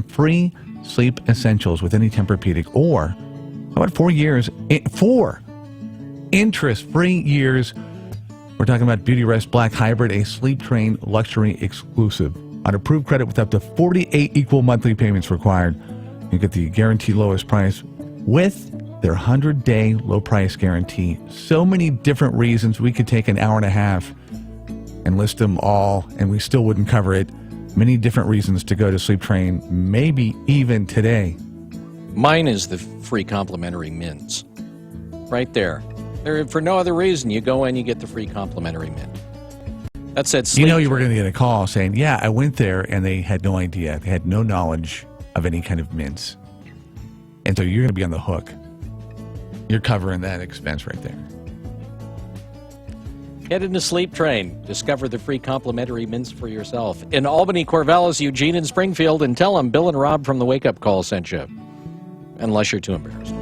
free sleep essentials with any Tempur-Pedic, or how about 4 years, 4 interest-free years. We're talking about Beauty Rest Black Hybrid, a Sleep Train luxury exclusive. On approved credit with up to 48 equal monthly payments required. You get the guaranteed lowest price with their 100-day low price guarantee. So many different reasons. We could take an hour and a half and list them all, and we still wouldn't cover it. Many different reasons to go to Sleep Train, maybe even today. Mine is the free complimentary mints. Right there. For no other reason, you go in, you get the free complimentary mint. That said, Sleep you were going to get a call saying, yeah, I went there, and they had no idea. They had no knowledge of any kind of mints. And so you're going to be on the hook. You're covering that expense right there. Get into Sleep Train. Discover the free complimentary mints for yourself. In Albany, Corvallis, Eugene, and Springfield, and tell them Bill and Rob from the Wake Up Call sent you. Unless you're too embarrassed.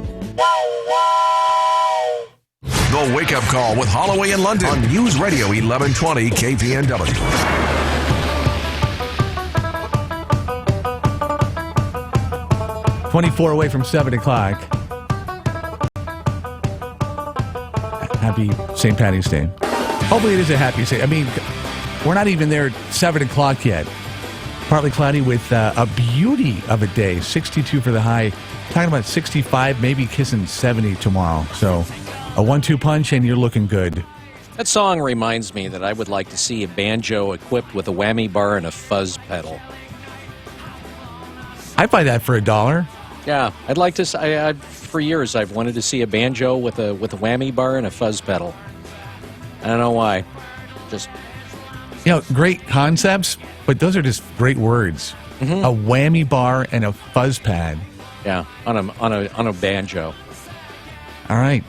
The Wake Up Call with Holloway and London on News Radio 1120 KPNW. "24 away from 7 o'clock. Happy St. Paddy's Day. Hopefully it is a happy St. I mean, we're not even there at 7 o'clock yet. Partly cloudy with a beauty of a day. 62 for the high. Talking about 65, maybe kissing 70 tomorrow. So a 1-2 punch and you're looking good. That song reminds me that I would like to see a banjo equipped with a whammy bar and a fuzz pedal. I'd buy that for $1. Yeah, I'd like to. For years, I've wanted to see a banjo with a whammy bar and a fuzz pedal. I don't know why. Just great concepts, but those are just great words. Mm-hmm. A whammy bar and a fuzz pad. Yeah, on a banjo. All right.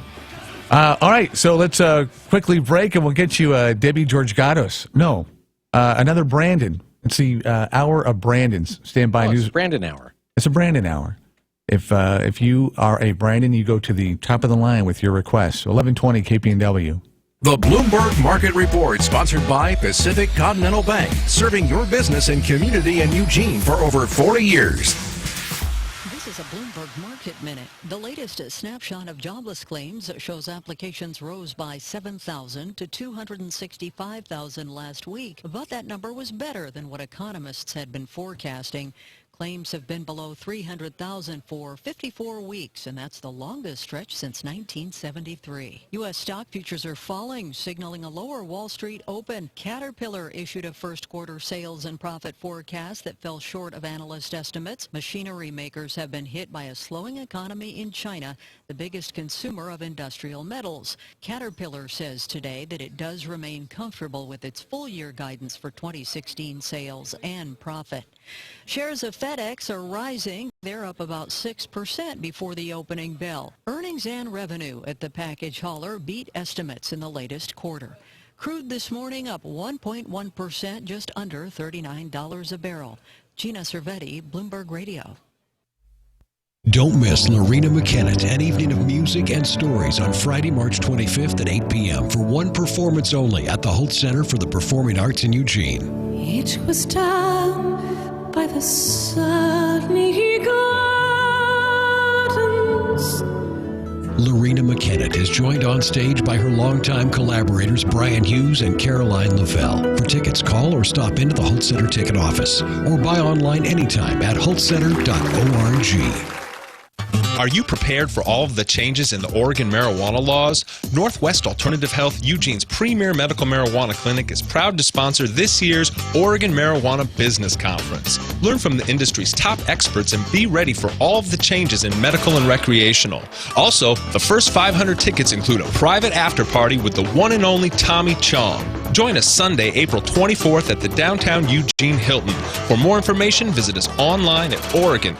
All right, so let's quickly break, and we'll get you Debbie Georgatos. No, another Brandon. It's the hour of Brandons. Stand by. It's Brandon hour. It's a Brandon hour. If you are a Brandon, you go to the top of the line with your request. 1120 KPNW. The Bloomberg Market Report, sponsored by Pacific Continental Bank, serving your business and community in Eugene for over 40 years. This is a Bloomberg Market Minute. The latest snapshot of jobless claims shows applications rose by 7,000 to 265,000 last week, but that number was better than what economists had been forecasting. Claims have been below 300,000 for 54 weeks, and that's the longest stretch since 1973. U.S. stock futures are falling, signaling a lower Wall Street open. Caterpillar issued a first-quarter sales and profit forecast that fell short of analyst estimates. Machinery makers have been hit by a slowing economy in China, the biggest consumer of industrial metals. Caterpillar says today that it does remain comfortable with its full-year guidance for 2016 sales and profit. Shares of FedEx are rising. They're up about 6% before the opening bell. Earnings and revenue at the package hauler beat estimates in the latest quarter. Crude this morning up 1.1%, just under $39 a barrel. Gina Cervetti, Bloomberg Radio. Don't miss Lorena McKennitt, an evening of music and stories on Friday, March 25th at 8 p.m. for one performance only at the Holt Center for the Performing Arts in Eugene. It was down by the sunny gardens. Lorena McKennitt is joined on stage by her longtime collaborators Brian Hughes and Caroline Lavelle. For tickets, call or stop into the Holt Center ticket office or buy online anytime at holtcenter.org. Are you prepared for all of the changes in the Oregon marijuana laws? Northwest Alternative Health, Eugene's premier medical marijuana clinic, is proud to sponsor this year's Oregon Marijuana Business Conference. Learn from the industry's top experts and be ready for all of the changes in medical and recreational. Also, the first 500 tickets include a private after party with the one and only Tommy Chong. Join us Sunday, April 24th at the downtown Eugene Hilton. For more information, visit us online at OregonMBC.com.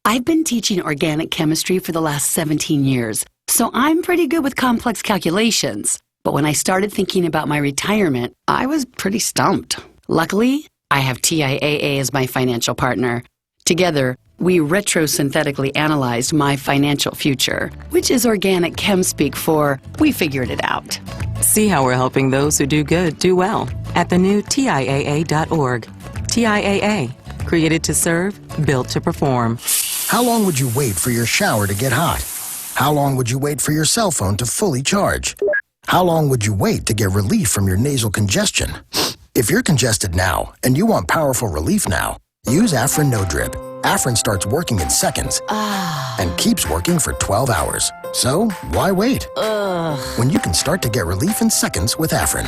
I've been teaching organic chemistry for the last 17 years, so I'm pretty good with complex calculations. But when I started thinking about my retirement, I was pretty stumped. Luckily, I have TIAA as my financial partner. Together, we retrosynthetically analyzed my financial future, which is organic chem speak for we figured it out. See how we're helping those who do good do well at the new TIAA.org. TIAA. Created to serve, built to perform. How long would you wait for your shower to get hot? How long would you wait for your cell phone to fully charge? How long would you wait to get relief from your nasal congestion? If you're congested now and you want powerful relief now, use Afrin No Drip. Afrin starts working in seconds and keeps working for 12 hours. So, why wait? When you can start to get relief in seconds with Afrin.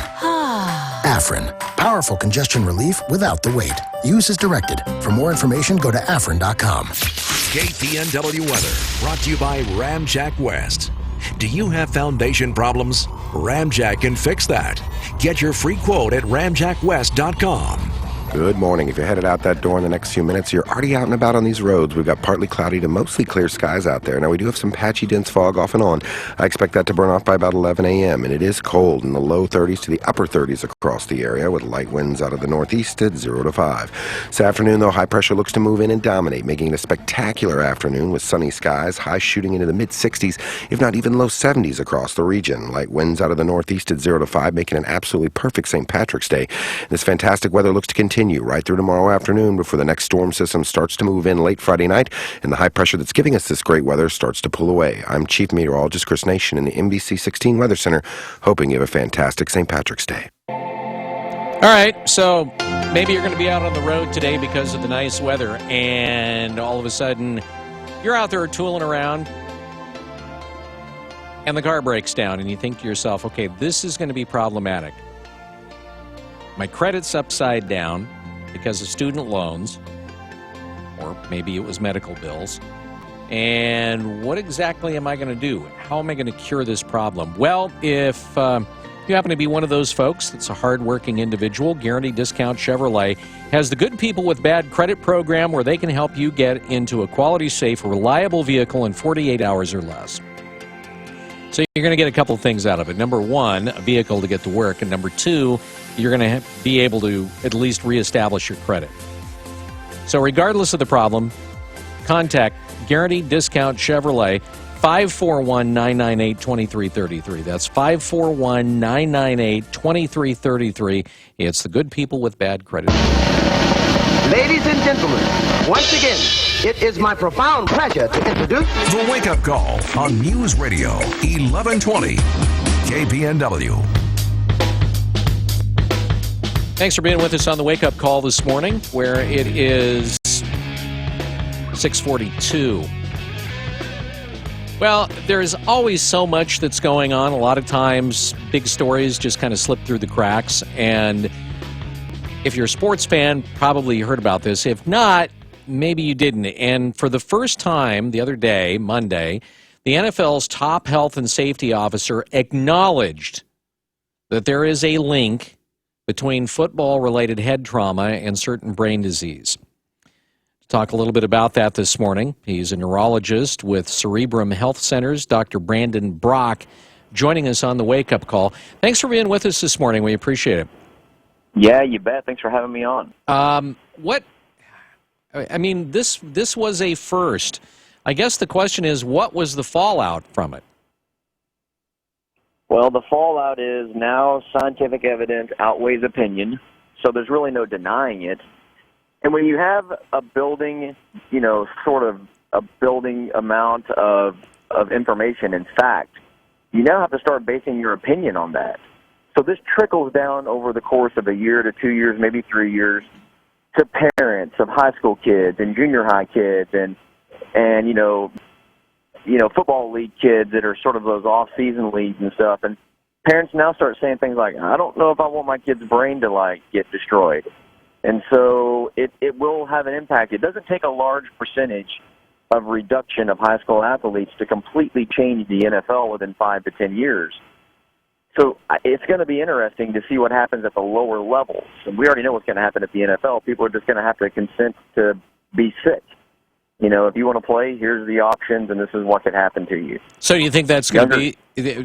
Afrin, powerful congestion relief without the wait. Use as directed. For more information, go to afrin.com. KPNW weather brought to you by Ramjack West. Do you have foundation problems? Ramjack can fix that. Get your free quote at ramjackwest.com. Good morning. If you're headed out that door in the next few minutes, you're already out and about on these roads. We've got partly cloudy to mostly clear skies out there. Now, we do have some patchy, dense fog off and on. I expect that to burn off by about 11 a.m., and it is cold in the low 30s to the upper 30s across the area, with light winds out of the northeast at 0 to 5. This afternoon, though, high pressure looks to move in and dominate, making it a spectacular afternoon with sunny skies, highs shooting into the mid-60s, if not even low 70s across the region. Light winds out of the northeast at 0 to 5, making an absolutely perfect St. Patrick's Day. This fantastic weather looks to continue right through tomorrow afternoon before the next storm system starts to move in late Friday night, and the high pressure that's giving us this great weather starts to pull away. I'm Chief Meteorologist Chris Nation in the NBC 16 Weather Center, hoping you have a fantastic St. Patrick's Day. All right, so maybe you're going to be out on the road today because of the nice weather, and all of a sudden you're out there tooling around and the car breaks down, and you think to yourself, okay, this is going to be problematic. My credit's upside down because of student loans, or maybe it was medical bills. And what exactly am I going to do? How am I going to cure this problem? Well, if you happen to be one of those folks that's a hardworking individual, Guaranteed Discount Chevrolet has the Good People with Bad Credit program where they can help you get into a quality, safe, reliable vehicle in 48 hours or less. So you're going to get a couple of things out of it. Number one, a vehicle to get to work. And number two, you're going to be able to at least reestablish your credit. So regardless of the problem, contact Guaranteed Discount Chevrolet, 541-998-2333. That's 541-998-2333. It's the Good People with Bad Credit. Ladies and gentlemen, once again, it is my profound pleasure to introduce The Wake Up Call on News Radio 1120 KPNW. Thanks for being with us on the Wake Up Call this morning, where it is 6:42. Well, there's always so much that's going on. A lot of times, big stories just kind of slip through the cracks. And if you're a sports fan, probably you heard about this. If not, maybe you didn't. And for the first time the other day, Monday, the NFL's top health and safety officer acknowledged that there is a link between football-related head trauma and certain brain disease. To talk a little bit about that this morning, he's a neurologist with Cerebrum Health Centers, Dr. Brandon Brock, joining us on the Wake Up Call. Thanks for being with us this morning. We appreciate it. Yeah, you bet. Thanks for having me on. This was a first. I guess the question is, what was the fallout from it? Well, the fallout is now scientific evidence outweighs opinion, so there's really no denying it. And when you have a building, sort of a building amount of information and fact, you now have to start basing your opinion on that. So this trickles down over the course of a year to 2 years, maybe 3 years, to parents of high school kids and junior high kids and football league kids that are sort of those off-season leagues and stuff. And parents now start saying things like, I don't know if I want my kid's brain to, get destroyed. And so it will have an impact. It doesn't take a large percentage of reduction of high school athletes to completely change the NFL within 5 to 10 years. So it's going to be interesting to see what happens at the lower levels. And we already know what's going to happen at the NFL. People are just going to have to consent to be sick. If you want to play, here's the options, and this is what could happen to you. So you think that's going to be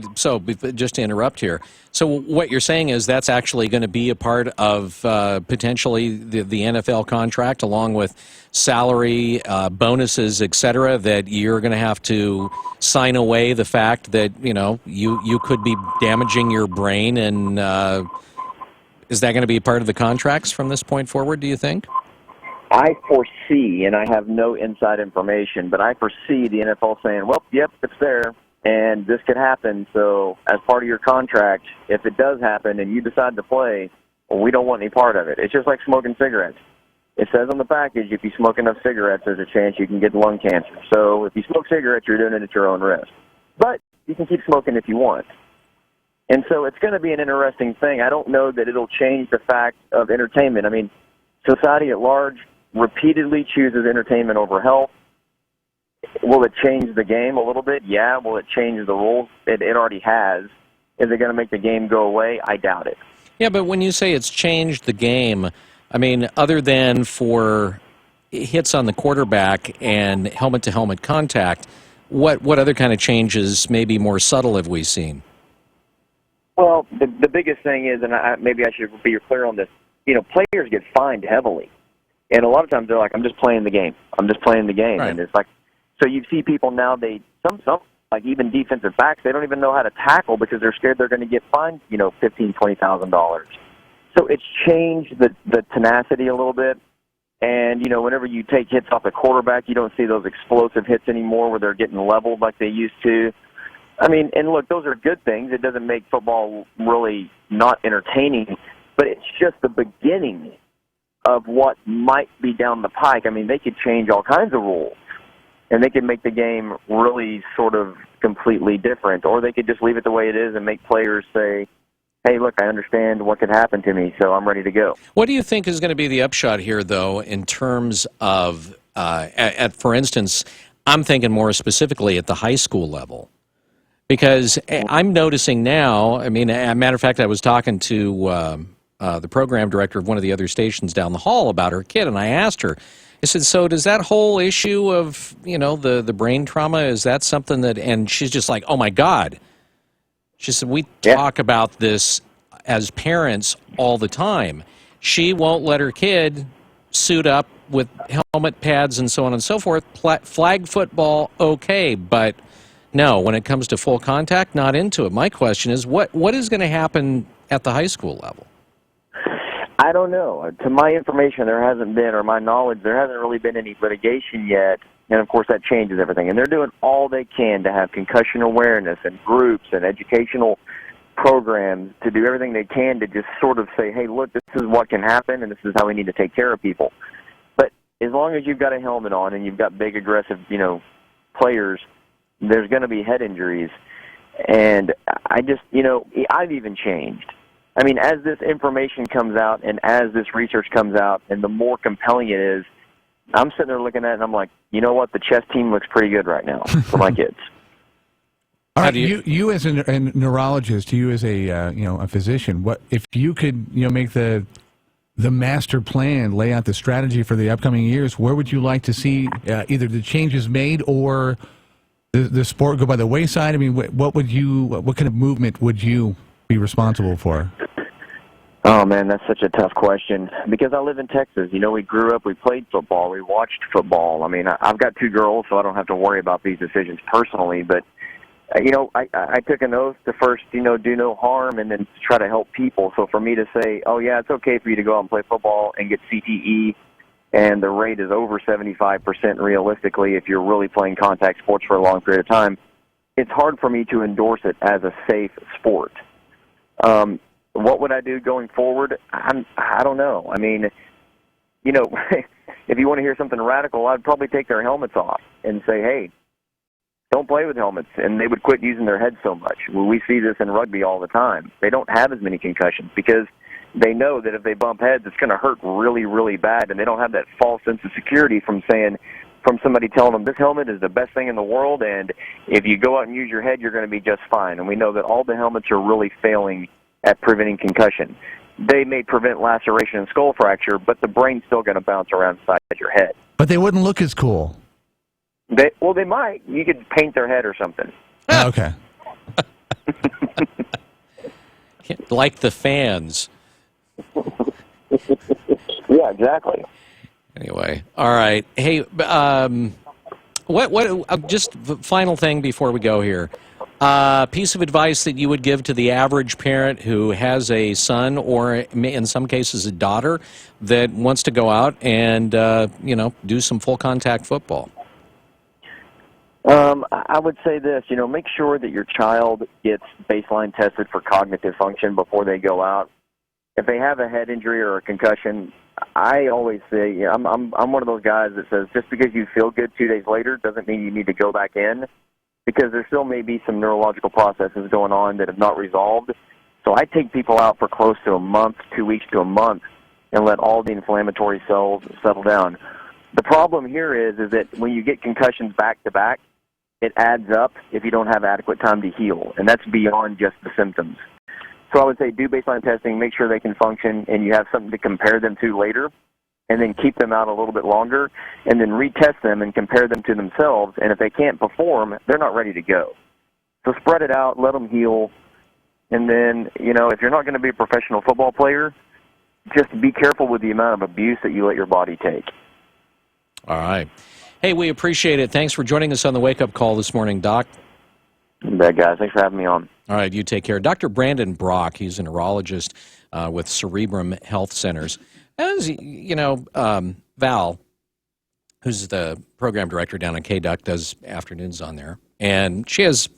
– so just to interrupt here. So what you're saying is that's actually going to be a part of potentially the NFL contract along with salary, bonuses, et cetera, that you're going to have to sign away the fact that, you could be damaging your brain, and is that going to be part of the contracts from this point forward, do you think? I foresee, and I have no inside information, but I foresee the NFL saying, well, yep, it's there, and this could happen. So as part of your contract, if it does happen and you decide to play, well, we don't want any part of it. It's just like smoking cigarettes. It says on the package, if you smoke enough cigarettes, there's a chance you can get lung cancer. So if you smoke cigarettes, you're doing it at your own risk. But you can keep smoking if you want. And so it's going to be an interesting thing. I don't know that it'll change the fact of entertainment. I mean, society at large repeatedly chooses entertainment over health. Will it change the game a little bit? Yeah. Will it change the rules? It already has. Is it going to make the game go away? I doubt it. Yeah, but when you say it's changed the game, I mean, other than for hits on the quarterback and helmet-to-helmet contact, what other kind of changes, maybe more subtle, have we seen? Well, the biggest thing is, and maybe I should be clear on this, players get fined heavily. And a lot of times they're like, I'm just playing the game. I'm just playing the game. Right. And it's like, so you see people now, some like even defensive backs, they don't even know how to tackle because they're scared they're going to get fined, $15,000, $20,000. So it's changed the tenacity a little bit. And, whenever you take hits off the quarterback, you don't see those explosive hits anymore where they're getting leveled like they used to. I mean, and look, those are good things. It doesn't make football really not entertaining, but it's just the beginning of what might be down the pike. I mean, they could change all kinds of rules, and they could make the game really sort of completely different, or they could just leave it the way it is and make players say, hey, look, I understand what could happen to me, so I'm ready to go. What do you think is going to be the upshot here, though, in terms of, for instance, I'm thinking more specifically at the high school level? Because I'm noticing now, I mean, as a matter of fact, I was talking to the program director of one of the other stations down the hall about her kid, and I asked her, I said, so does that whole issue of, the brain trauma, is that something that, and she's just like, oh my God. She said, we talk about this as parents all the time. She won't let her kid suit up with helmet pads and so on and so forth. Flag football, okay, but no, when it comes to full contact, not into it. My question is, what is going to happen at the high school level? I don't know. To my information, there hasn't been, or my knowledge, there hasn't really been any litigation yet. And, of course, that changes everything. And they're doing all they can to have concussion awareness and groups and educational programs to do everything they can to just sort of say, hey, look, this is what can happen, and this is how we need to take care of people. But as long as you've got a helmet on and you've got big, aggressive, players, there's going to be head injuries. And I just, I've even changed. I mean, as this information comes out and as this research comes out and the more compelling it is, I'm sitting there looking at it and I'm like, you know what? The chess team looks pretty good right now for my kids. All right, you as a neurologist, you as a physician, what if you could make the master plan, lay out the strategy for the upcoming years? Where would you like to see either the changes made or the sport go by the wayside? I mean, what kind of movement would you be responsible for? Oh, man, that's such a tough question because I live in Texas. We grew up, we played football, we watched football. I mean, I've got 2 girls, so I don't have to worry about these decisions personally. But, I took an oath to first, do no harm and then to try to help people. So for me to say, oh, yeah, it's okay for you to go out and play football and get CTE, and the rate is over 75% realistically if you're really playing contact sports for a long period of time, it's hard for me to endorse it as a safe sport. What would I do going forward? I don't know. I mean, if you want to hear something radical, I'd probably take their helmets off and say, hey, don't play with helmets. And they would quit using their heads so much. Well, we see this in rugby all the time. They don't have as many concussions because they know that if they bump heads, it's going to hurt really, really bad. And they don't have that false sense of security from somebody telling them this helmet is the best thing in the world. And if you go out and use your head, you're going to be just fine. And we know that all the helmets are really failing at preventing concussion. They may prevent laceration and skull fracture, but the brain's still going to bounce around inside your head. But they wouldn't look as cool. They might. You could paint their head or something. Okay. Like the fans. Yeah, exactly. Anyway, all right. Hey, what? Just final thing before we go here. Piece of advice that you would give to the average parent who has a son or, in some cases, a daughter that wants to go out and, do some full contact football? I would say this, make sure that your child gets baseline tested for cognitive function before they go out. If they have a head injury or a concussion, I always say, I'm one of those guys that says just because you feel good 2 days later doesn't mean you need to go back in, because there still may be some neurological processes going on that have not resolved. So I take people out for close to a month, 2 weeks to a month, and let all the inflammatory cells settle down. The problem here is that when you get concussions back to back, it adds up if you don't have adequate time to heal, and that's beyond just the symptoms. So I would say do baseline testing, make sure they can function, and you have something to compare them to later, and then keep them out a little bit longer, and then retest them and compare them to themselves, and if they can't perform, they're not ready to go. So spread it out, let them heal, and then, if you're not going to be a professional football player, just be careful with the amount of abuse that you let your body take. All right. Hey, we appreciate it. Thanks for joining us on the Wake Up Call this morning, Doc. You bet, guys. Thanks for having me on. All right, you take care. Dr. Brandon Brock, he's a neurologist with Cerebrum Health Centers. As Val, who's the program director down at KDUC, does afternoons on there. And she has,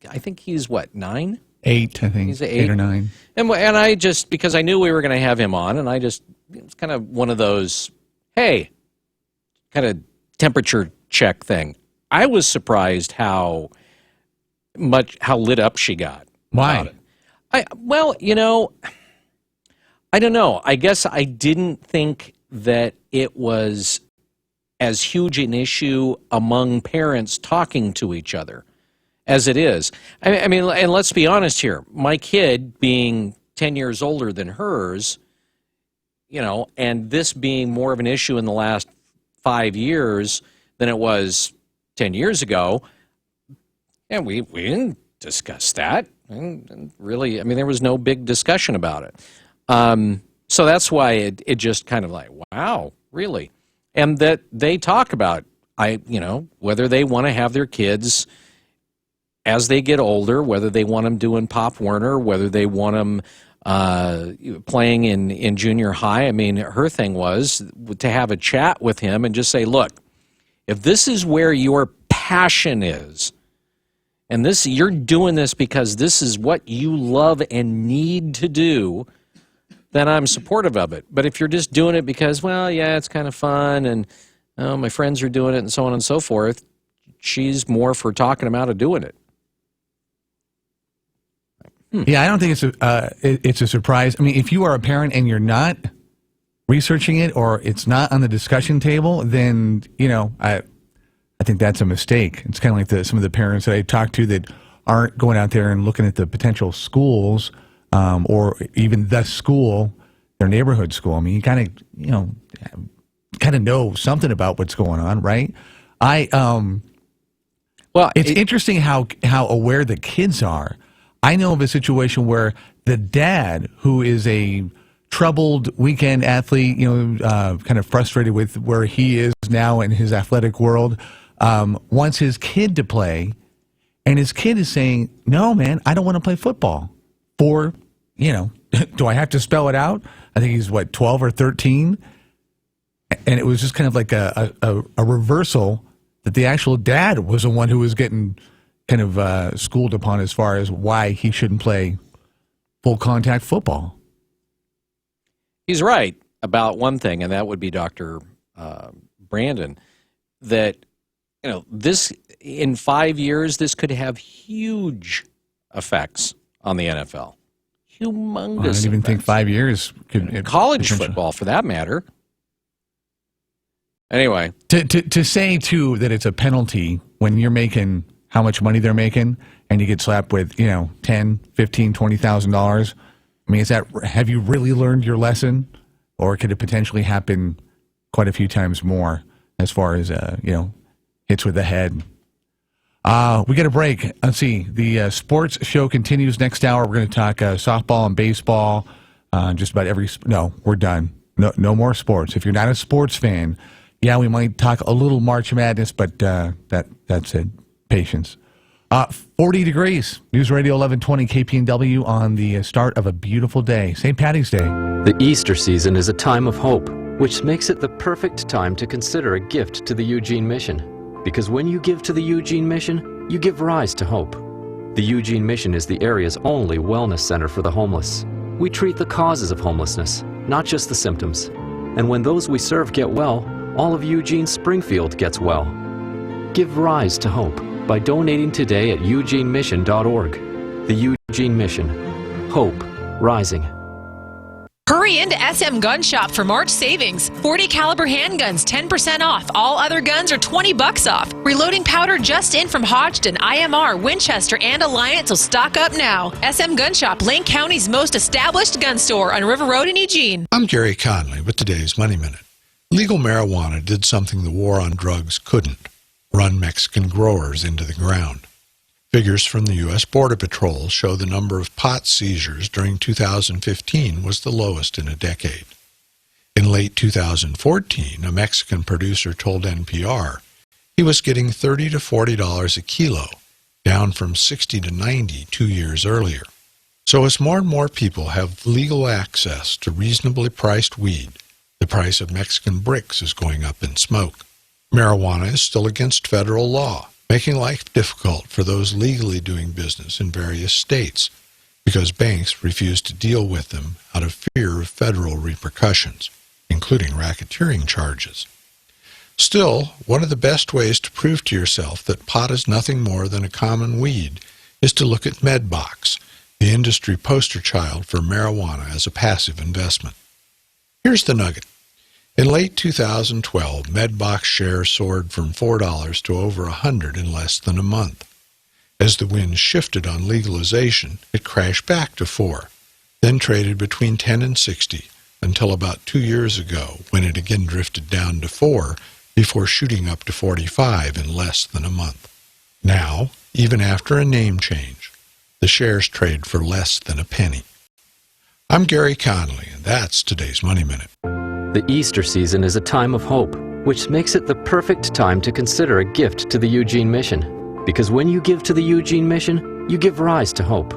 I think he's, 9? 8, I think. He's 8. 8 or 9. And I just, because I knew we were going to have him on, and it's kind of one of those, hey, kind of temperature check thing. I was surprised how lit up she got. Why? I don't know. I guess I didn't think that it was as huge an issue among parents talking to each other as it is. I mean, and let's be honest here. My kid being 10 years older than hers, and this being more of an issue in the last 5 years than it was 10 years ago, and we didn't discuss that. And really, there was no big discussion about it. So that's why it just kind of like, wow, really? And that they talk about, whether they want to have their kids as they get older, whether they want them doing Pop Warner, whether they want them playing in junior high. Her thing was to have a chat with him and just say, look, if this is where your passion is, and you're doing this because this is what you love and need to do, then I'm supportive of it. But if you're just doing it because, it's kind of fun and my friends are doing it and so on and so forth, she's more for talking them out of doing it. Yeah, I don't think it's a surprise. If you are a parent and you're not researching it or it's not on the discussion table, then, I think that's a mistake. It's kind of like some of the parents that I talk to that aren't going out there and looking at the potential schools or even the school, their neighborhood school. You kind of know something about what's going on, right? It's interesting how aware the kids are. I know of a situation where the dad, who is a troubled weekend athlete, kind of frustrated with where he is now in his athletic world, wants his kid to play, and his kid is saying, no, man, I don't want to play football. Do I have to spell it out? I think he's, 12 or 13? And it was just kind of like a reversal that the actual dad was the one who was getting kind of schooled upon as far as why he shouldn't play full contact football. He's right about one thing, and that would be Dr. Brandon, that this in 5 years, this could have huge effects on the NFL. Humongous. I don't even think 5 years could. College football, for that matter. Anyway, to say too that it's a penalty when you're making how much money they're making, and you get slapped with, $10,000, $15,000, $20,000. Is that, have you really learned your lesson, or could it potentially happen quite a few times more as far as hits with the head? We got a break. Let's see. The sports show continues next hour. We're going to talk softball and baseball. Just about every. No, we're done. No more sports. If you're not a sports fan, we might talk a little March Madness, but that's it. Patience. 40 degrees. News Radio 1120 KPNW on the start of a beautiful day. St. Paddy's Day. The Easter season is a time of hope, which makes it the perfect time to consider a gift to the Eugene Mission. Because when you give to the Eugene Mission, you give rise to hope. The Eugene Mission is the area's only wellness center for the homeless. We treat the causes of homelessness, not just the symptoms. And when those we serve get well, all of Eugene Springfield gets well. Give rise to hope by donating today at eugenemission.org. The Eugene Mission. Hope rising. Hurry into SM Gun Shop for March savings. 40 caliber handguns, 10% off. All other guns are $20 off. Reloading powder just in from Hodgdon, IMR, Winchester, and Alliance, so stock up now. SM Gun Shop, Lane County's most established gun store on River Road in Eugene. I'm Gary Conley with today's Money Minute. Legal marijuana did something the war on drugs couldn't: run Mexican growers into the ground. Figures from the U.S. Border Patrol show the number of pot seizures during 2015 was the lowest in a decade. In late 2014, a Mexican producer told NPR he was getting $30 to $40 a kilo, down from $60 to $90 2 years earlier. So as more and more people have legal access to reasonably priced weed, the price of Mexican bricks is going up in smoke. Marijuana is still against federal law, making life difficult for those legally doing business in various states because banks refuse to deal with them out of fear of federal repercussions, including racketeering charges. Still, one of the best ways to prove to yourself that pot is nothing more than a common weed is to look at MedBox, the industry poster child for marijuana as a passive investment. Here's the nugget. In late 2012, MedBox shares soared from $4 to over $100 in less than a month. As the wind shifted on legalization, it crashed back to $4, then traded between $10 and $60 until about 2 years ago, when it again drifted down to $4 before shooting up to $45 in less than a month. Now, even after a name change, the shares trade for less than a penny. I'm Gary Conley, and that's today's Money Minute. The Easter season is a time of hope, which makes it the perfect time to consider a gift to the Eugene Mission. Because when you give to the Eugene Mission, you give rise to hope.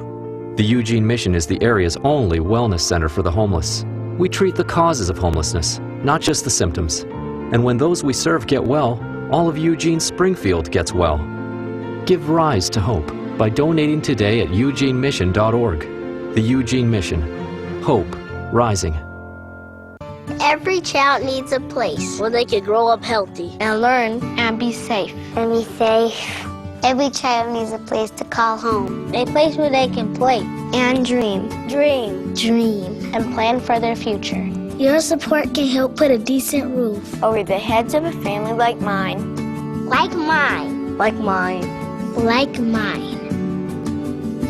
The Eugene Mission is the area's only wellness center for the homeless. We treat the causes of homelessness, not just the symptoms. And when those we serve get well, all of Eugene Springfield gets well. Give rise to hope by donating today at eugenemission.org. The Eugene Mission. Hope rising. Every child needs a place where they can grow up healthy and learn and be safe. Every child needs a place to call home. A place where they can play and dream. Dream. And plan for their future. Your support can help put a decent roof over the heads of a family like mine. Like mine. Like mine. Like mine.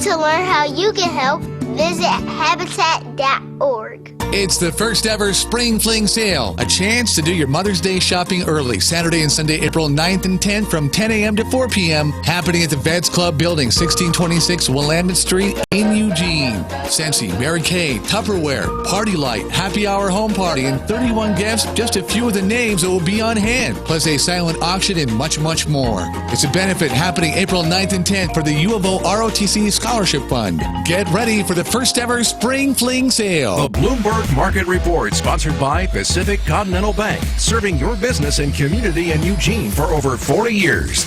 To learn how you can help, visit habitat.org. It's the first ever Spring Fling Sale, a chance to do your Mother's Day shopping early, Saturday and Sunday, April 9th and 10th from 10 a.m. to 4 p.m., happening at the Vets Club Building, 1626 Willamette Street in Eugene. Scentsy, Mary Kay, Tupperware, Party Light, Happy Hour Home Party, and 31 gifts, just a few of the names that will be on hand, plus a silent auction and much, much more. It's a benefit happening April 9th and 10th for the U of O ROTC Scholarship Fund. Get ready for the first ever Spring Fling Sale. The Bloomberg Market Report, sponsored by Pacific Continental Bank, serving your business and community in Eugene for over 40 years.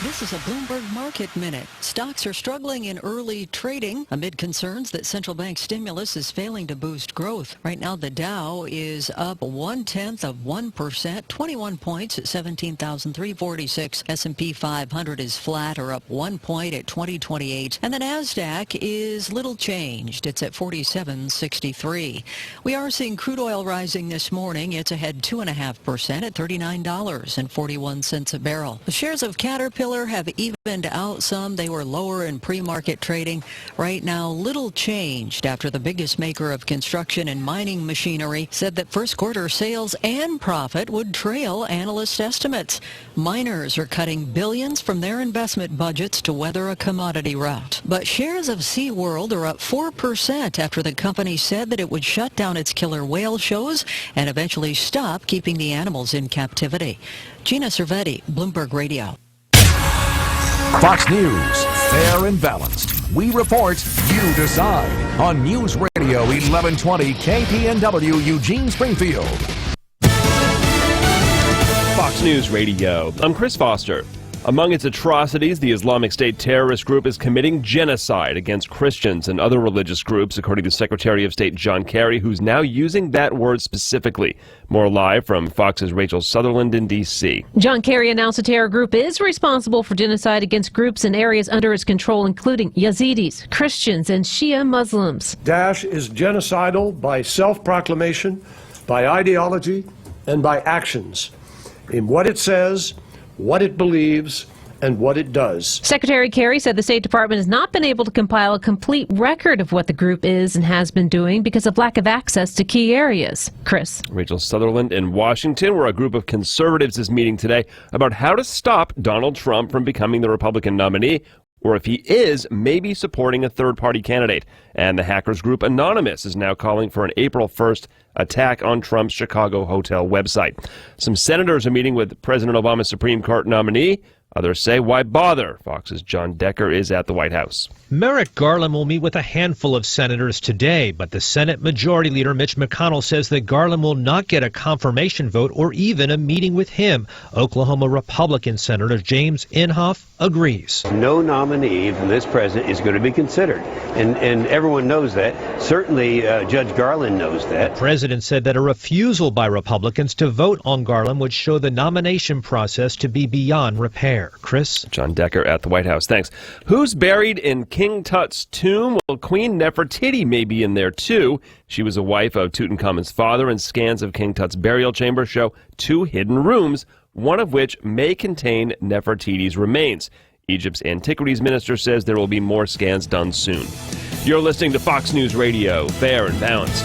This is a Bloomberg Market Minute. Stocks are struggling in early trading amid concerns that central bank stimulus is failing to boost growth. Right now, the Dow is up 0.1%, 21 points at 17,346. S&P 500 is flat or up 1 point at 2028. And the NASDAQ is little changed. It's at 4763. We are seeing crude oil rising this morning. It's ahead 2.5% at $39.41 a barrel. The shares of Caterpillar have evened out some. They were lower in pre-market trading. Right now, little changed after the biggest maker of construction and mining machinery said that first quarter sales and profit would trail analyst estimates. Miners are cutting billions from their investment budgets to weather a commodity rout. But shares of SeaWorld are up 4% after the company said that it would shut down its killer whale shows and eventually stop keeping the animals in captivity. Gina Cervetti, Bloomberg Radio. Fox News, fair and balanced. We report, you decide. On News Radio 1120 KPNW Eugene Springfield. Fox News Radio. I'm Chris Foster. Among its atrocities, the Islamic State terrorist group is committing genocide against Christians and other religious groups, according to Secretary of State John Kerry, who's now using that word specifically. More live from Fox's Rachel Sutherland in D.C. John Kerry announced the terror group is responsible for genocide against groups in areas under its control, including Yazidis, Christians, and Shia Muslims. Daesh is genocidal by self-proclamation, by ideology, and by actions in what it says, what it believes, and what it does. Secretary Kerry said the State Department has not been able to compile a complete record of what the group is and has been doing because of lack of access to key areas. Chris. Rachel Sutherland in Washington, where a group of conservatives is meeting today about how to stop Donald Trump from becoming the Republican nominee, or if he is, maybe supporting a third-party candidate. And the hackers group Anonymous is now calling for an April 1st attack on Trump's Chicago hotel website. Some senators are meeting with President Obama's Supreme Court nominee. Others say, why bother? Fox's John Decker is at the White House. Merrick Garland will meet with a handful of senators today, but the Senate Majority Leader Mitch McConnell says that Garland will not get a confirmation vote or even a meeting with him. Oklahoma Republican Senator James Inhofe agrees. No nominee from this president is going to be considered, and everyone knows that. Certainly Judge Garland knows that. The president said that a refusal by Republicans to vote on Garland would show the nomination process to be beyond repair. Chris. John Decker at the White House. Thanks. Who's buried in King Tut's tomb? Well, Queen Nefertiti may be in there too. She was a wife of Tutankhamun's father, and scans of King Tut's burial chamber show 2 hidden rooms, one of which may contain Nefertiti's remains. Egypt's Antiquities Minister says there will be more scans done soon. You're listening to Fox News Radio, fair and balanced.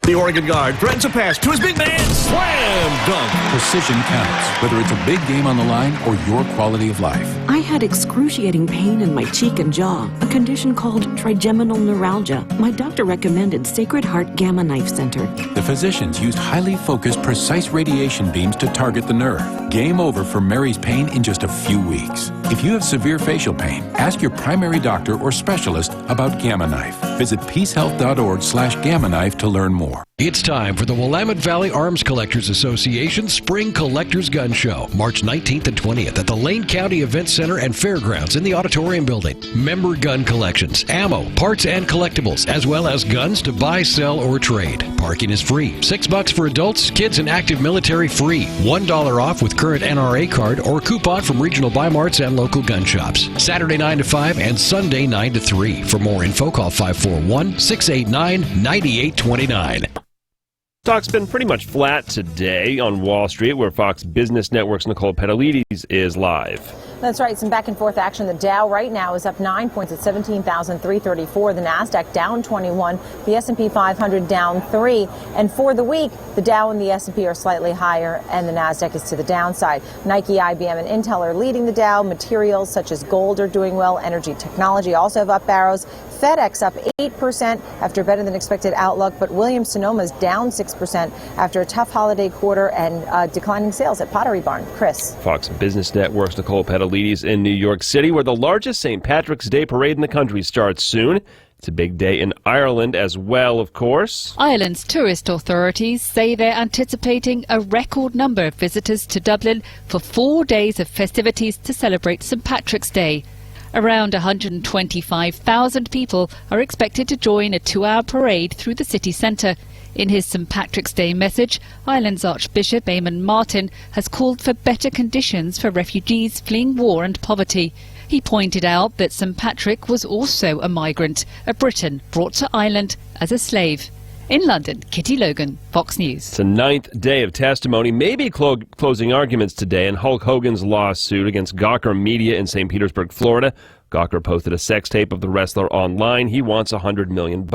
The Oregon guard threads a pass to his big man. Slam dunk. Precision counts, whether it's a big game on the line or your quality of life. I had excruciating pain in my cheek and jaw, a condition called trigeminal neuralgia. My doctor recommended Sacred Heart Gamma Knife Center. The physicians used highly focused, precise radiation beams to target the nerve. Game over for Mary's pain in just a few weeks. If you have severe facial pain, ask your primary doctor or specialist about Gamma Knife. Visit peacehealth.org/Gamma Knife to learn more. It's time for the Willamette Valley Arms Collectors Association Spring Collectors Gun Show, March 19th and 20th at the Lane County Event Center and Fairgrounds in the Auditorium Building. Member gun collections, ammo, parts, and collectibles, as well as guns to buy, sell, or trade. Parking is free. $6 for adults, kids, and active military free. $1 off with current NRA card or coupon from regional buy marts and local gun shops. Saturday 9 to 5 and Sunday 9 to 3. For more info, call 541-689-9829. Stock's been pretty much flat today on Wall Street, where Fox Business Network's Nicole Petalides is live. That's right. Some back and forth action. The Dow right now is up 9 points at 17,334. The Nasdaq down 21. The S&P 500 down 3. And for the week, the Dow and the S&P are slightly higher, and the Nasdaq is to the downside. Nike, IBM, and Intel are leading the Dow. Materials such as gold are doing well. Energy technology also have up arrows. FedEx up 8% after a better than expected outlook, but Williams-Sonoma is down 6% after a tough holiday quarter and declining sales at Pottery Barn. Chris. Fox Business Network's Nicole Petalides in New York City, where the largest St. Patrick's Day parade in the country starts soon. It's a big day in Ireland as well, of course. Ireland's tourist authorities say they're anticipating a record number of visitors to Dublin for 4 days of festivities to celebrate St. Patrick's Day. Around 125,000 people are expected to join a 2-hour parade through the city centre. In his St. Patrick's Day message, Ireland's Archbishop Eamon Martin has called for better conditions for refugees fleeing war and poverty. He pointed out that St. Patrick was also a migrant, a Briton brought to Ireland as a slave. In London, Kitty Logan, Fox News. It's the 9th day of testimony, maybe closing arguments today in Hulk Hogan's lawsuit against Gawker Media in St. Petersburg, Florida. Gawker posted a sex tape of the wrestler online. He wants $100 million.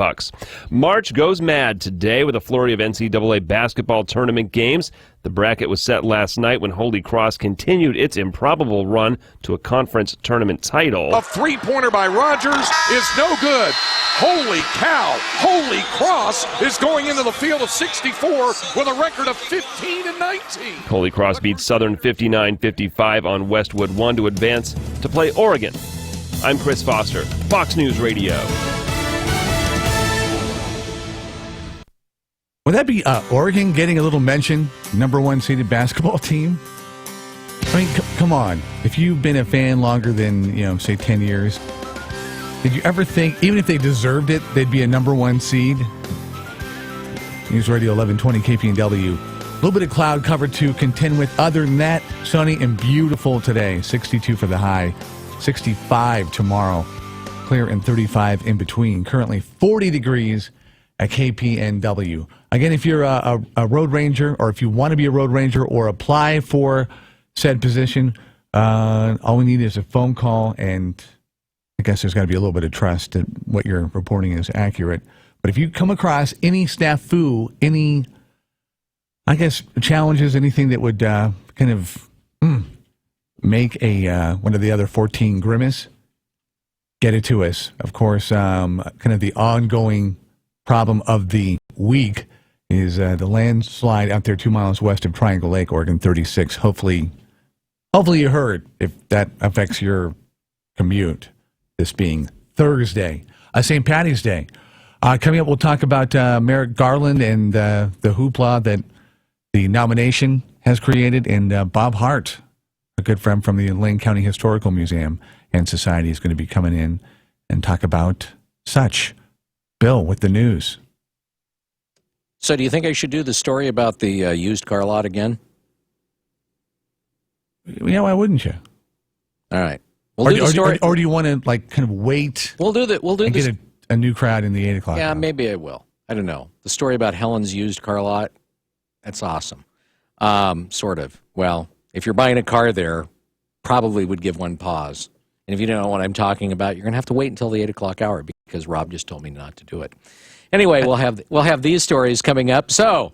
March goes mad today with a flurry of NCAA basketball tournament games. The bracket was set last night when Holy Cross continued its improbable run to a conference tournament title. A three-pointer by Rogers is no good. Holy cow! Holy Cross is going into the field of 64 with a record of 15-19. Holy Cross beat Southern 59-55 on Westwood 1 to advance to play Oregon. I'm Chris Foster, Fox News Radio. Would that be Oregon getting a little mention? Number 1 seeded basketball team? I mean, come on. If you've been a fan longer than, say 10 years, did you ever think, even if they deserved it, they'd be a number 1 seed? News Radio 1120 KPNW. A little bit of cloud cover to contend with. Other than that, sunny and beautiful today. 62 for the high, 65 tomorrow. Clear and 35 in between. Currently 40 degrees at KPNW. Again, if you're a road ranger, or if you want to be a road ranger or apply for said position, all we need is a phone call, and I guess there's got to be a little bit of trust that what you're reporting is accurate. But if you come across any snafu, any, I guess, challenges, anything that would kind of make a one of the other 14 grimace, get it to us. Of course, kind of the ongoing problem of the week is the landslide out there 2 miles west of Triangle Lake, Oregon 36. Hopefully you heard, if that affects your commute, this being Thursday, St. Patty's Day. Coming up, we'll talk about Merrick Garland and the hoopla that the nomination has created, and Bob Hart, a good friend from the Lane County Historical Museum and Society, is going to be coming in and talk about such. Bill, with the news. So do you think I should do the story about the used car lot again? Yeah, why wouldn't you? All right. We'll do the story. Or do you want to kind of wait? We'll do that. We'll do this. Get a new crowd in the 8 o'clock. Yeah, maybe I will. I don't know. The story about Helen's used car lot, that's awesome. Sort of. Well, if you're buying a car there, probably would give one pause. And if you don't know what I'm talking about, you're going to have to wait until the 8 o'clock hour because Rob just told me not to do it. Anyway, we'll have these stories coming up. So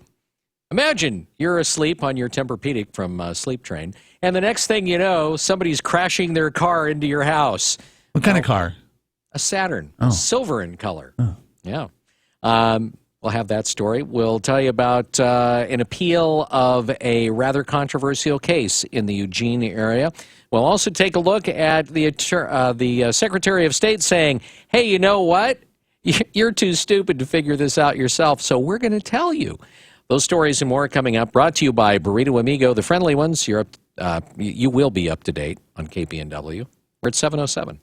imagine you're asleep on your Tempur-Pedic from Sleep Train, and the next thing you know, somebody's crashing their car into your house. What kind of car? A Saturn, silver in color. Oh. Yeah. We'll have that story. We'll tell you about an appeal of a rather controversial case in the Eugene area. We'll also take a look at the Secretary of State saying, hey, you know what? You're too stupid to figure this out yourself, so we're going to tell you. Those stories and more coming up, brought to you by Burrito Amigo, the friendly ones. You will be up to date on KPNW. We're at 7:07.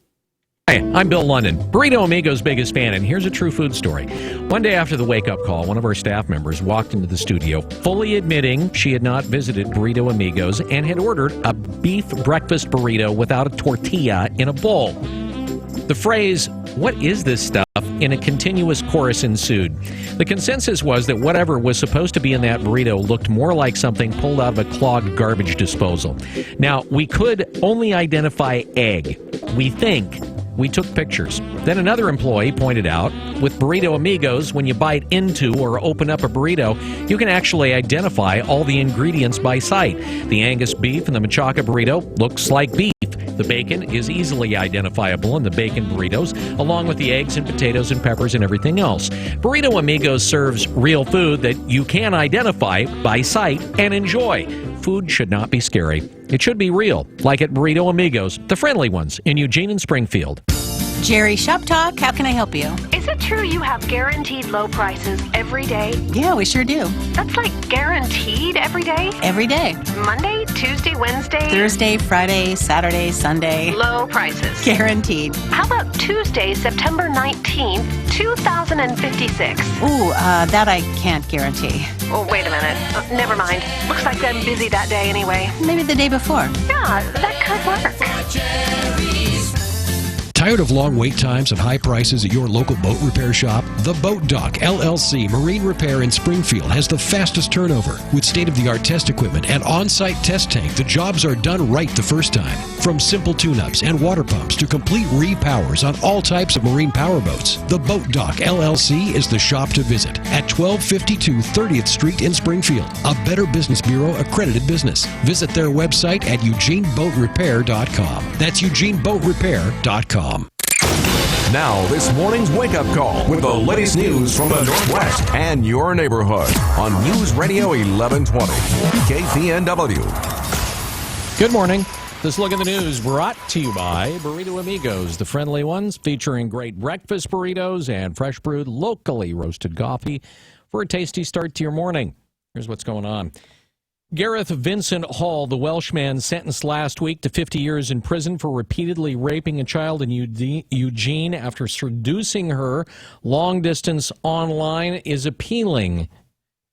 Hi, I'm Bill London, Burrito Amigo's biggest fan, and here's a true food story. One day after the wake-up call, one of our staff members walked into the studio, fully admitting she had not visited Burrito Amigo's and had ordered a beef breakfast burrito without a tortilla in a bowl. The phrase, "What is this stuff?" in a continuous chorus ensued. The consensus was that whatever was supposed to be in that burrito looked more like something pulled out of a clogged garbage disposal. Now, we could only identify egg. We think. We took pictures. Then another employee pointed out, with Burrito Amigos, when you bite into or open up a burrito, you can actually identify all the ingredients by sight. The Angus beef in the Machaca burrito looks like beef. The bacon is easily identifiable in the bacon burritos, along with the eggs and potatoes and peppers and everything else. Burrito Amigos serves real food that you can identify by sight and enjoy. Food should not be scary. It should be real, like at Burrito Amigos, the friendly ones in Eugene and Springfield. Jerry, Shop Talk, how can I help you? Is it true you have guaranteed low prices every day? Yeah, we sure do. That's like guaranteed every day? Every day. Monday, Tuesday, Wednesday? Thursday, Friday, Saturday, Sunday. Low prices. Guaranteed. How about Tuesday, September 19th, 2056? Ooh, that I can't guarantee. Oh, wait a minute. Never mind. Looks like I'm busy that day anyway. Maybe the day before. Yeah, that could work. Tired of long wait times and high prices at your local boat repair shop? The Boat Dock LLC Marine Repair in Springfield has the fastest turnover. With state-of-the-art test equipment and on-site test tank, the jobs are done right the first time. From simple tune-ups and water pumps to complete repowers on all types of marine powerboats, the Boat Dock LLC is the shop to visit at 1252 30th Street in Springfield. A Better Business Bureau accredited business. Visit their website at eugeneboatrepair.com. That's eugeneboatrepair.com. Now, this morning's wake-up call with the latest news from the Northwest and your neighborhood on News Radio 1120, KPNW. Good morning. This look at the news brought to you by Burrito Amigos, the friendly ones featuring great breakfast burritos and fresh brewed, locally roasted coffee for a tasty start to your morning. Here's what's going on. Gareth Vincent Hall, the Welshman sentenced last week to 50 years in prison for repeatedly raping a child in Eugene after seducing her long distance online, is appealing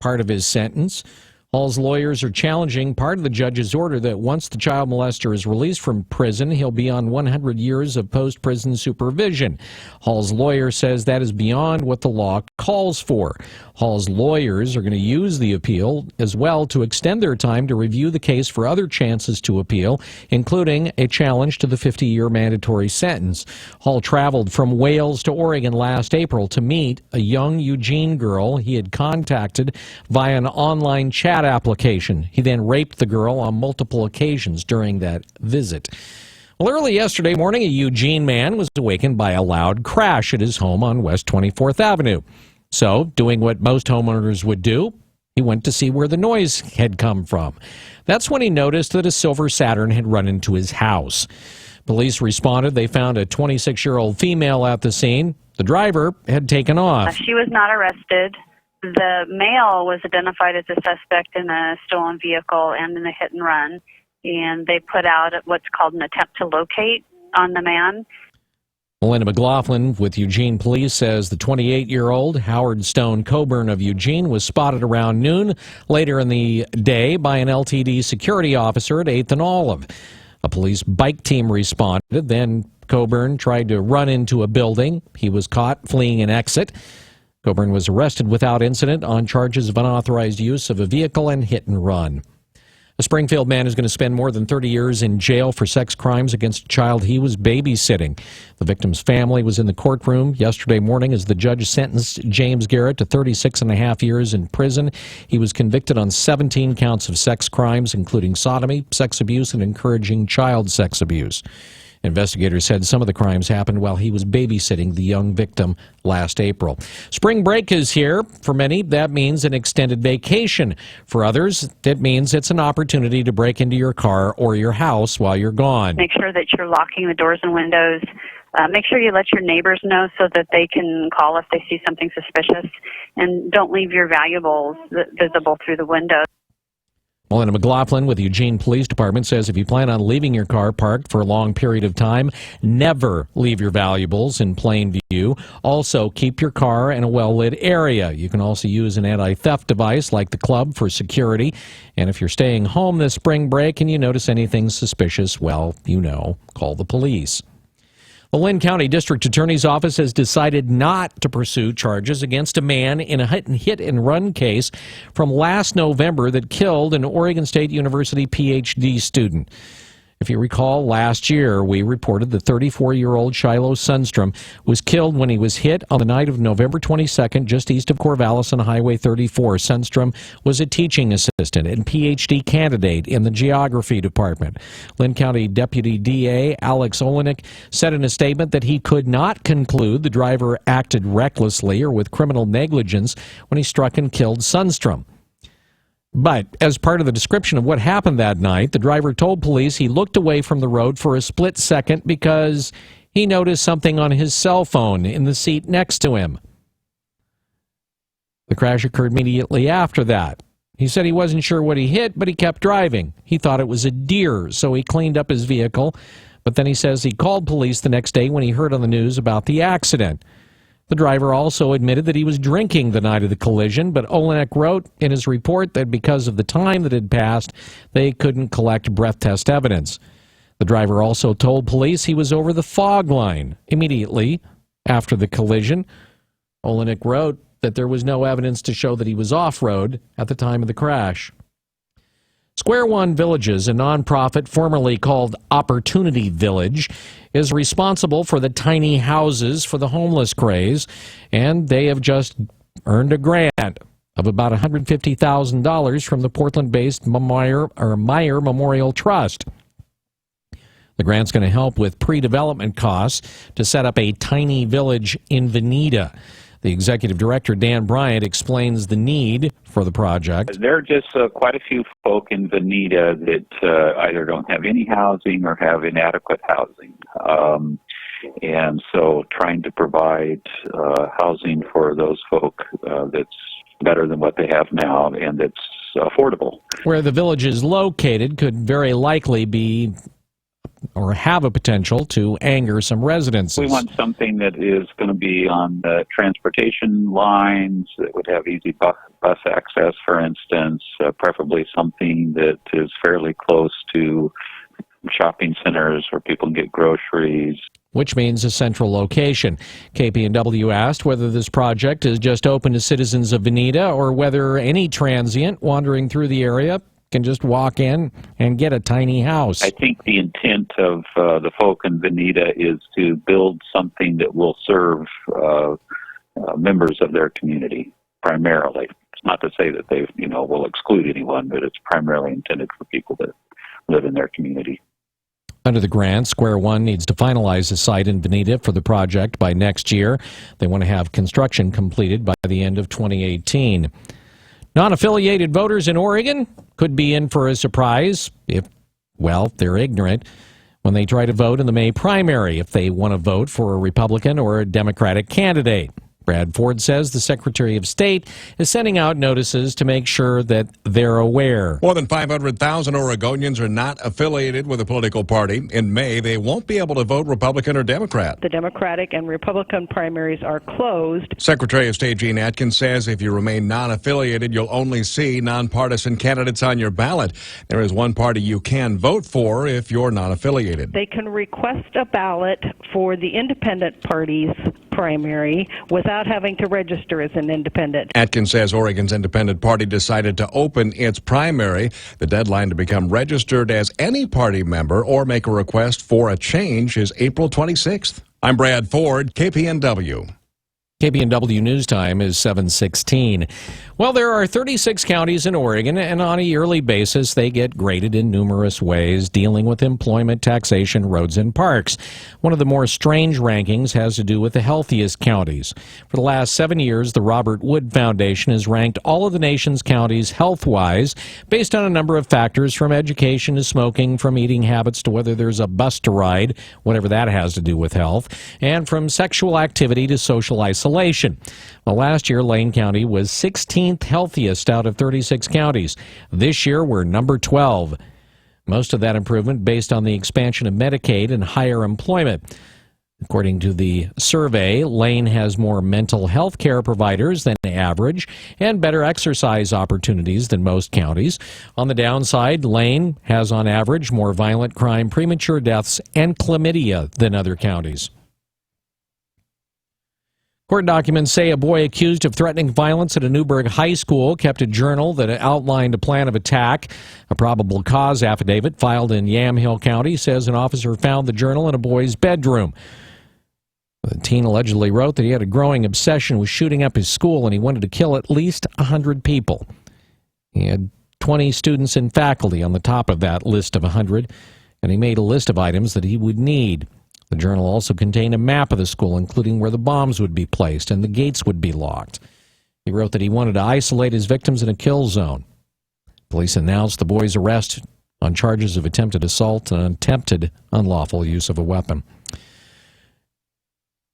part of his sentence. Hall's lawyers are challenging part of the judge's order that once the child molester is released from prison, he'll be on 100 years of post-prison supervision. Hall's lawyer says that is beyond what the law calls for. Hall's lawyers are going to use the appeal as well to extend their time to review the case for other chances to appeal, including a challenge to the 50-year mandatory sentence. Hall traveled from Wales to Oregon last April to meet a young Eugene girl he had contacted via an online chat application. He then raped the girl on multiple occasions during that visit. Well, early yesterday morning, a Eugene man was awakened by a loud crash at his home on West 24th Avenue. So, doing what most homeowners would do, he went to see where the noise had come from. That's when he noticed that a silver Saturn had run into his house. Police responded. They found a 26-year-old female at the scene. The driver had taken off. She was not arrested. The male was identified as a suspect in a stolen vehicle and in a hit and run, and they put out what's called an attempt to locate on the man. Melinda McLaughlin with Eugene Police says the 28-year-old Howard Stone Coburn of Eugene was spotted around noon later in the day by an LTD security officer at 8th and Olive. A police bike team responded. Then Coburn tried to run into a building. He was caught fleeing an exit. Coburn was arrested without incident on charges of unauthorized use of a vehicle and hit and run. A Springfield man is going to spend more than 30 years in jail for sex crimes against a child he was babysitting. The victim's family was in the courtroom yesterday morning as the judge sentenced James Garrett to 36.5 years in prison. He was convicted on 17 counts of sex crimes, including sodomy, sex abuse, and encouraging child sex abuse. Investigators said some of the crimes happened while he was babysitting the young victim last April. Spring break is here. For many, that means an extended vacation. For others, it means it's an opportunity to break into your car or your house while you're gone. Make sure that you're locking the doors and windows. Make sure you let your neighbors know so that they can call if they see something suspicious. And don't leave your valuables visible through the window. Melinda McLaughlin with Eugene Police Department says if you plan on leaving your car parked for a long period of time, never leave your valuables in plain view. Also, keep your car in a well-lit area. You can also use an anti-theft device like the club for security. And if you're staying home this spring break and you notice anything suspicious, well, you know, call the police. The Lynn County District Attorney's Office has decided not to pursue charges against a man in a hit-and-run case from last November that killed an Oregon State University PhD student. If you recall, last year we reported that 34-year-old Shiloh Sundstrom was killed when he was hit on the night of November 22nd just east of Corvallis on Highway 34. Sundstrom was a teaching assistant and PhD candidate in the geography department. Lynn County Deputy DA Alex Olenek said in a statement that he could not conclude the driver acted recklessly or with criminal negligence when he struck and killed Sundstrom. But as part of the description of what happened that night, the driver told police he looked away from the road for a split second because he noticed something on his cell phone in the seat next to him. The crash occurred immediately after that. He said he wasn't sure what he hit, but he kept driving. He thought it was a deer, so he cleaned up his vehicle. But then he says he called police the next day when he heard on the news about the accident. The driver also admitted that he was drinking the night of the collision, but Olenek wrote in his report that because of the time that had passed, they couldn't collect breath test evidence. The driver also told police he was over the fog line immediately after the collision. Olenek wrote that there was no evidence to show that he was off-road at the time of the crash. Square One Villages, a nonprofit formerly called Opportunity Village, is responsible for the tiny houses for the homeless craze, and they have just earned a grant of about $150,000 from the Portland-based Meyer Memorial Trust. The grant's going to help with pre-development costs to set up a tiny village in Veneta. The executive director, Dan Bryant, explains the need for the project. There are just quite a few folk in Veneta that either don't have any housing or have inadequate housing. And so trying to provide housing for those folk that's better than what they have now and that's affordable. Where the village is located could very likely be or have a potential to anger some residents. We want something that is going to be on the transportation lines, that would have easy bus access, for instance, preferably something that is fairly close to shopping centers where people can get groceries. Which means a central location. KPNW asked whether this project is just open to citizens of Veneta or whether any transient wandering through the area can just walk in and get a tiny house. I think the intent of the folk in Veneta is to build something that will serve members of their community primarily. It's not to say that they, will exclude anyone, but it's primarily intended for people that live in their community. Under the grant, Square One needs to finalize a site in Veneta for the project by next year. They want to have construction completed by the end of 2018. Non-affiliated voters in Oregon could be in for a surprise if they're ignorant when they try to vote in the May primary if they want to vote for a Republican or a Democratic candidate. Brad Ford says the Secretary of State is sending out notices to make sure that they're aware. More than 500,000 Oregonians are not affiliated with a political party. In May, they won't be able to vote Republican or Democrat. The Democratic and Republican primaries are closed. Secretary of State Gene Atkins says if you remain non-affiliated, you'll only see nonpartisan candidates on your ballot. There is one party you can vote for if you're not affiliated. They can request a ballot for the independent party's primary without having to register as an independent. Atkins says Oregon's independent party decided to open its primary. The deadline to become registered as any party member or make a request for a change is April 26th. I'm Brad Ford, KPNW. KPNW News Time is 7:16. Well, there are 36 counties in Oregon, and on a yearly basis, they get graded in numerous ways, dealing with employment, taxation, roads, and parks. One of the more strange rankings has to do with the healthiest counties. For the last 7 years, the Robert Wood Foundation has ranked all of the nation's counties health-wise based on a number of factors, from education to smoking, from eating habits to whether there's a bus to ride, whatever that has to do with health, and from sexual activity to social isolation. Well, last year, Lane County was 16th healthiest out of 36 counties. This year, we're number 12. Most of that improvement based on the expansion of Medicaid and higher employment. According to the survey, Lane has more mental health care providers than average and better exercise opportunities than most counties. On the downside, Lane has on average more violent crime, premature deaths, and chlamydia than other counties. Court documents say a boy accused of threatening violence at a Newburgh high school kept a journal that outlined a plan of attack. A probable cause affidavit filed in Yamhill County says an officer found the journal in a boy's bedroom. The teen allegedly wrote that he had a growing obsession with shooting up his school and he wanted to kill at least 100 people. He had 20 students and faculty on the top of that list of 100, and he made a list of items that he would need. The journal also contained a map of the school, including where the bombs would be placed and the gates would be locked. He wrote that he wanted to isolate his victims in a kill zone. Police announced the boy's arrest on charges of attempted assault and attempted unlawful use of a weapon.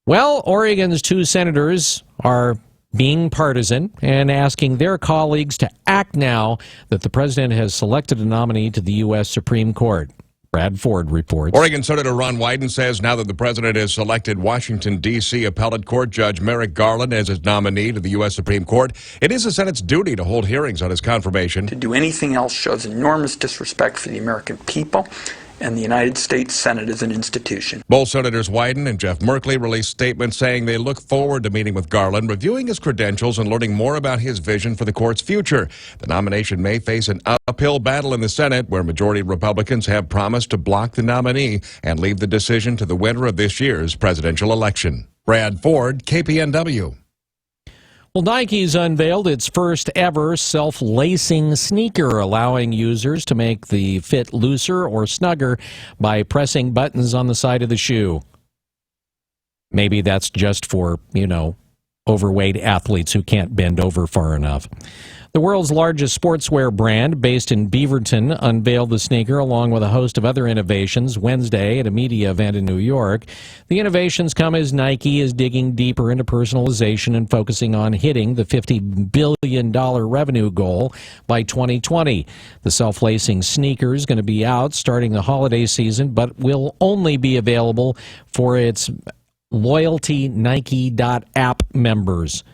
Well, Oregon's 2 senators are being partisan and asking their colleagues to act now that the president has selected a nominee to the U.S. Supreme Court. Brad Ford reports. Oregon Senator Ron Wyden says now that the president has selected Washington, D.C. Appellate Court Judge Merrick Garland as his nominee to the U.S. Supreme Court, it is the Senate's duty to hold hearings on his confirmation. To do anything else shows enormous disrespect for the American people and the United States Senate is an institution. Both Senators Wyden and Jeff Merkley released statements saying they look forward to meeting with Garland, reviewing his credentials, and learning more about his vision for the court's future. The nomination may face an uphill battle in the Senate, where majority Republicans have promised to block the nominee and leave the decision to the winner of this year's presidential election. Brad Ford, KPNW. Well, Nike's unveiled its first ever self-lacing sneaker, allowing users to make the fit looser or snugger by pressing buttons on the side of the shoe. Maybe that's just for, overweight athletes who can't bend over far enough. The world's largest sportswear brand, based in Beaverton, unveiled the sneaker along with a host of other innovations Wednesday at a media event in New York. The innovations come as Nike is digging deeper into personalization and focusing on hitting the $50 billion revenue goal by 2020. The self-lacing sneaker is going to be out starting the holiday season, but will only be available for its loyalty Nike.app members.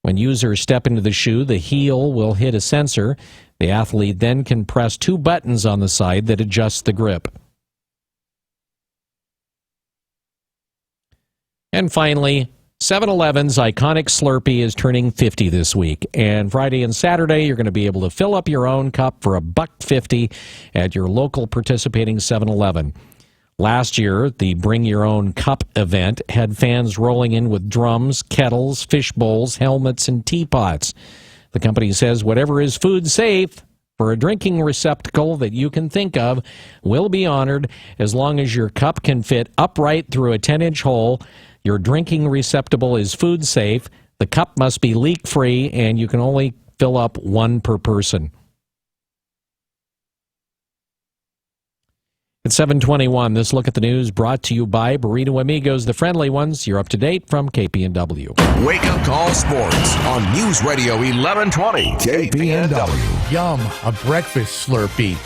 When users step into the shoe, the heel will hit a sensor. The athlete then can press two buttons on the side that adjust the grip. And finally, 7-Eleven's iconic Slurpee is turning 50 this week. And Friday and Saturday, you're going to be able to fill up your own cup for $1.50 at your local participating 7-Eleven. Last year, the Bring Your Own Cup event had fans rolling in with drums, kettles, fish bowls, helmets, and teapots. The company says whatever is food safe for a drinking receptacle that you can think of will be honored as long as your cup can fit upright through a 10-inch hole. Your drinking receptacle is food safe. The cup must be leak-free, and you can only fill up one per person. At 7:21, this look at the news brought to you by Burrito Amigos, the friendly ones. You're up to date from KPNW. Wake Up Call Sports on News Radio 1120 KPNW. Yum, a breakfast Slurpee.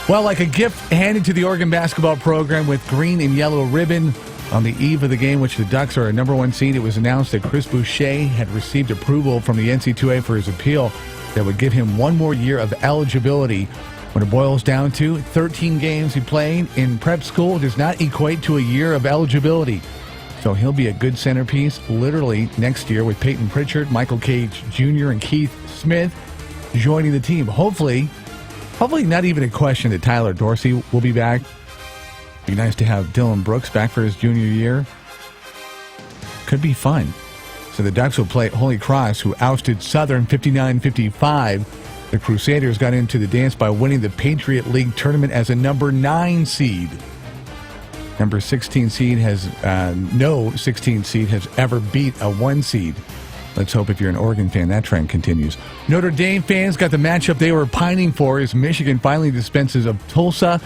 Well, like a gift handed to the Oregon basketball program with green and yellow ribbon. On the eve of the game, which the Ducks are a number one seed, it was announced that Chris Boucher had received approval from the NC2A for his appeal that would give him one more year of eligibility. When it boils down to 13 games he played in prep school does not equate to a year of eligibility. So he'll be a good centerpiece literally next year with Peyton Pritchard, Michael Cage Jr., and Keith Smith joining the team. Hopefully not even a question that Tyler Dorsey will be back. Be nice to have Dylan Brooks back for his junior year. Could be fun. So the Ducks will play Holy Cross, who ousted Southern 59-55. The Crusaders got into the dance by winning the Patriot League tournament as a number 9 seed. Number 16 seed has no 16 seed has ever beat a 1 seed. Let's hope if you're an Oregon fan that trend continues. Notre Dame fans got the matchup they were pining for as Michigan finally dispenses of Tulsa.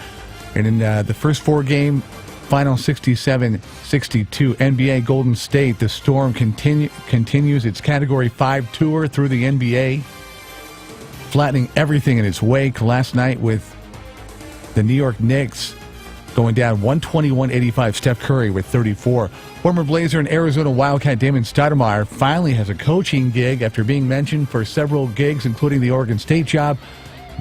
And in the first 4-game final 67-62 NBA Golden State, the Storm continues its Category 5 tour through the NBA, flattening everything in its wake last night with the New York Knicks going down 121-85. Steph Curry with 34. Former Blazer and Arizona Wildcat Damon Stoudemire finally has a coaching gig after being mentioned for several gigs, including the Oregon State job.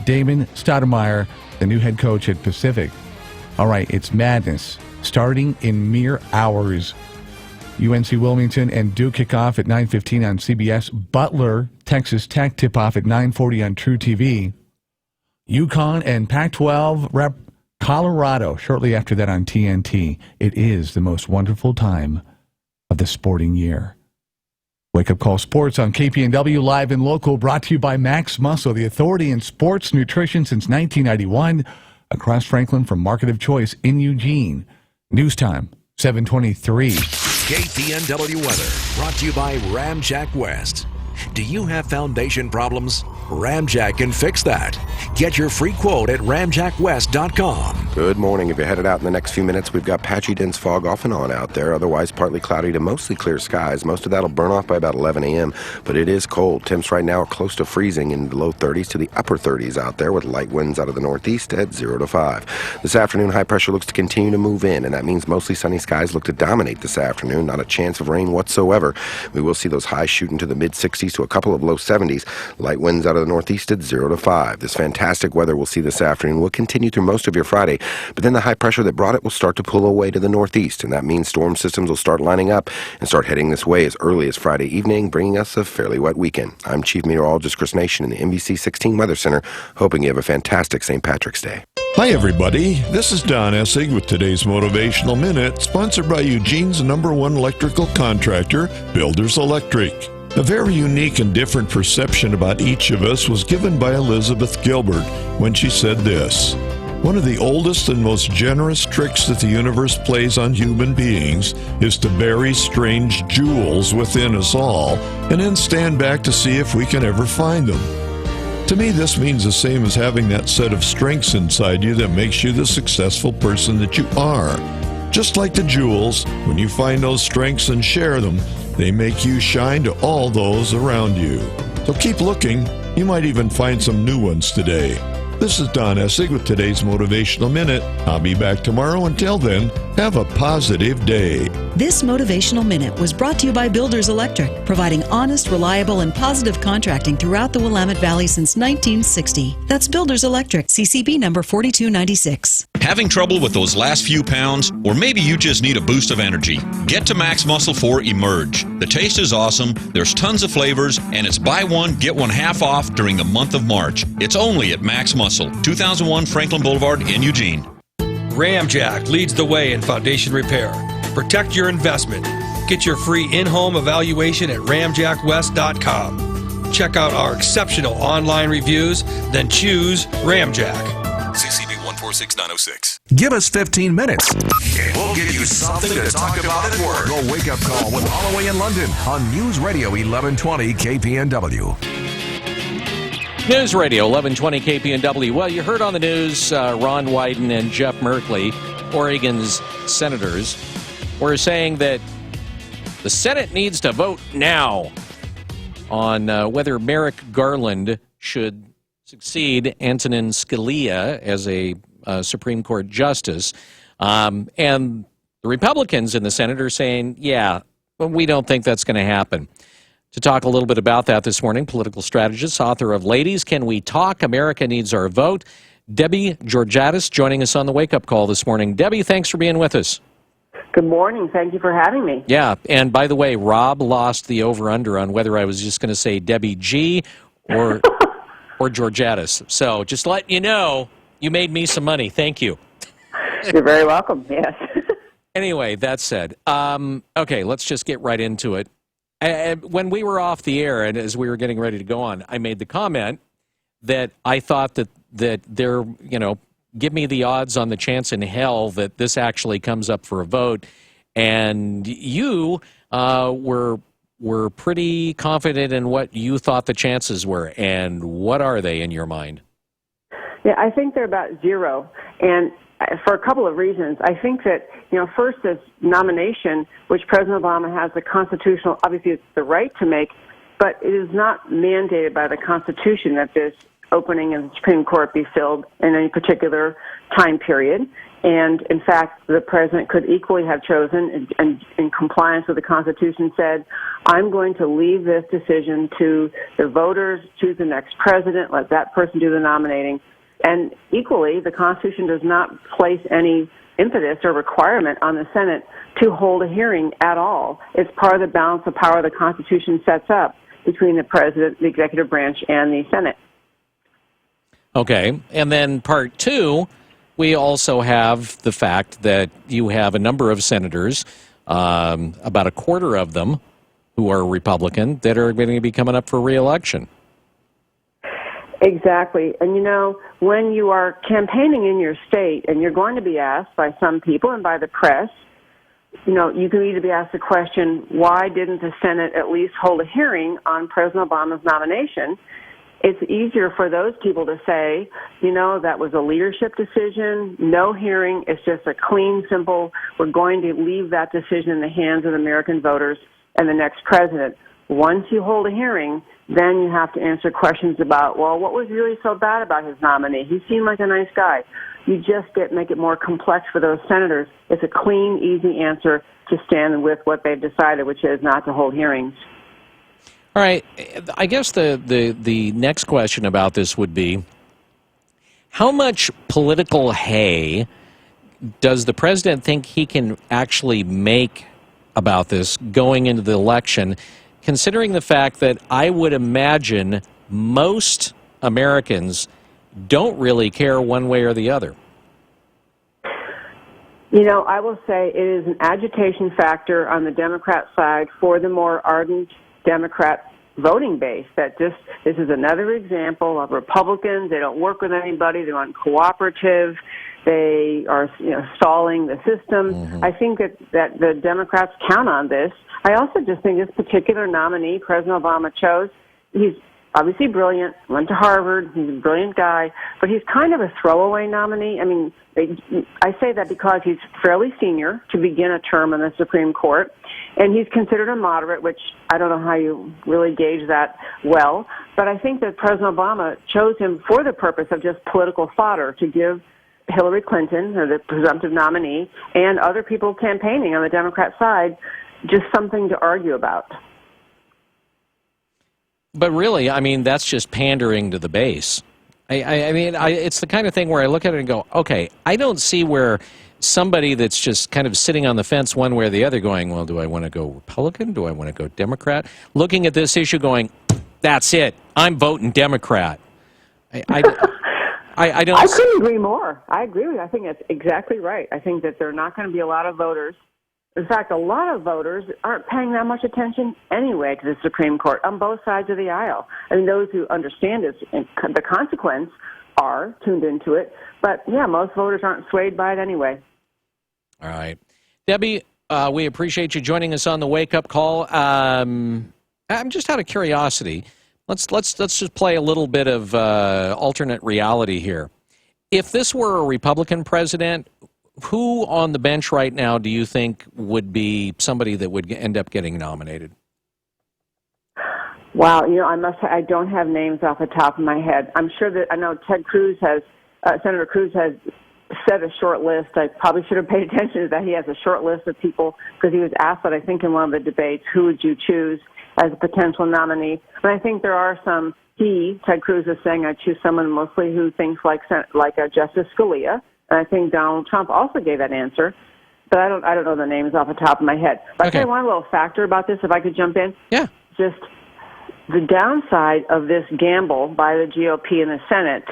Damon Stoudemire, the new head coach at Pacific. All right, it's madness. Starting in mere hours. UNC Wilmington and Duke kick off at 9:15 on CBS. Butler, Texas Tech tip-off at 9:40 on True TV. UConn and Pac-12 rep Colorado shortly after that on TNT. It is the most wonderful time of the sporting year. Wake Up Call Sports on KPNW, live and local, brought to you by Max Muscle, the authority in sports nutrition since 1991. Across Franklin from Market of Choice in Eugene. News time, 7:23. KPNW weather brought to you by Ramjack West. Do you have foundation problems? Ramjack can fix that. Get your free quote at ramjackwest.com. Good morning. If you're headed out in the next few minutes, we've got patchy dense fog off and on out there. Otherwise, partly cloudy to mostly clear skies. Most of that will burn off by about 11 a.m., but it is cold. Temps right now are close to freezing in the low 30s to the upper 30s out there with light winds out of the northeast at 0 to 5. This afternoon, high pressure looks to continue to move in, and that means mostly sunny skies look to dominate this afternoon. Not a chance of rain whatsoever. We will see those highs shooting to the mid-60s to a couple of low 70s. Light winds out of the northeast at 0 to 5. This fantastic weather we'll see this afternoon will continue through most of your Friday, but then the high pressure that brought it will start to pull away to the northeast, and that means storm systems will start lining up and start heading this way as early as Friday evening, bringing us a fairly wet weekend. I'm Chief Meteorologist Chris Nation in the NBC 16 Weather Center, hoping you have a fantastic St. Patrick's Day. Hi, everybody. This is Don Essig with today's Motivational Minute, sponsored by Eugene's #1 electrical contractor, Builders Electric. A very unique and different perception about each of us was given by Elizabeth Gilbert when she said this: "One of the oldest and most generous tricks that the universe plays on human beings is to bury strange jewels within us all and then stand back to see if we can ever find them." To me, this means the same as having that set of strengths inside you that makes you the successful person that you are. Just like the jewels, when you find those strengths and share them, they make you shine to all those around you. So keep looking. You might even find some new ones today. This is Don Essig with today's Motivational Minute. I'll be back tomorrow. Until then, have a positive day. This Motivational Minute was brought to you by Builders Electric, providing honest, reliable, and positive contracting throughout the Willamette Valley since 1960. That's Builders Electric, CCB number 4296. Having trouble with those last few pounds? Or maybe you just need a boost of energy? Get to Max Muscle for Emerge. The taste is awesome, there's tons of flavors, and it's buy one, get one half off during the month of March. It's only at Max Muscle, 2001 Franklin Boulevard in Eugene. Ramjack leads the way in foundation repair. Protect your investment. Get your free in-home evaluation at ramjackwest.com. Check out our exceptional online reviews, then choose Ramjack. CCB 146906. Give us 15 minutes, and we'll give you something to talk about at work. The Wake Up Call with Holloway in London on News Radio 1120 KPNW. News Radio 1120 KPNW. Well, you heard on the news Ron Wyden and Jeff Merkley, Oregon's senators, were saying that the Senate needs to vote now on whether Merrick Garland should succeed Antonin Scalia as a Supreme Court justice. And the Republicans in the Senate are saying, yeah, but we don't think that's going to happen. To talk a little bit about that this morning, political strategist, author of Ladies, Can We Talk? America Needs Our Vote, Debbie Georgatos, joining us on the Wake Up Call this morning. Debbie, thanks for being with us. Good morning. Thank you for having me. Yeah, and by the way, Rob lost the over-under on whether I was just going to say Debbie G or or Georgatos. So just letting you know, you made me some money. Thank you. You're very welcome, yes. Anyway, that said, okay, let's just get right into it. When we were off the air and as we were getting ready to go on, I made the comment that I thought that there, give me the odds on the chance in hell that this actually comes up for a vote. And you were pretty confident in what you thought the chances were. And what are they in your mind? Yeah, I think they're about zero. And for a couple of reasons. I think that, first, this nomination, which President Obama has the constitutional, obviously it's the right to make, but it is not mandated by the Constitution that this opening in the Supreme Court be filled in any particular time period. And, in fact, the president could equally have chosen, and in compliance with the Constitution, said, I'm going to leave this decision to the voters, choose the next president, let that person do the nominating. And equally, the Constitution does not place any impetus or requirement on the Senate to hold a hearing at all. It's part of the balance of power the Constitution sets up between the president, the executive branch, and the Senate. Okay. And then part two, we also have the fact that you have a number of senators, about a quarter of them who are Republican, that are going to be coming up for re-election. Exactly. And, when you are campaigning in your state and you're going to be asked by some people and by the press, you can either be asked the question, why didn't the Senate at least hold a hearing on President Obama's nomination? it's easier for those people to say, that was a leadership decision, no hearing, it's just a clean, simple, we're going to leave that decision in the hands of the American voters and the next president. Once you hold a hearing, then you have to answer questions about, well, what was really so bad about his nominee? He seemed like a nice guy. You just make it more complex for those senators. It's a clean, easy answer to stand with what they've decided, which is not to hold hearings. All right. I guess the next question about this would be, how much political hay does the president think he can actually make about this going into the election, considering the fact that I would imagine most Americans don't really care one way or the other? I will say it is an agitation factor on the Democrat side for the more ardent Democrat voting base. This is another example of Republicans. They don't work with anybody. They're uncooperative. They are stalling the system. Mm-hmm. I think that the Democrats count on this. I also just think this particular nominee President Obama chose, he's obviously brilliant, went to Harvard, he's a brilliant guy, but he's kind of a throwaway nominee. I mean, I say that because he's fairly senior to begin a term in the Supreme Court, and he's considered a moderate, which I don't know how you really gauge that well, but I think that President Obama chose him for the purpose of just political fodder to give Hillary Clinton, or the presumptive nominee, and other people campaigning on the Democrat side just something to argue about. But really, I mean, that's just pandering to the base. I mean, it's the kind of thing where I look at it and go, okay, I don't see where somebody that's just kind of sitting on the fence one way or the other going, well, do I want to go Republican? Do I want to go Democrat? Looking at this issue going, that's it. I'm voting Democrat. I don't. I couldn't agree more. I agree with you. I think that's exactly right. I think that there are not going to be a lot of voters. In fact, a lot of voters aren't paying that much attention anyway to the Supreme Court on both sides of the aisle. I mean, those who understand the consequence are tuned into it. But, yeah, most voters aren't swayed by it anyway. All right. Debbie, we appreciate you joining us on the Wake Up Call. I'm just out of curiosity. Let's just play a little bit of alternate reality here. If this were a Republican president, who on the bench right now do you think would be somebody that would end up getting nominated? Wow, I don't have names off the top of my head. I'm sure that I know Senator Cruz has set a short list. I probably should have paid attention to that. He has a short list of people because he was asked that, I think, in one of the debates, who would you choose as a potential nominee? And I think there are some. Ted Cruz is saying, I choose someone mostly who thinks like Justice Scalia. And I think Donald Trump also gave that answer, but I don't know the names off the top of my head. But I'll tell you one little factor about this, if I could jump in. Yeah. Just the downside of this gamble by the GOP in the Senate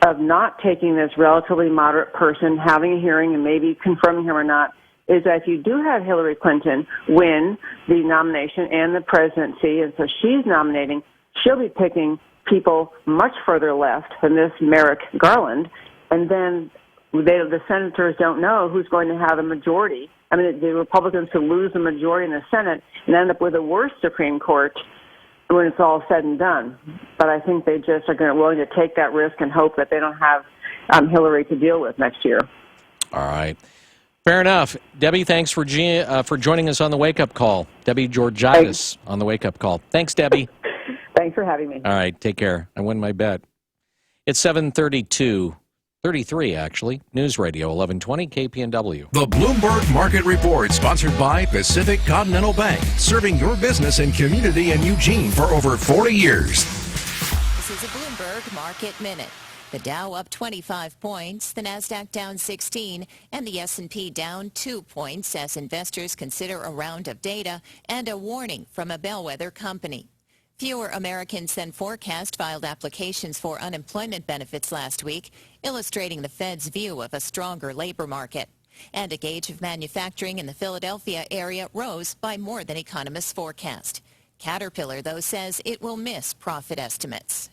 of not taking this relatively moderate person, having a hearing and maybe confirming him or not, is that if you do have Hillary Clinton win the nomination and the presidency, and so she's nominating, she'll be picking people much further left than this Merrick Garland, and then the senators don't know who's going to have a majority. I mean, the Republicans could lose the majority in the Senate and end up with a worse Supreme Court when it's all said and done. But I think they just are willing to take that risk and hope that they don't have Hillary to deal with next year. All right. Fair enough. Debbie, thanks for joining us on the Wake Up Call. Debbie Georgiadis on the Wake Up Call. Thanks, Debbie. Thanks for having me. All right. Take care. I win my bet. It's 7:33, actually. News Radio 1120 KPNW. The Bloomberg Market Report, sponsored by Pacific Continental Bank, serving your business and community in Eugene for over 40 years. This is a Bloomberg Market Minute. The Dow up 25 points, the Nasdaq down 16, and the S&P down 2 points as investors consider a round of data and a warning from a bellwether company. Fewer Americans than forecast filed applications for unemployment benefits last week, illustrating the Fed's view of a stronger labor market. And a gauge of manufacturing in the Philadelphia area rose by more than economists forecast. Caterpillar, though, says it will miss profit estimates.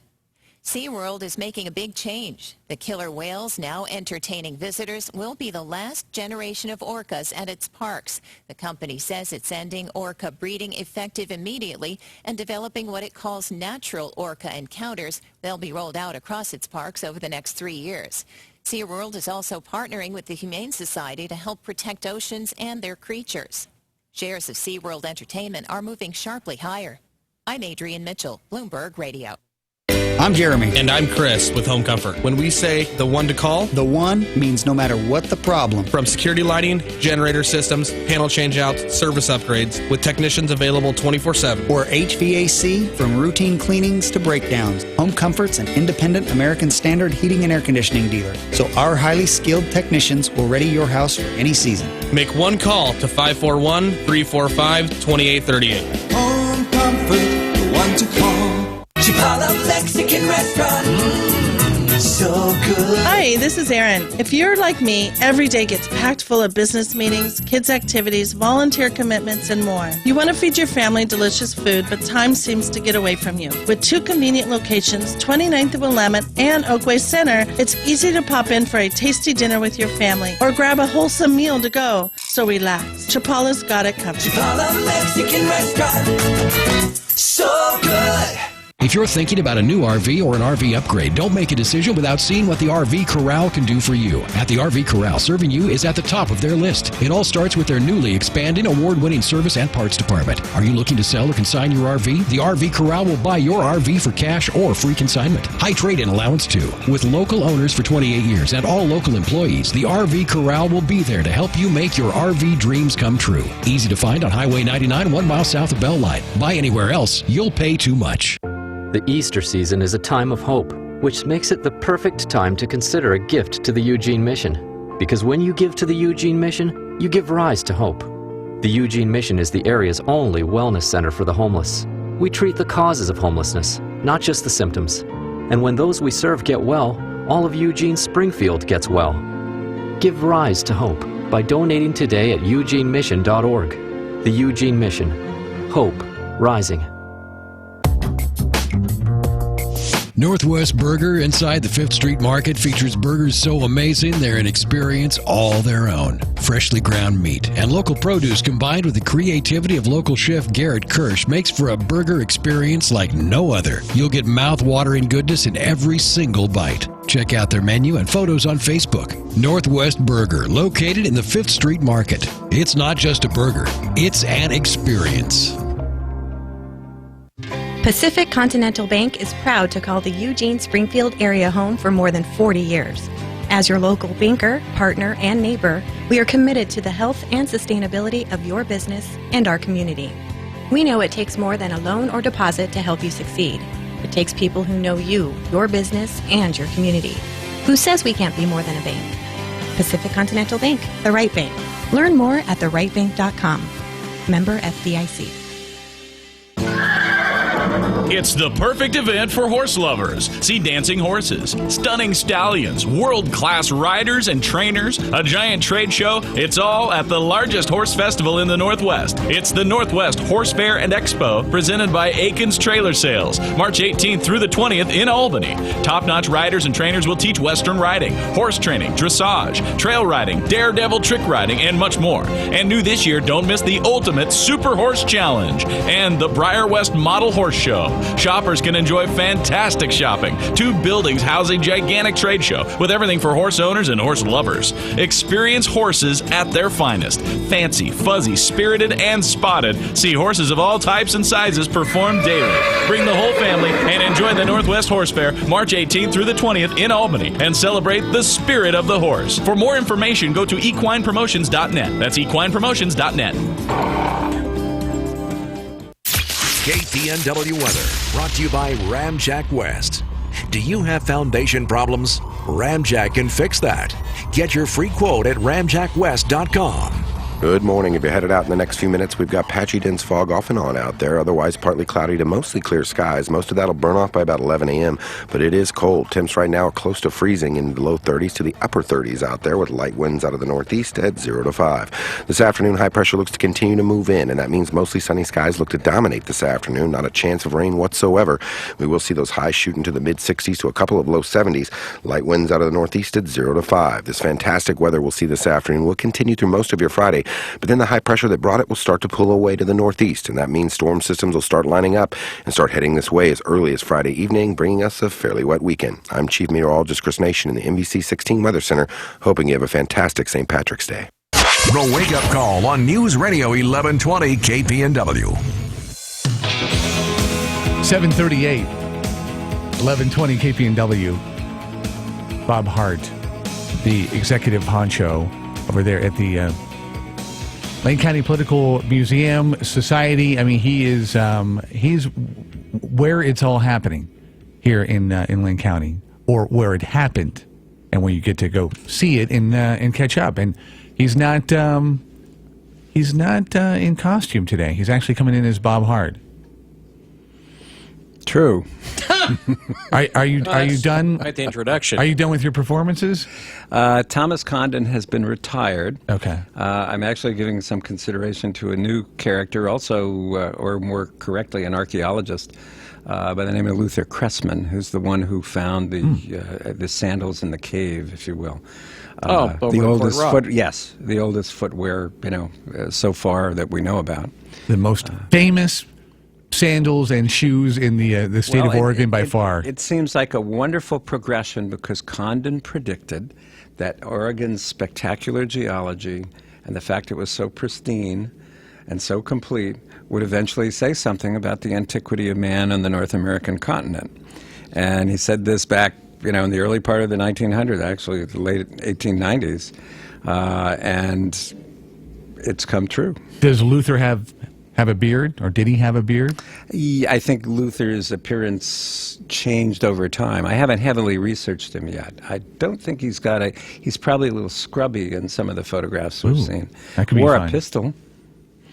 SeaWorld is making a big change. The killer whales now entertaining visitors will be the last generation of orcas at its parks. The company says it's ending orca breeding effective immediately and developing what it calls natural orca encounters. They'll be rolled out across its parks over the next 3 years. SeaWorld is also partnering with the Humane Society to help protect oceans and their creatures. Shares of SeaWorld Entertainment are moving sharply higher. I'm Adrienne Mitchell, Bloomberg Radio. I'm Jeremy. And I'm Chris with Home Comfort. When we say the one to call, the one means no matter what the problem. From security lighting, generator systems, panel changeouts, service upgrades, with technicians available 24/7. Or HVAC, from routine cleanings to breakdowns. Home Comfort's an independent American Standard heating and air conditioning dealer. So our highly skilled technicians will ready your house for any season. Make one call to 541-345-2838. Home Comfort, the one to call. Chipala Mexican Restaurant. So good. Hi, this is Erin. If you're like me, every day gets packed full of business meetings, kids' activities, volunteer commitments, and more. You want to feed your family delicious food, but time seems to get away from you. With 2 convenient locations, 29th and Willamette and Oakway Center, it's easy to pop in for a tasty dinner with your family or grab a wholesome meal to go. So relax. Chipala's got it covered. Chipala Mexican Restaurant. So good. If you're thinking about a new RV or an RV upgrade, don't make a decision without seeing what the RV Corral can do for you. At the RV Corral, serving you is at the top of their list. It all starts with their newly expanding award-winning service and parts department. Are you looking to sell or consign your RV? The RV Corral will buy your RV for cash or free consignment. High trade-in allowance too. With local owners for 28 years and all local employees, the RV Corral will be there to help you make your RV dreams come true. Easy to find on Highway 99, 1 mile south of Belline. Buy anywhere else, you'll pay too much. The Easter season is a time of hope, which makes it the perfect time to consider a gift to the Eugene Mission. Because when you give to the Eugene Mission, you give rise to hope. The Eugene Mission is the area's only wellness center for the homeless. We treat the causes of homelessness, not just the symptoms. And when those we serve get well, all of Eugene Springfield gets well. Give rise to hope by donating today at eugenemission.org. The Eugene Mission. Hope rising. Northwest Burger inside the 5th Street Market features burgers so amazing they're an experience all their own. Freshly ground meat and local produce combined with the creativity of local chef Garrett Kirsch makes for a burger experience like no other. You'll get mouth-watering goodness in every single bite. Check out their menu and photos on Facebook. Northwest Burger, located in the 5th Street Market. It's not just a burger, it's an experience. Pacific Continental Bank is proud to call the Eugene Springfield area home for more than 40 years. As your local banker, partner, and neighbor, we are committed to the health and sustainability of your business and our community. We know it takes more than a loan or deposit to help you succeed. It takes people who know you, your business, and your community. Who says we can't be more than a bank? Pacific Continental Bank, the right bank. Learn more at therightbank.com. Member FDIC. It's the perfect event for horse lovers. See dancing horses, stunning stallions, world-class riders and trainers, a giant trade show. It's all at the largest horse festival in the Northwest. It's the Northwest Horse Fair and Expo, presented by Aikens Trailer Sales, March 18th through the 20th in Albany. Top-notch riders and trainers will teach Western riding, horse training, dressage, trail riding, daredevil trick riding, and much more. And new this year, don't miss the Ultimate Super Horse Challenge and the Briar West Model Horse Show. Shoppers can enjoy fantastic shopping. 2 buildings housing gigantic trade show with everything for horse owners and horse lovers. Experience horses at their finest. Fancy, fuzzy, spirited, and spotted. See horses of all types and sizes perform daily. Bring the whole family and enjoy the Northwest Horse Fair March 18th through the 20th in Albany and celebrate the spirit of the horse. For more information, go to equinepromotions.net. That's equinepromotions.net. KPNW weather brought to you by Ramjack West. Do you have foundation problems? Ramjack can fix that. Get your free quote at ramjackwest.com. Good morning. If you're headed out in the next few minutes, we've got patchy dense fog off and on out there. Otherwise, partly cloudy to mostly clear skies. Most of that will burn off by about 11 a.m., but it is cold. Temps right now are close to freezing in the low 30s to the upper 30s out there with light winds out of the northeast at 0 to 5. This afternoon, high pressure looks to continue to move in, and that means mostly sunny skies look to dominate this afternoon. Not a chance of rain whatsoever. We will see those highs shooting to the mid-60s to a couple of low 70s. Light winds out of the northeast at 0 to 5. This fantastic weather we'll see this afternoon will continue through most of your Friday. But then the high pressure that brought it will start to pull away to the northeast, and that means storm systems will start lining up and start heading this way as early as Friday evening, bringing us a fairly wet weekend. I'm Chief Meteorologist Chris Nation in the NBC 16 Weather Center, hoping you have a fantastic St. Patrick's Day. The Wake Up Call on News Radio 1120 KPNW. 7:38, 1120 KPNW. Bob Hart, the executive honcho over there at the Lane County Political Museum Society. I mean, he's where it's all happening here in Lane County, or where it happened, and where you get to go see it and catch up. And he's not in costume today. He's actually coming in as Bob Hart. True. Are you done? Quite the introduction. Are you done with your performances? Thomas Condon has been retired. Okay. I'm actually giving some consideration to a new character, also, or more correctly, an archaeologist by the name of Luther Cressman, who's the one who found the sandals in the cave, if you will. The oldest the oldest footwear, so far that we know about. The most famous sandals and shoes in the state of Oregon by far. It seems like a wonderful progression because Condon predicted that Oregon's spectacular geology and the fact it was so pristine and so complete would eventually say something about the antiquity of man on the North American continent. And he said this back, in the early part of the 1900s, actually the late 1890s, and it's come true. Does Luther have a beard, or did he have a beard? I think Luther's appearance changed over time. I haven't heavily researched him yet. I don't think he's probably a little scrubby in some of the photographs we've seen. That could be Wore fine. a pistol.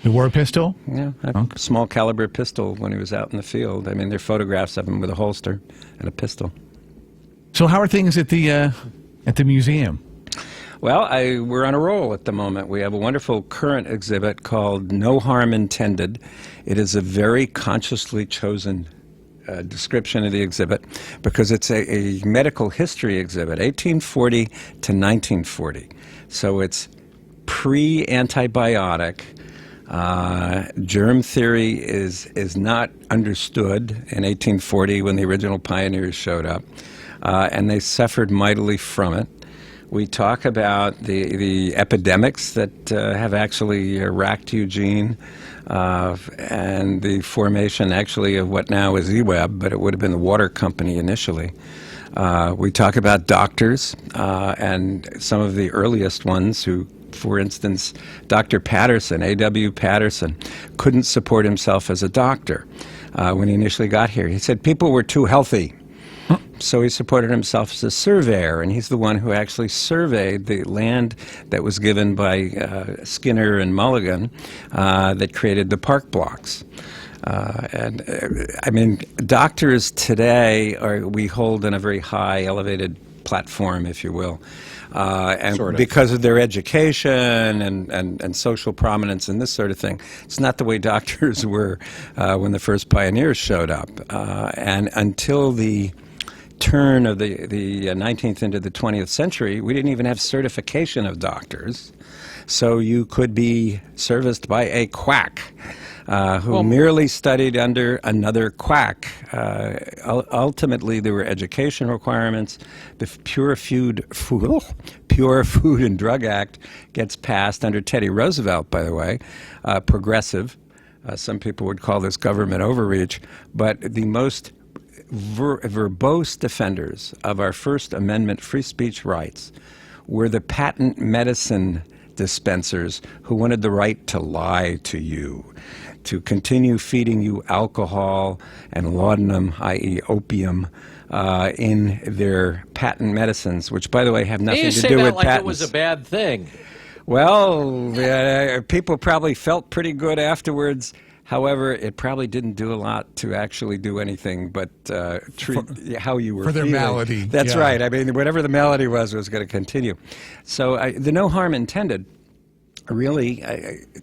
He wore a pistol? Yeah, a small caliber pistol when he was out in the field. I mean, there are photographs of him with a holster and a pistol. So how are things at the museum? Well, we're on a roll at the moment. We have a wonderful current exhibit called No Harm Intended. It is a very consciously chosen description of the exhibit because it's a medical history exhibit, 1840 to 1940. So it's pre-antibiotic. Germ theory is not understood in 1840 when the original pioneers showed up, and they suffered mightily from it. We talk about the epidemics that have actually racked Eugene and the formation actually of what now is eWeb, but it would have been the water company initially. We talk about doctors and some of the earliest ones who, for instance, Dr. Patterson, A.W. Patterson, couldn't support himself as a doctor when he initially got here. He said people were too healthy. So he supported himself as a surveyor, and he's the one who actually surveyed the land that was given by Skinner and Mulligan that created the park blocks. I mean, doctors today we hold in a very high, elevated platform, if you will. And sort of. Because of their education and social prominence and this sort of thing. It's not the way doctors were when the first pioneers showed up. And until the turn of the 19th into the 20th century, we didn't even have certification of doctors. So you could be serviced by a quack who merely studied under another quack. Ultimately, there were education requirements. The Pure Food and Drug Act gets passed under Teddy Roosevelt, by the way, progressive. Some people would call this government overreach, but the most verbose defenders of our First Amendment free speech rights were the patent medicine dispensers who wanted the right to lie to you, to continue feeding you alcohol and laudanum, i.e. opium, in their patent medicines, which, by the way, have nothing to do with patents. Like it was a bad thing. Well, people probably felt pretty good afterwards. However, it probably didn't do a lot to actually do anything but treat how you were for their feeling. malady. That's yeah. right. I mean, whatever the malady was going to continue. So the no harm intended really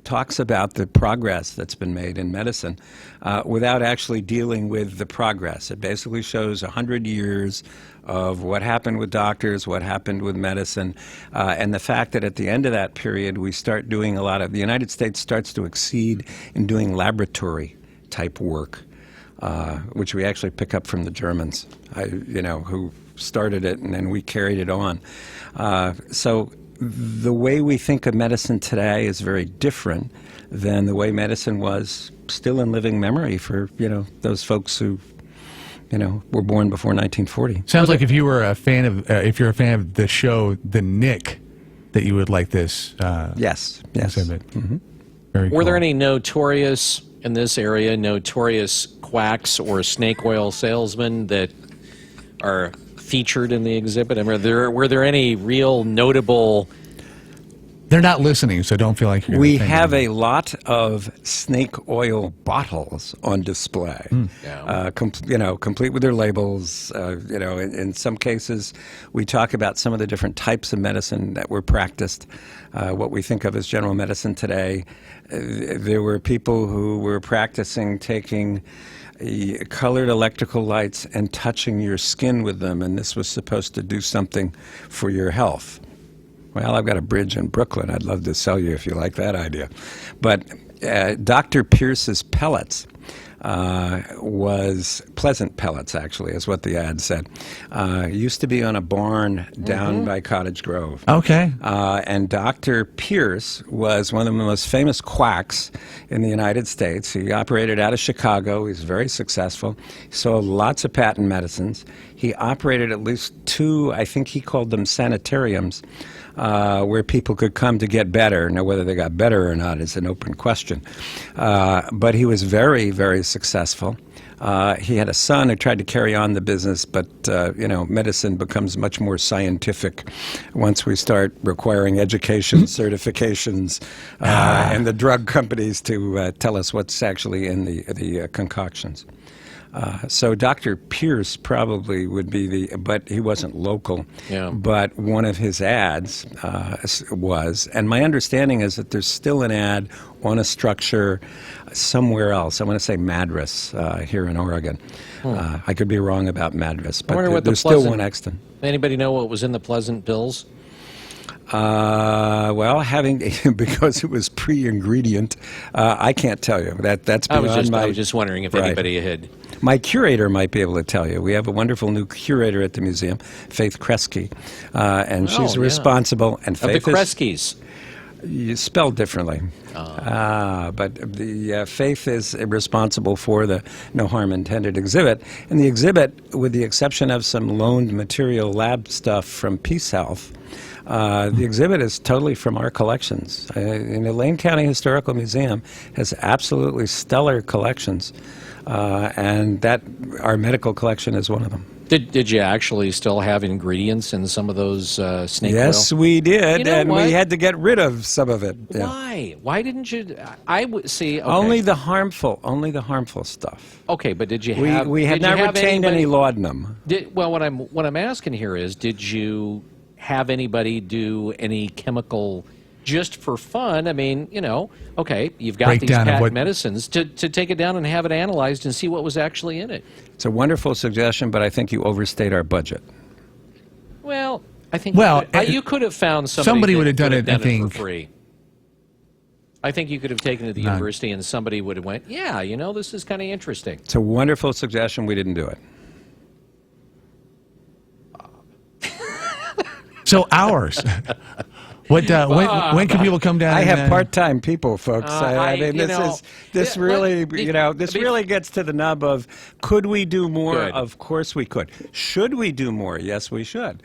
talks about the progress that's been made in medicine without actually dealing with the progress. It basically shows 100 years of what happened with doctors, what happened with medicine, and the fact that at the end of that period we start doing a lot of, the United States starts to exceed in doing laboratory type work, which we actually pick up from the Germans, who started it, and then we carried it on. So the way we think of medicine today is very different than the way medicine was still in living memory for, those folks who, were born before 1940. Sounds like if you're a fan of the show The Nick, that you would like this. Yes. Exhibit. Mm-hmm. Very Were there cool. any notorious quacks or snake oil salesmen that are featured in the exhibit? I mean, were there any real notable? They're not listening, so don't feel like you're. We have a lot of snake oil bottles on display, complete with their labels. In some cases, we talk about some of the different types of medicine that were practiced. What we think of as general medicine today, there were people who were practicing taking colored electrical lights and touching your skin with them, and this was supposed to do something for your health. Well, I've got a bridge in Brooklyn. I'd love to sell you if you like that idea. But Dr. Pierce's pellets was Pleasant Pellets, actually, is what the ad said. Used to be on a barn down by Cottage Grove. Okay. And Dr. Pierce was one of the most famous quacks in the United States. He operated out of Chicago. He was very successful. He sold lots of patent medicines. He operated at least 2, I think he called them sanitariums, where people could come to get better. Now, whether they got better or not is an open question. But he was very, very successful. He had a son who tried to carry on the business, but, medicine becomes much more scientific once we start requiring education, certifications, and the drug companies to tell us what's actually in the concoctions. So Dr. Pierce probably would be but he wasn't local. Yeah. But one of his ads was, and my understanding is that there's still an ad on a structure somewhere else. I want to say Madras here in Oregon. I could be wrong about Madras, but there's still one Exton. Anybody know what was in the Pleasant pills? Well, because it was pre-ingredient, I can't tell you. That's beyond I was just wondering if anybody had. My curator might be able to tell you. We have a wonderful new curator at the museum, Faith Kresge, and she's responsible. And Faith the Kreskes. You spelled differently. But the Faith is responsible for the No Harm Intended exhibit. And the exhibit, with the exception of some loaned material lab stuff from Peace Health, the exhibit is totally from our collections. The Lane County Historical Museum has absolutely stellar collections, and our medical collection is one of them. Did you actually still have ingredients in some of those snake oil? Yes, we did, and what? we had to get rid of some of it. Yeah. Why? Why didn't you? I would see. Okay. Only the harmful Okay, stuff. but did you have? We had not retained any laudanum. Well, what I'm asking here is, did you have anybody do any chemical just for fun? I mean, okay, you've got these patent medicines to take it down and have it analyzed and see what was actually in it. It's a wonderful suggestion, but I think you overstate our budget. Well, I think you could have found somebody would have done it. I think for free. I think you could have taken it to the university and somebody would have went, yeah, this is kind of interesting. It's a wonderful suggestion. We didn't do it. So ours. When can people come down? I have part-time people, folks. This really gets to the nub of, could we do more? Good. Of course we could. Should we do more? Yes, we should.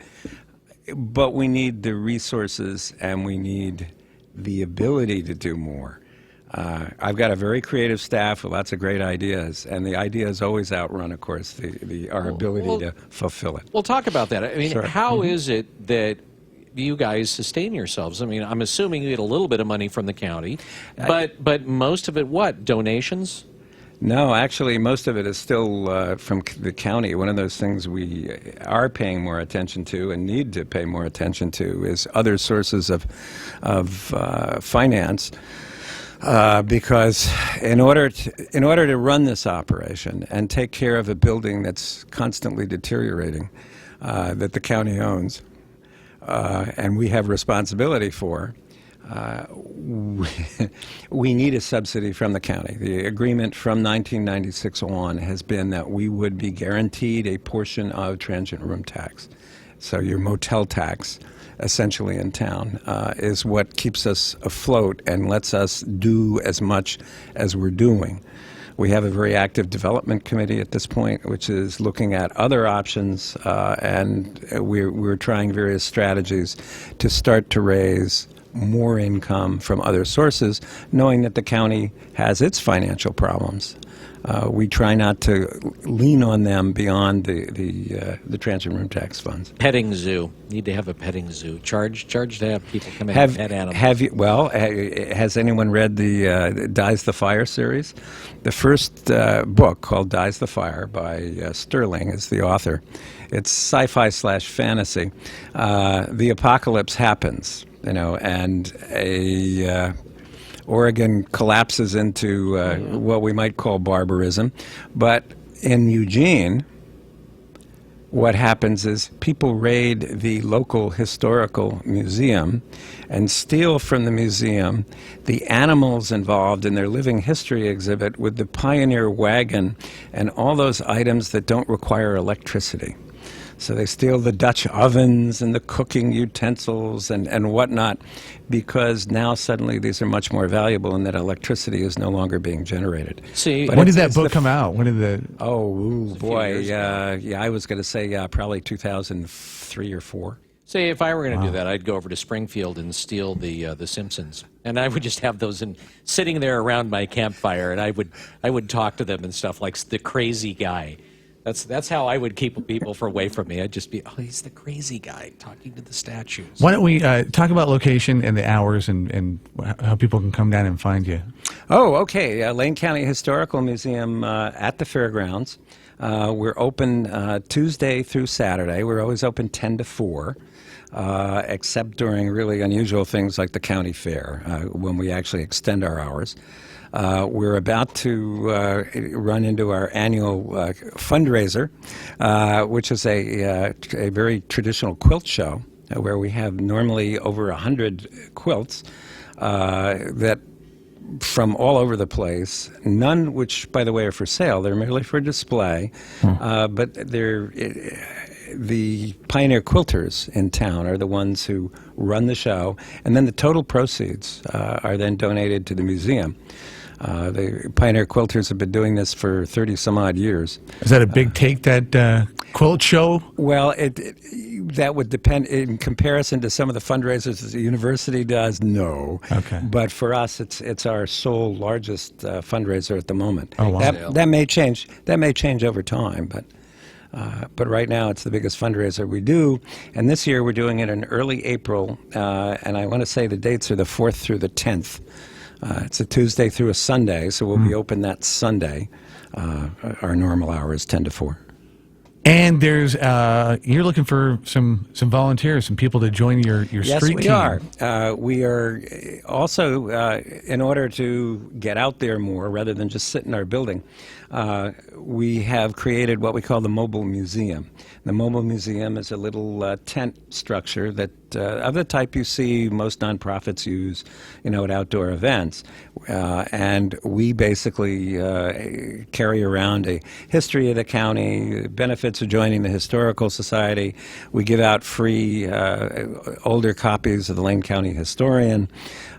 But we need the resources and we need the ability to do more. I've got a very creative staff with lots of great ideas, and the ideas always outrun, of course, our ability to fulfill it. We'll talk about that. I mean, Sure. how is it that you guys sustain yourselves? I mean, I'm assuming you get a little bit of money from the county, but most of it, what, donations? No, actually, most of it is still from the county. One of those things we are paying more attention to and need to pay more attention to is other sources of finance. Because in order to run this operation and take care of a building that's constantly deteriorating, that the county owns, and we have responsibility for, we need a subsidy from the county. The agreement from 1996 on has been that we would be guaranteed a portion of transient room tax. So your motel tax, essentially in town, is what keeps us afloat and lets us do as much as we're doing. We have a very active development committee at this point, which is looking at other options, and we're trying various strategies to start to raise more income from other sources, knowing that the county has its financial problems. We try not to lean on them beyond the transient room tax funds. Petting zoo. Need to have a petting zoo. Charge to have people come in and pet animals. Has anyone read the Dies the Fire series? The first book, called Dies the Fire by Sterling, is the author. It's sci-fi/fantasy. The apocalypse happens, and Oregon collapses into what we might call barbarism. But in Eugene, what happens is people raid the local historical museum and steal from the museum the animals involved in their living history exhibit with the pioneer wagon and all those items that don't require electricity. So they steal the Dutch ovens and the cooking utensils and whatnot, because now suddenly these are much more valuable and that electricity is no longer being generated. See, when did that book come out? When did the... Oh, boy. I was going to say probably 2003 or 4. Say, if I were going to do that, I'd go over to Springfield and steal the Simpsons, and I would just have those sitting there around my campfire, and I would talk to them and stuff like the crazy guy. That's how I would keep people away from me. I'd just be, he's the crazy guy talking to the statues. Why don't we talk about location and the hours and how people can come down and find you? Oh, okay. Lane County Historical Museum at the fairgrounds. We're open Tuesday through Saturday. We're always open 10 to 4. Except during really unusual things like the county fair, when we actually extend our hours. We're about to run into our annual fundraiser, which is a very traditional quilt show, where we have normally over 100 quilts that from all over the place, none which, by the way, are for sale. They're merely for display, but they're... The pioneer quilters in town are the ones who run the show, and then the total proceeds are then donated to the museum. The pioneer quilters have been doing this for 30-some-odd years. Is that a big take, that quilt show? Well, that would depend. In comparison to some of the fundraisers the university does, no. Okay. But for us, it's our sole largest fundraiser at the moment. Oh, wow. That may change. That may change over time, but right now it's the biggest fundraiser we do. And this year we're doing it in early April, and I want to say the dates are the 4th through the 10th. It's a Tuesday through a Sunday, so we'll be open that Sunday. Our normal hour is 10 to 4. And there's you're looking for some volunteers, some people to join your street team. Yes, we are. We are also, in order to get out there more rather than just sit in our building, we have created what we call the Mobile Museum. The Mobile Museum is a little tent structure that of the type you see most nonprofits use, at outdoor events. And we basically carry around a history of the county, benefits of joining the Historical Society. We give out free older copies of the Lane County Historian.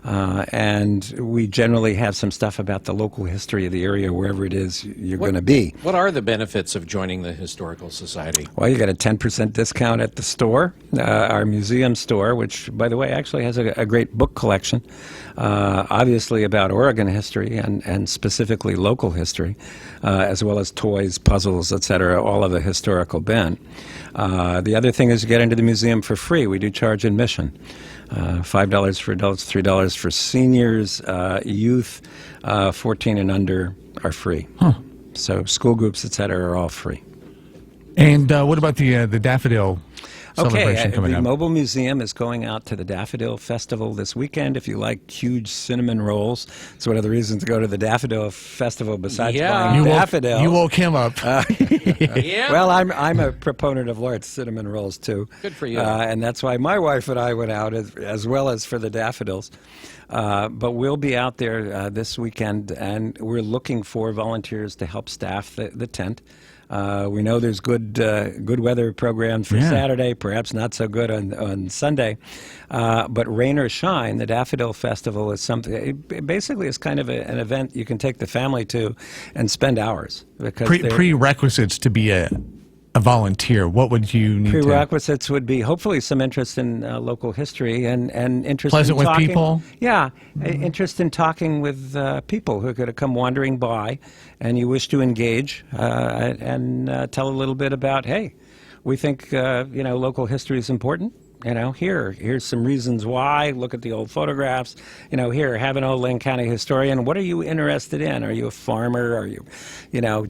And we generally have some stuff about the local history of the area, wherever it is you're going to be. What are the benefits of joining the Historical Society? Well, you get a 10% discount at the store, our museum store, which, by the way, actually has a great book collection, obviously about Oregon history and specifically local history, as well as toys, puzzles, etc., all of the historical historical bent. The other thing is to get into the museum for free. We do charge admission. $5 for adults, $3 for seniors, youth, 14 and under are free. Huh. So school groups, et cetera, are all free. And what about the daffodil celebration coming the up? Mobile Museum is going out to the Daffodil Festival this weekend. If you like huge cinnamon rolls, it's one of the reasons to go to the Daffodil Festival besides buying daffodils. You woke him up. Yeah. Well, I'm a proponent of large cinnamon rolls, too. Good for you. And that's why my wife and I went out, as well as for the daffodils. But we'll be out there this weekend, and we're looking for volunteers to help staff the tent. We know there's good weather programs for Saturday, perhaps not so good on Sunday. But rain or shine, the Daffodil Festival is something. It basically is kind of an event you can take the family to and spend hours. Because prerequisites to be a volunteer, what would you need? Prerequisites would be hopefully some interest in local history and interest Pleasant in with talking, people? Yeah, interest in talking with people who are going to come wandering by, and you wish to engage and tell a little bit about, hey, we think local history is important. Here's some reasons why. Look at the old photographs. Here, have an old Lane County historian. What are you interested in? Are you a farmer? Are you,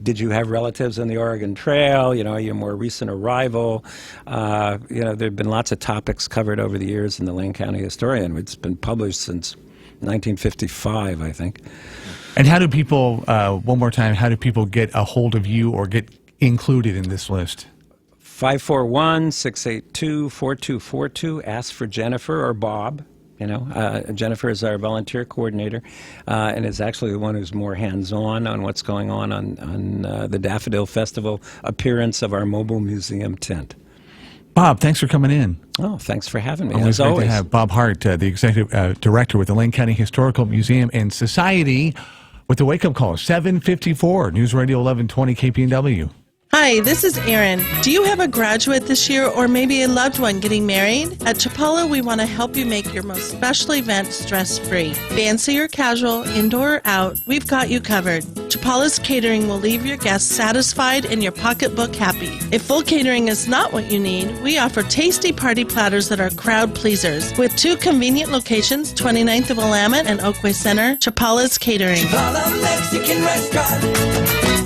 did you have relatives on the Oregon Trail? Are you a more recent arrival? There have been lots of topics covered over the years in the Lane County Historian. It's been published since 1955, I think. And how do people, one more time, how do people get a hold of you or get included in this list? 541-682-4242. Ask for Jennifer or Bob. Jennifer is our volunteer coordinator and is actually the one who's more hands-on on what's going on the Daffodil Festival appearance of our mobile museum tent. Bob, thanks for coming in. Oh, thanks for having me. Always great to have Bob Hart, the executive director with the Lane County Historical Museum and Society, with the Wake Up Call, 7:54, News Radio 1120 KPNW. Hi, this is Erin. Do you have a graduate this year or maybe a loved one getting married? At Chapala, we want to help you make your most special event stress-free. Fancy or casual, indoor or out, we've got you covered. Chapala's catering will leave your guests satisfied and your pocketbook happy. If full catering is not what you need, we offer tasty party platters that are crowd pleasers. With 2 convenient locations, 29th of Willamette and Oakway Center, Chapala's Catering. Chapala Mexican Restaurant.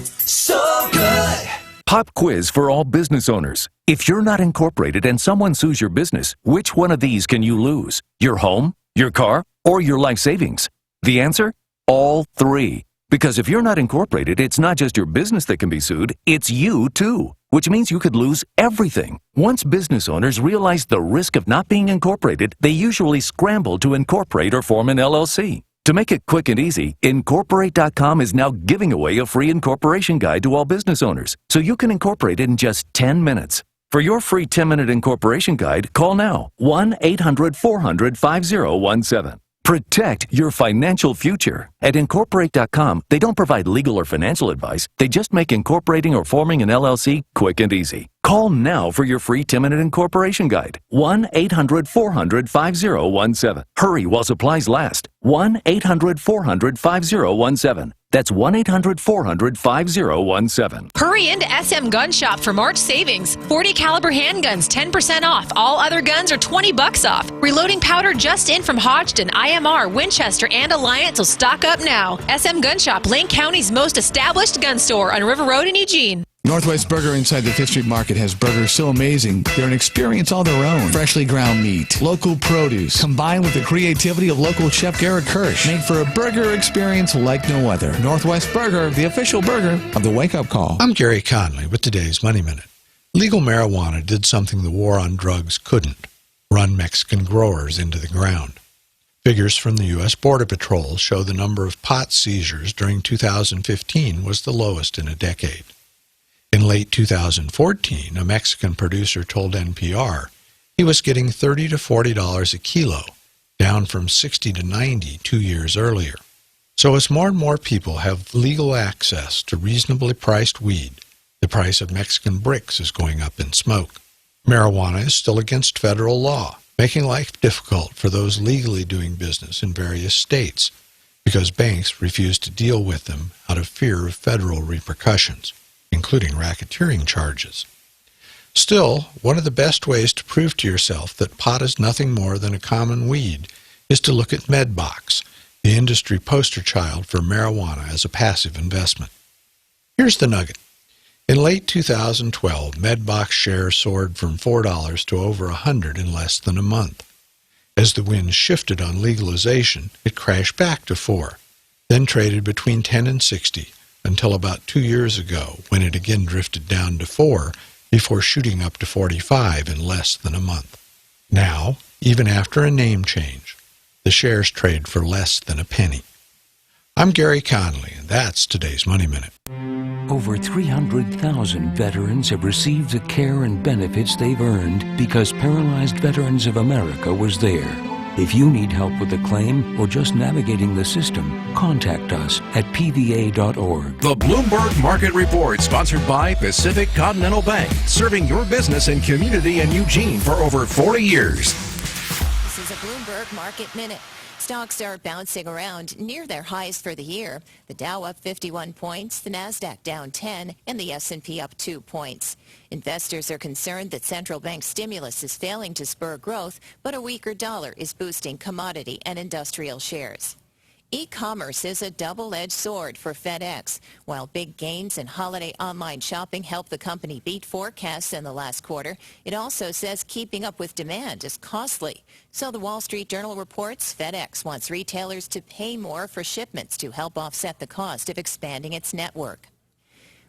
So good. Pop quiz for all business owners. If you're not incorporated and someone sues your business, which one of these can you lose? Your home, your car, or your life savings? The answer? All 3. Because if you're not incorporated, it's not just your business that can be sued, it's you too. Which means you could lose everything. Once business owners realize the risk of not being incorporated, they usually scramble to incorporate or form an LLC. To make it quick and easy, Incorporate.com is now giving away a free incorporation guide to all business owners, so you can incorporate in just 10 minutes. For your free 10-minute incorporation guide, call now, 1-800-400-5017. Protect your financial future. At Incorporate.com, they don't provide legal or financial advice. They just make incorporating or forming an LLC quick and easy. Call now for your free 10-minute incorporation guide. 1-800-400-5017. Hurry while supplies last. 1-800-400-5017. That's 1-800-400-5017. Hurry into SM Gun Shop for March savings. 40 caliber handguns, 10% off. All other guns are $20 off. Reloading powder just in from Hodgdon, IMR, Winchester, and Alliance will stock up now. SM Gun Shop, Lane County's most established gun store on River Road in Eugene. Northwest Burger inside the Fifth Street Market has burgers so amazing, they're an experience all their own. Freshly ground meat, local produce, combined with the creativity of local chef Garrett Kirsch, made for a burger experience like no other. Northwest Burger, the official burger of the Wake Up Call. I'm Gary Conley with today's Money Minute. Legal marijuana did something the war on drugs couldn't: run Mexican growers into the ground. Figures from the U.S. Border Patrol show the number of pot seizures during 2015 was the lowest in a decade. In late 2014, a Mexican producer told NPR he was getting $30 to $40 a kilo, down from $60 to $90 2 years earlier. So as more and more people have legal access to reasonably priced weed, the price of Mexican bricks is going up in smoke. Marijuana is still against federal law, making life difficult for those legally doing business in various states because banks refuse to deal with them out of fear of federal repercussions, including racketeering charges. Still, one of the best ways to prove to yourself that pot is nothing more than a common weed is to look at MedBox, the industry poster child for marijuana as a passive investment. Here's the nugget. In late 2012, MedBox shares soared from $4 to over $100 in less than a month. As the winds shifted on legalization, it crashed back to $4, then traded between $10 and $60 until about 2 years ago, when it again drifted down to $4 before shooting up to $45 in less than a month. Now, even after a name change, the shares trade for less than a penny. I'm Gary Conley, and that's today's Money Minute. Over 300,000 veterans have received the care and benefits they've earned because Paralyzed Veterans of America was there. If you need help with a claim or just navigating the system, contact us at pva.org. The Bloomberg Market Report, sponsored by Pacific Continental Bank, serving your business and community in Eugene for over 40 years. This is a Bloomberg Market Minute. Stocks are bouncing around near their highs for the year. The Dow up 51 points, the Nasdaq down 10, and the S&P up 2 points. Investors are concerned that central bank stimulus is failing to spur growth, but a weaker dollar is boosting commodity and industrial shares. E-commerce is a double-edged sword for FedEx. While big gains in holiday online shopping helped the company beat forecasts in the last quarter, it also says keeping up with demand is costly. So the Wall Street Journal reports FedEx wants retailers to pay more for shipments to help offset the cost of expanding its network.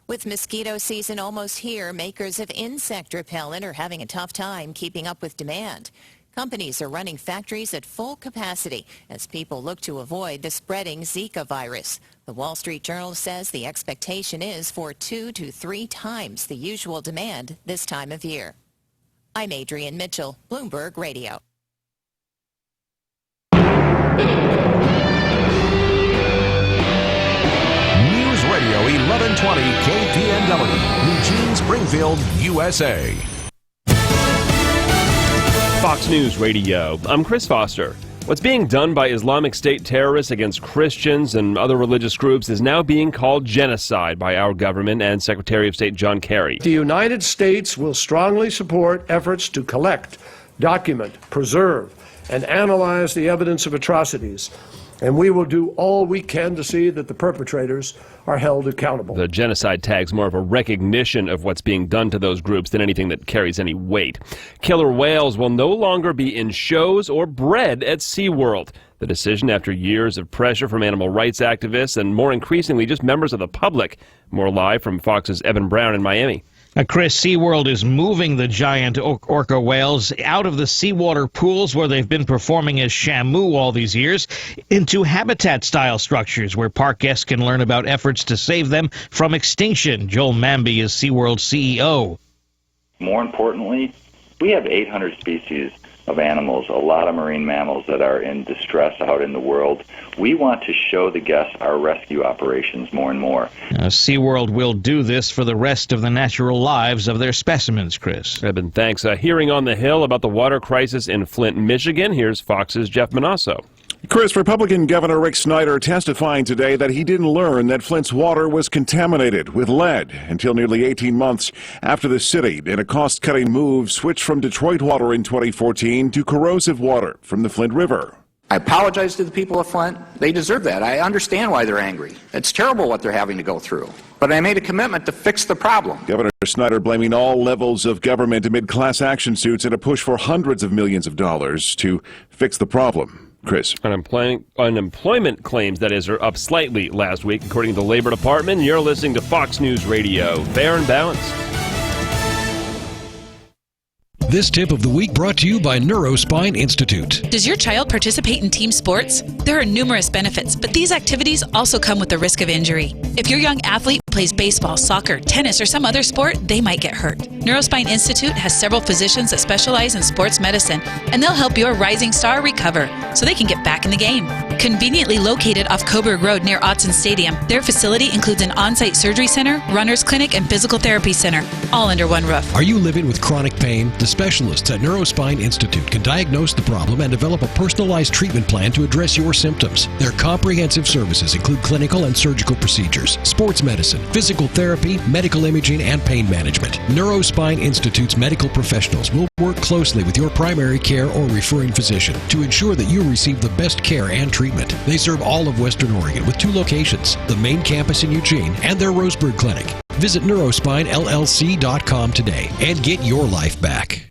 With mosquito season almost here, makers of insect repellent are having a tough time keeping up with demand. Companies are running factories at full capacity as people look to avoid the spreading Zika virus. The Wall Street Journal says the expectation is for 2 to 3 times the usual demand this time of year. I'm Adrienne Mitchell, Bloomberg Radio. News Radio 1120 KPNW, Eugene, Springfield, USA. Fox News Radio. I'm Chris Foster. What's being done by Islamic State terrorists against Christians and other religious groups is now being called genocide by our government and Secretary of State John Kerry. The United States will strongly support efforts to collect, document, preserve, and analyze the evidence of atrocities. And we will do all we can to see that the perpetrators are held accountable. The genocide tag's more of a recognition of what's being done to those groups than anything that carries any weight. Killer whales will no longer be in shows or bred at SeaWorld. The decision after years of pressure from animal rights activists and more increasingly just members of the public. More live from Fox's Evan Brown in Miami. Chris, SeaWorld is moving the giant orca whales out of the seawater pools where they've been performing as Shamu all these years into habitat-style structures where park guests can learn about efforts to save them from extinction. Joel Mamby is SeaWorld's CEO. More importantly, we have 800 species of animals, a lot of marine mammals that are in distress out in the world. We want to show the guests our rescue operations more and more. SeaWorld will do this for the rest of the natural lives of their specimens, Chris. Eben, thanks. A hearing on the Hill about the water crisis in Flint, Michigan. Here's Fox's Jeff Manasso. Chris, Republican Governor Rick Snyder testifying today that he didn't learn that Flint's water was contaminated with lead until nearly 18 months after the city, in a cost-cutting move, switched from Detroit water in 2014 to corrosive water from the Flint River. I apologize to the people of Flint. They deserve that. I understand why they're angry. It's terrible what they're having to go through. But I made a commitment to fix the problem. Governor Snyder blaming all levels of government amid class action suits and a push for hundreds of millions of dollars to fix the problem. Chris. Unemployment claims, that is, are up slightly last week, according to the Labor Department. You're listening to Fox News Radio. Fair and balanced. This tip of the week brought to you by Neurospine Institute. Does your child participate in team sports? There are numerous benefits, but these activities also come with the risk of injury. If your young athlete plays baseball, soccer, tennis, or some other sport, they might get hurt. Neurospine Institute has several physicians that specialize in sports medicine, and they'll help your rising star recover so they can get back in the game. Conveniently located off Coburg Road near Autzen Stadium, their facility includes an on-site surgery center, runner's clinic, and physical therapy center, all under one roof. Are you living with chronic pain? The specialists at Neurospine Institute can diagnose the problem and develop a personalized treatment plan to address your symptoms. Their comprehensive services include clinical and surgical procedures, sports medicine, physical therapy, medical imaging, and pain management. Neurospine Institute's medical professionals will work closely with your primary care or referring physician to ensure that you receive the best care and treatment. They serve all of Western Oregon with 2 locations, the main campus in Eugene and their Roseburg clinic. Visit neurospinellc.com today and get your life back.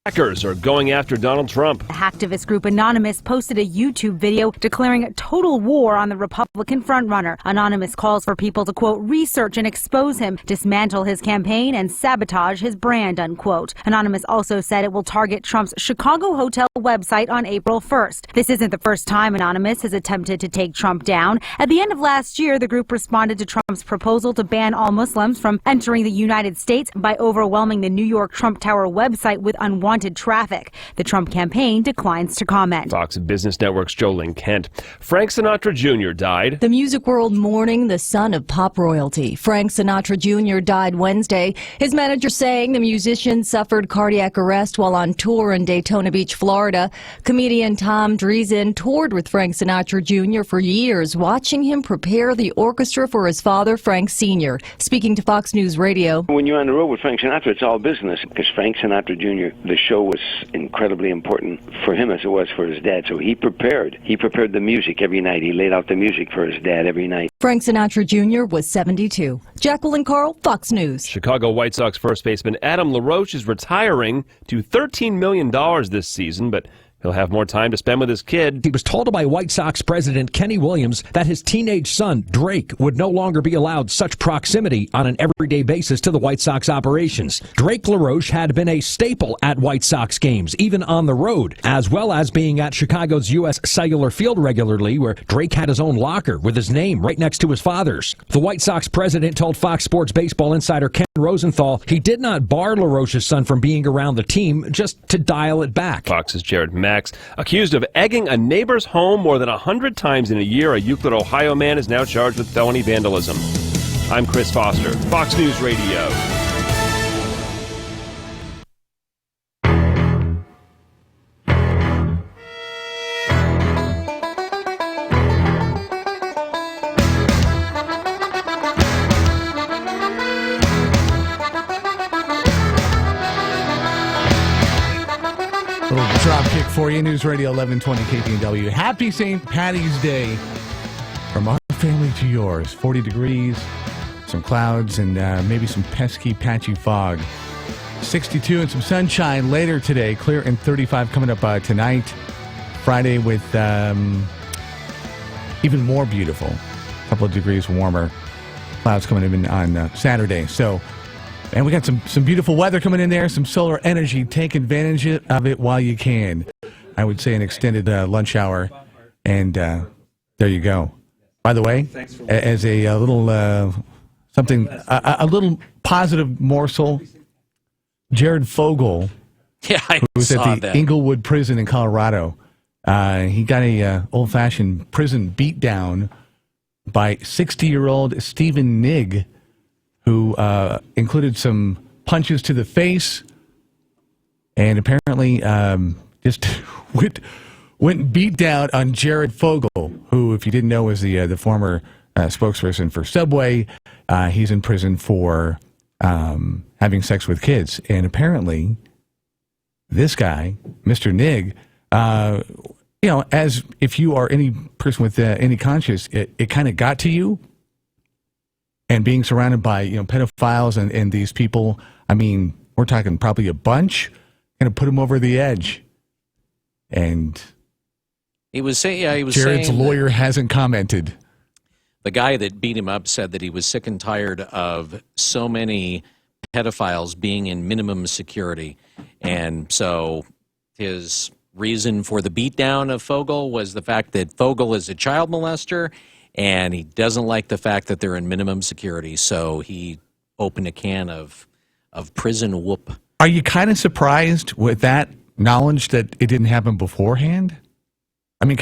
Hackers are going after Donald Trump. The hacktivist group Anonymous posted a YouTube video declaring a total war on the Republican frontrunner. Anonymous calls for people to, quote, research and expose him, dismantle his campaign, and sabotage his brand, unquote. Anonymous also said it will target Trump's Chicago hotel website on April 1st. This isn't the first time Anonymous has attempted to take Trump down. At the end of last year, the group responded to Trump's proposal to ban all Muslims from entering the United States by overwhelming the New York Trump Tower website with unwanted traffic. The Trump campaign declines to comment. Fox Business Network's Jolene Kent. Frank Sinatra Jr. died. The music world mourning the son of pop royalty. Frank Sinatra Jr. died Wednesday. His manager saying the musician suffered cardiac arrest while on tour in Daytona Beach, Florida. Comedian Tom Dreesen toured with Frank Sinatra Jr. for years, watching him prepare the orchestra for his father, Frank Sr. Speaking to Fox News Radio. When you're on the road with Frank Sinatra, it's all business, because Frank Sinatra Jr., the show was incredibly important for him as it was for his dad. So he prepared the music every night. He laid out the music for his dad every night. Frank Sinatra Jr. was 72. Jacqueline Carl, Fox News. Chicago White Sox first baseman Adam LaRoche is retiring to $13 million this season, but he'll have more time to spend with his kid. He was told by White Sox president Kenny Williams that his teenage son, Drake, would no longer be allowed such proximity on an everyday basis to the White Sox operations. Drake LaRoche had been a staple at White Sox games, even on the road, as well as being at Chicago's U.S. Cellular Field regularly, where Drake had his own locker with his name right next to his father's. The White Sox president told Fox Sports baseball insider Ken Rosenthal he did not bar LaRoche's son from being around the team, just to dial it back. Fox's Jared Max, accused of egging a neighbor's home more than 100 times in a year, a Euclid, Ohio man is now charged with felony vandalism. I'm Chris Foster, Fox News Radio. Little drop kick for you. News Radio 1120 KPNW. Happy St. Patty's Day from our family to yours. 40 degrees, some clouds, and maybe some pesky, patchy fog. 62 and some sunshine later today. Clear and 35 coming up tonight. Friday with even more beautiful. A couple of degrees warmer. Clouds coming in on Saturday. And we got some beautiful weather coming in there, some solar energy. Take advantage of it while you can. I would say an extended lunch hour, and there you go. By the way, as a little something, a little positive morsel, Jared Fogle, who was at the Inglewood prison in Colorado, he got a old-fashioned prison beatdown by 60-year-old Stephen Nigg, who included some punches to the face, and apparently just went beat down on Jared Fogle, who, if you didn't know, was the former spokesperson for Subway. He's in prison for having sex with kids, and apparently this guy, Mr. Nigg, as if you are any person with any conscience, it kind of got to you. And being surrounded by, pedophiles and these people, I mean, we're talking probably a bunch, going to put him over the edge. And he was saying, Jared's lawyer hasn't commented. The guy that beat him up said that he was sick and tired of so many pedophiles being in minimum security. And so his reason for the beatdown of Fogle was the fact that Fogle is a child molester, and he doesn't like the fact that they're in minimum security, so he opened a can of prison whoop. Are you kind of surprised with that knowledge that it didn't happen beforehand? I mean,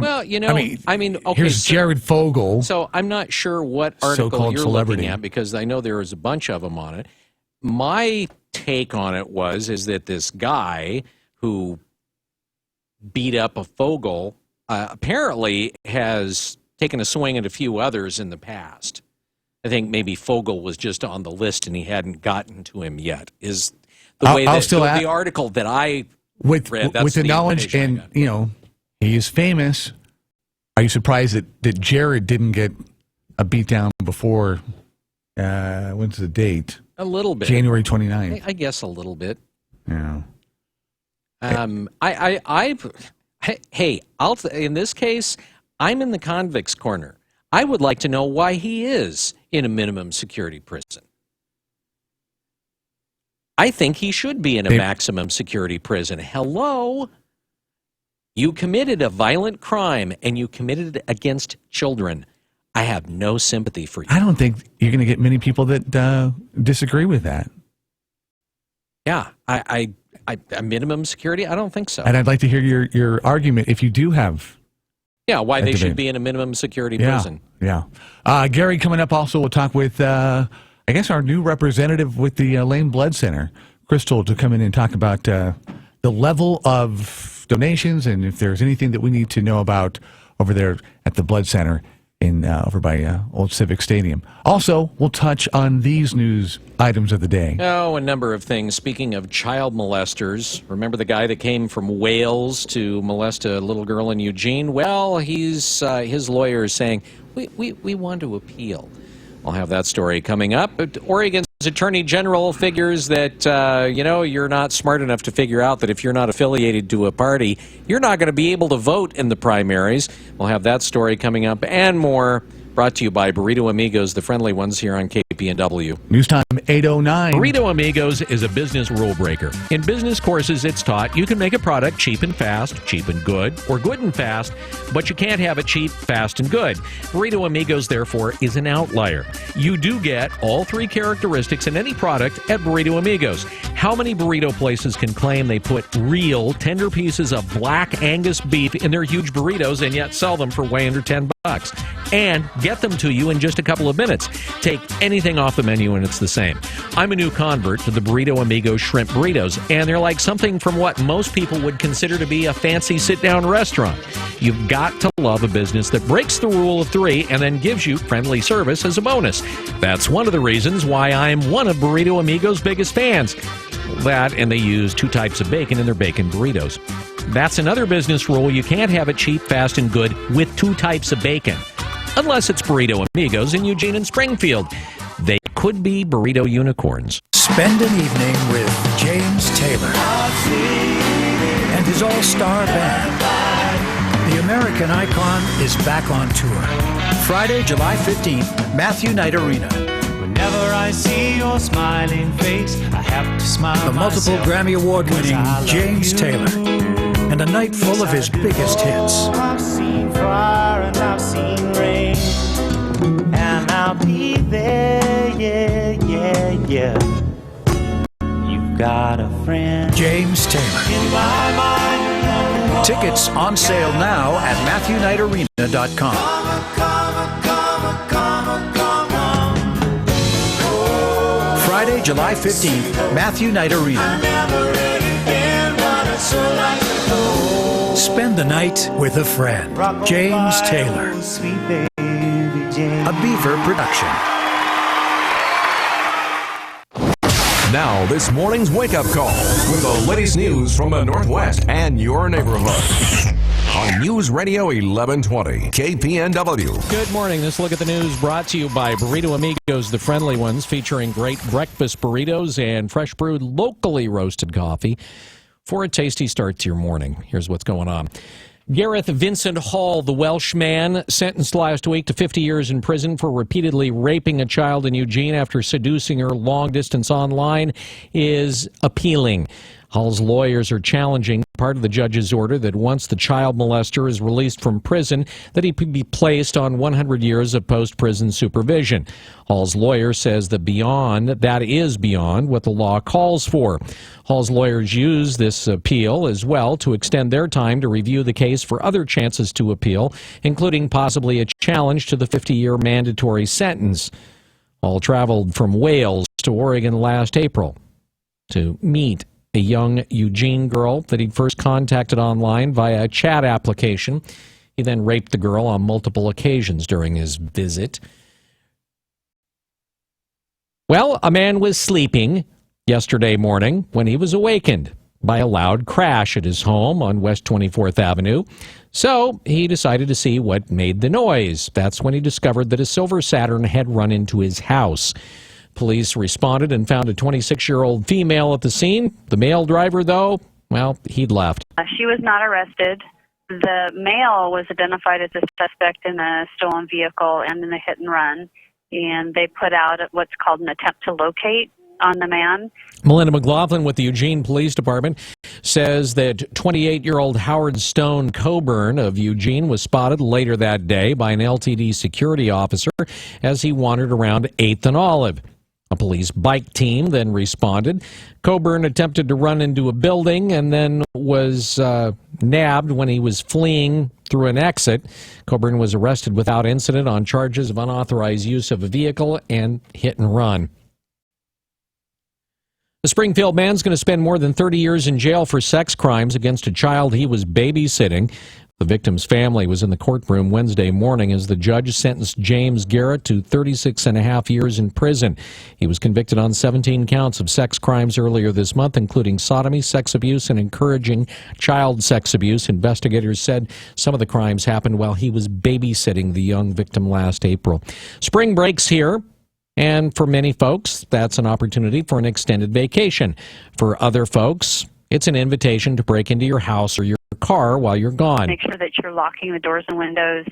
well, Well, okay. Here's Jared Fogle. So I'm not sure what article So-called you're celebrity. looking at because I know there was a bunch of them on it. My take on it is that this guy who beat up a Fogle apparently has taken a swing at a few others in the past. I think maybe Fogle was just on the list and he hadn't gotten to him yet. Is the way that the article that I read. That's with the knowledge, and he is famous. Are you surprised that Jared didn't get a beatdown before? When's the date? A little bit. January 29th. I guess a little bit. Yeah. In this case, I'm in the convict's corner. I would like to know why he is in a minimum security prison. I think he should be in a maximum security prison. Hello? You committed a violent crime and you committed it against children. I have no sympathy for you. I don't think you're going to get many people that disagree with that. Yeah, I minimum security? I don't think so. And I'd like to hear your argument if you do have. Yeah, why they debate. should be in a minimum security prison. Yeah. Gary, coming up also, we'll talk with, I guess, our new representative with the Lane Blood Center, Crystal, to come in and talk about the level of donations and if there's anything that we need to know about over there at the Blood Center over by Old Civic Stadium. Also, we'll touch on these news items of the day. Oh, a number of things. Speaking of child molesters, remember the guy that came from Wales to molest a little girl in Eugene? Well, his lawyer is saying, we want to appeal. I'll have that story coming up. But Oregon's Attorney General figures that, you're not smart enough to figure out that if you're not affiliated to a party, you're not going to be able to vote in the primaries. We'll have that story coming up and more. Brought to you by Burrito Amigos, the friendly ones here on KPNW. News time 8:09. Burrito Amigos is a business rule breaker. In business courses, it's taught you can make a product cheap and fast, cheap and good, or good and fast, but you can't have it cheap, fast, and good. Burrito Amigos, therefore, is an outlier. You do get all three characteristics in any product at Burrito Amigos. How many burrito places can claim they put real, tender pieces of black Angus beef in their huge burritos and yet sell them for way under $10? And get them to you in just a couple of minutes. Take anything off the menu and it's the same. I'm a new convert to the Burrito Amigos shrimp burritos, and they're like something from what most people would consider to be a fancy sit-down restaurant. You've got to love a business that breaks the rule of three and then gives you friendly service as a bonus. That's one of the reasons why I'm one of Burrito Amigos' biggest fans. That, and they use 2 types of bacon in their bacon burritos. That's another business rule. You can't have it cheap, fast, and good with 2 types of bacon. Unless it's Burrito Amigos in Eugene and Springfield. They could be burrito unicorns. Spend an evening with James Taylor and his all-star band. The American icon is back on tour. Friday, July 15th, Matthew Knight Arena. Whenever I see your smiling face, I have to smile. The multiple Grammy Award-winning James Taylor. And a night full of his biggest hits. I've seen fire and I've seen rain, and I'll be there, yeah. You've got a friend, James Taylor. In my mind. Tickets on sale now at MatthewKnightArena.com. Friday, July 15th, Matthew Knight Arena. Spend the night with a friend. James Taylor. A Beaver production. Now, this morning's wake-up call with the latest news from the Northwest and your neighborhood. On News Radio 1120, KPNW. Good morning. This look at the news brought to you by Burrito Amigos, the friendly ones, featuring great breakfast burritos and fresh brewed, locally roasted coffee for a tasty start to your morning. Here's what's going on. Gareth Vincent Hall, the Welsh man, sentenced last week to 50 years in prison for repeatedly raping a child in Eugene after seducing her long distance online, is appealing. Hall's lawyers are challenging part of the judge's order that once the child molester is released from prison, that he be placed on 100 years of post-prison supervision. Hall's lawyer says that is beyond what the law calls for. Hall's lawyers use this appeal as well to extend their time to review the case for other chances to appeal, including possibly a challenge to the 50-year mandatory sentence. Hall traveled from Wales to Oregon last April to meet a young Eugene girl that he'd first contacted online via a chat application. He then raped the girl on multiple occasions during his visit. Well, a man was sleeping yesterday morning when he was awakened by a loud crash at his home on West 24th Avenue. So he decided to see what made the noise. That's when he discovered that a silver Saturn had run into his house. Police responded and found a 26-year-old female at the scene. The male driver, though, well, he'd left. She was not arrested. The male was identified as a suspect in a stolen vehicle and in a hit and run, and they put out what's called an attempt to locate on the man. Melinda McLaughlin with the Eugene Police Department says that 28-year-old Howard Stone Coburn of Eugene was spotted later that day by an LTD security officer as he wandered around 8th and Olive. A police bike team then responded. Coburn attempted to run into a building and then was nabbed when he was fleeing through an exit. Coburn was arrested without incident on charges of unauthorized use of a vehicle and hit and run. The Springfield man's going to spend more than 30 years in jail for sex crimes against a child he was babysitting. The victim's family was in the courtroom Wednesday morning as the judge sentenced James Garrett to 36.5 years in prison. He was convicted on 17 counts of sex crimes earlier this month, including sodomy, sex abuse, and encouraging child sex abuse. Investigators said some of the crimes happened while he was babysitting the young victim last April. Spring break's here. And for many folks, that's an opportunity for an extended vacation. For other folks, it's an invitation to break into your house or your car while you're gone. Make sure that you're locking the doors and windows.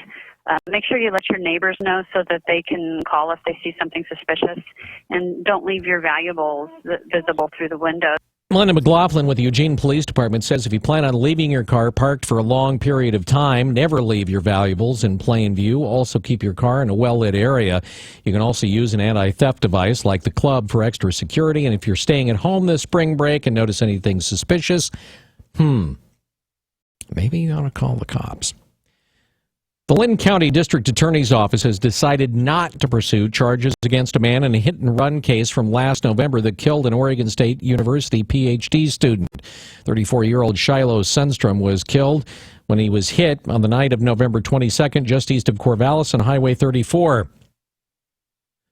Make sure you let your neighbors know so that they can call if they see something suspicious. And don't leave your valuables visible through the window. Melinda McLaughlin with the Eugene Police Department says if you plan on leaving your car parked for a long period of time, never leave your valuables in plain view. Also keep your car in a well-lit area. You can also use an anti-theft device like the club for extra security. And if you're staying at home this spring break and notice anything suspicious, maybe you ought to call the cops. The Lynn County District Attorney's Office has decided not to pursue charges against a man in a hit-and-run case from last November that killed an Oregon State University PhD student. 34-year-old Shiloh Sundstrom was killed when he was hit on the night of November 22nd just east of Corvallis on Highway 34.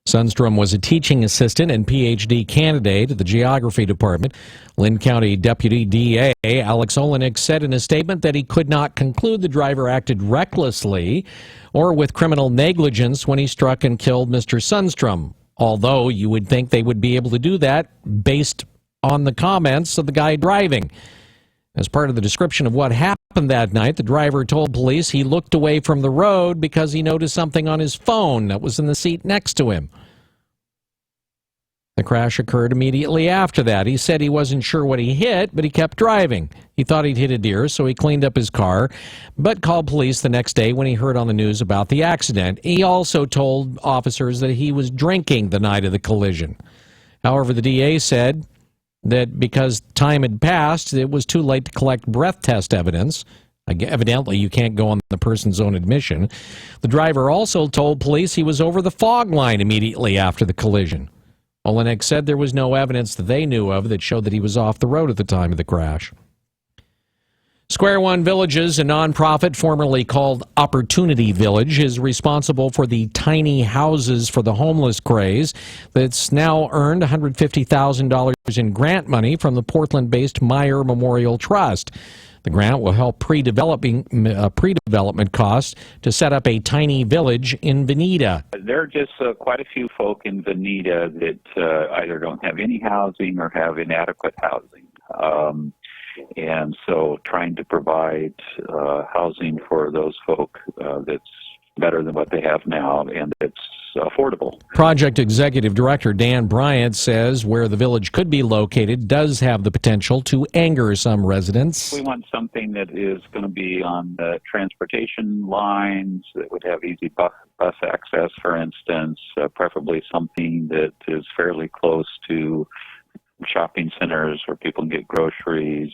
Sundstrom was a teaching assistant and PhD candidate at the Geography Department. Lynn County Deputy DA Alex Olenek said in a statement that he could not conclude the driver acted recklessly or with criminal negligence when he struck and killed Mr. Sundstrom, although you would think they would be able to do that based on the comments of the guy driving. As part of the description of what happened that night, the driver told police he looked away from the road because he noticed something on his phone that was in the seat next to him. The crash occurred immediately after that. He said he wasn't sure what he hit, but he kept driving. He thought he'd hit a deer, so he cleaned up his car, but called police the next day when he heard on the news about the accident. He also told officers that he was drinking the night of the collision. However, the DA said that because time had passed, it was too late to collect breath test evidence. Evidently, you can't go on the person's own admission. The driver also told police he was over the fog line immediately after the collision. Olenek said there was no evidence that they knew of that showed that he was off the road at the time of the crash. Square One Villages, a nonprofit formerly called Opportunity Village, is responsible for the tiny houses for the homeless craze that's now earned $150,000 in grant money from the Portland-based Meyer Memorial Trust. The grant will help pre-development costs to set up a tiny village in Veneta. There are just quite a few folk in Veneta that either don't have any housing or have inadequate housing. And so trying to provide housing for those folk that's better than what they have now, and it's affordable. Project Executive Director Dan Bryant says where the village could be located does have the potential to anger some residents. We want something that is going to be on the transportation lines, that would have easy bus access, for instance, preferably something that is fairly close to shopping centers where people can get groceries.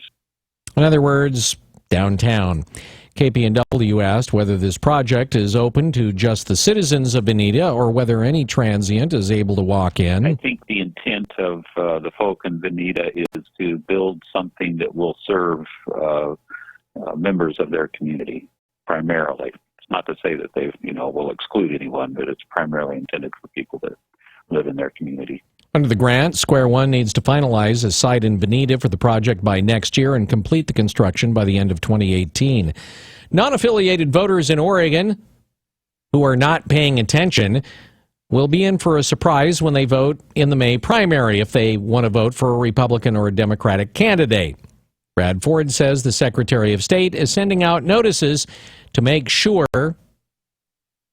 In other words, downtown. KPNW asked whether this project is open to just the citizens of Veneta or whether any transient is able to walk in. I think the intent of the folk in Veneta is to build something that will serve members of their community primarily. It's not to say that they, will exclude anyone, but it's primarily intended for people that live in their community. Under the grant, Square One needs to finalize a site in Veneta for the project by next year and complete the construction by the end of 2018. Non-affiliated voters in Oregon who are not paying attention will be in for a surprise when they vote in the May primary if they want to vote for a Republican or a Democratic candidate. Brad Ford says the Secretary of State is sending out notices to make sure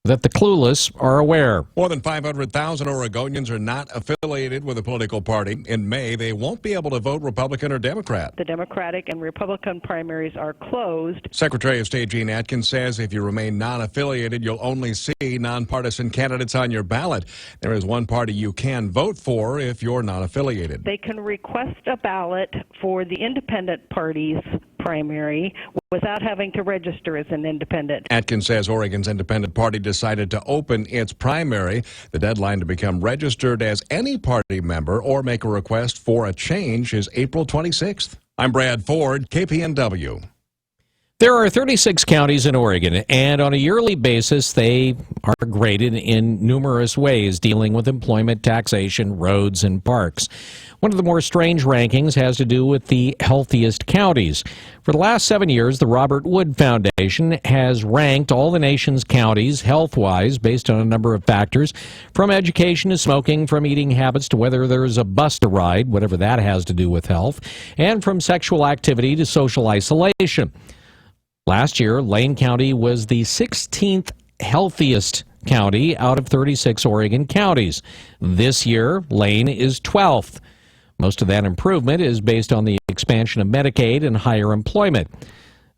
that the clueless are aware. More than 500,000 Oregonians are not affiliated with a political party. In May, they won't be able to vote Republican or Democrat. The Democratic and Republican primaries are closed. Secretary of State Jean Atkins says if you remain non-affiliated, you'll only see nonpartisan candidates on your ballot. There is one party you can vote for if you're not affiliated. They can request a ballot for the independent party's primary without having to register as an independent. Atkins says Oregon's independent party decided to open its primary. The deadline to become registered as any party member or make a request for a change is April 26th. I'm Brad Ford, KPNW. There are 36 counties in Oregon, and on a yearly basis, they are graded in numerous ways, dealing with employment, taxation, roads, and parks. One of the more strange rankings has to do with the healthiest counties. For the last 7 years, the Robert Wood Foundation has ranked all the nation's counties health-wise based on a number of factors, from education to smoking, from eating habits to whether there's a bus to ride, whatever that has to do with health, and from sexual activity to social isolation. Last year, Lane County was the 16th healthiest county out of 36 Oregon counties. This year, Lane is 12th. Most of that improvement is based on the expansion of Medicaid and higher employment.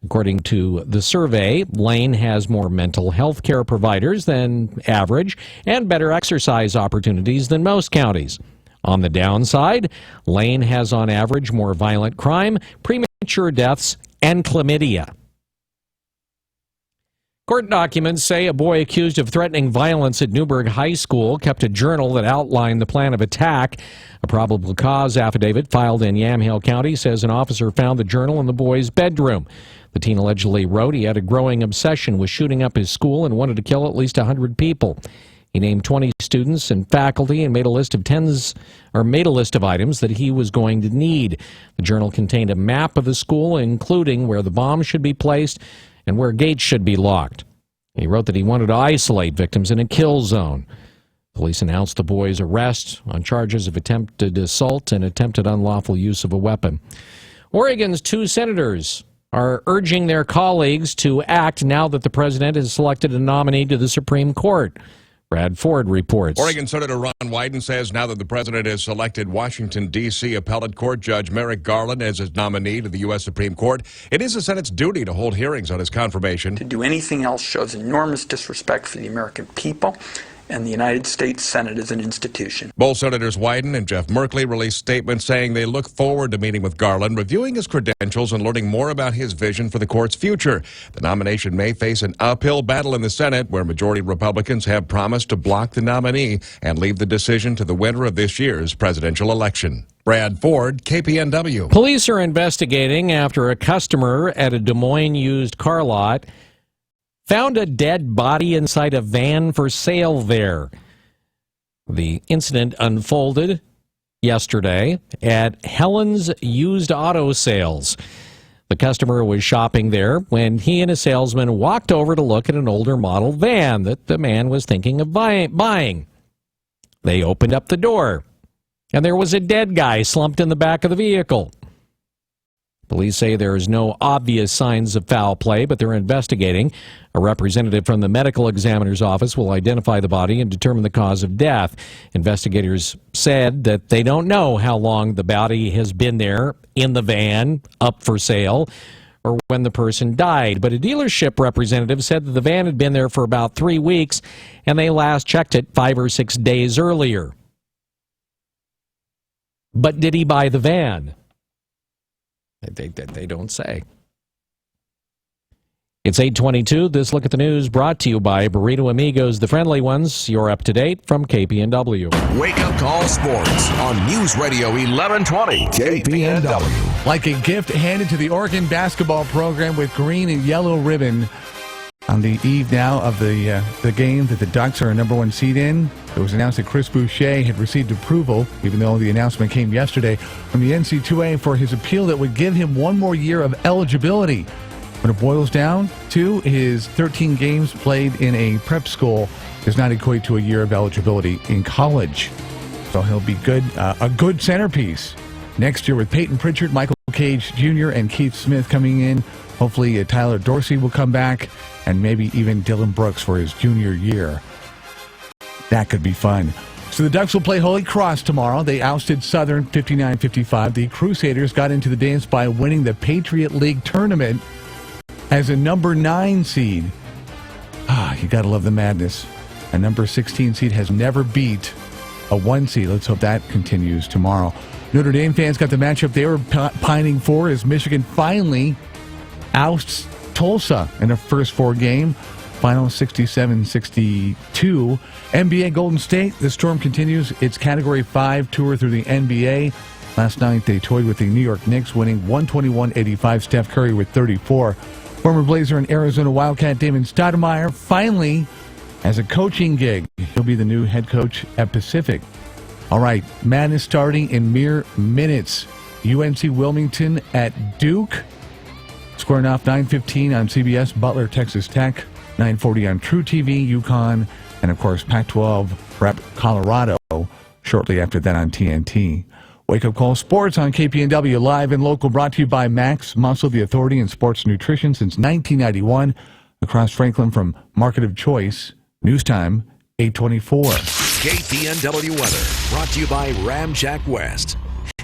According to the survey, Lane has more mental health care providers than average and better exercise opportunities than most counties. On the downside, Lane has on average more violent crime, premature deaths, and chlamydia. Court documents say a boy accused of threatening violence at Newburgh High School kept a journal that outlined the plan of attack. A probable cause affidavit filed in Yamhill County says an officer found the journal in the boy's bedroom. The teen allegedly wrote he had a growing obsession with shooting up his school and wanted to kill at least 100 people. He named 20 students and faculty and made a list of items that he was going to need. The journal contained a map of the school, including where the bombs should be placed and where gates should be locked. He wrote that he wanted to isolate victims in a kill zone. Police announced the boy's arrest on charges of attempted assault and attempted unlawful use of a weapon. Oregon's 2 senators are urging their colleagues to act now that the president has selected a nominee to the Supreme Court. Brad Ford reports. Oregon Senator Ron Wyden says now that the president has selected Washington, D.C. Appellate Court Judge Merrick Garland as his nominee to the U.S. Supreme Court, it is the Senate's duty to hold hearings on his confirmation. To do anything else shows enormous disrespect for the American people and the United States Senate as an institution. Both Senators Wyden and Jeff Merkley released statements saying they look forward to meeting with Garland, reviewing his credentials, and learning more about his vision for the court's future. The nomination may face an uphill battle in the Senate, where majority Republicans have promised to block the nominee and leave the decision to the winner of this year's presidential election. Brad Ford, KPNW. Police are investigating after a customer at a Des Moines used car lot found a dead body inside a van for sale there. The incident unfolded yesterday at Helen's Used Auto Sales. The customer was shopping there when he and a salesman walked over to look at an older model van that the man was thinking of buying. They opened up the door, and there was a dead guy slumped in the back of the vehicle. Police say there is no obvious signs of foul play, but they're investigating. A representative from the medical examiner's office will identify the body and determine the cause of death. Investigators said that they don't know how long the body has been there in the van, up for sale, or when the person died. But a dealership representative said that the van had been there for about 3 weeks, and they last checked it 5 or 6 days earlier. But did he buy the van? They don't say. It's 8:22. This Look at the News brought to you by Burrito Amigos, the friendly ones. You're up to date from KPNW. Wake Up Call Sports on News Radio 1120 KPNW. Like a gift handed to the Oregon basketball program with green and yellow ribbon. On the eve now of the game that the Ducks are a number 1 seed in, it was announced that Chris Boucher had received approval, even though the announcement came yesterday, from the NC2A for his appeal that would give him 1 more year of eligibility. When it boils down to, his 13 games played in a prep school does not equate to a year of eligibility in college. So he'll be good, a good centerpiece next year with Peyton Pritchard, Michael Cage Jr., and Keith Smith coming in. Hopefully Tyler Dorsey will come back, and maybe even Dylan Brooks for his junior year. That could be fun. So the Ducks will play Holy Cross tomorrow. They ousted Southern 59-55. The Crusaders got into the dance by winning the Patriot League tournament as a number 9 seed. You got to love the madness. A number 16 seed has never beat a 1 seed. Let's hope that continues tomorrow. Notre Dame fans got the matchup they were pining for as Michigan finally ousts Tulsa in the first 4 game. Final 67-62. NBA Golden State, the Storm continues its Category 5 tour through the NBA. Last night they toyed with the New York Knicks, winning 121-85. Steph Curry with 34. Former Blazer and Arizona Wildcat Damon Stoudemire finally has a coaching gig. He'll be the new head coach at Pacific. All right, madness starting in mere minutes. UNC Wilmington at Duke. Squaring off 9:15 on CBS, Butler, Texas Tech. 9:40 on True TV, UConn. And, of course, Pac-12 Prep, Colorado. Shortly after that on TNT. Wake Up Call Sports on KPNW, live and local, brought to you by Max Muscle, the authority in sports nutrition since 1991. Across Franklin from Market of Choice. News time, 8:24. KPNW weather brought to you by Ramjack West.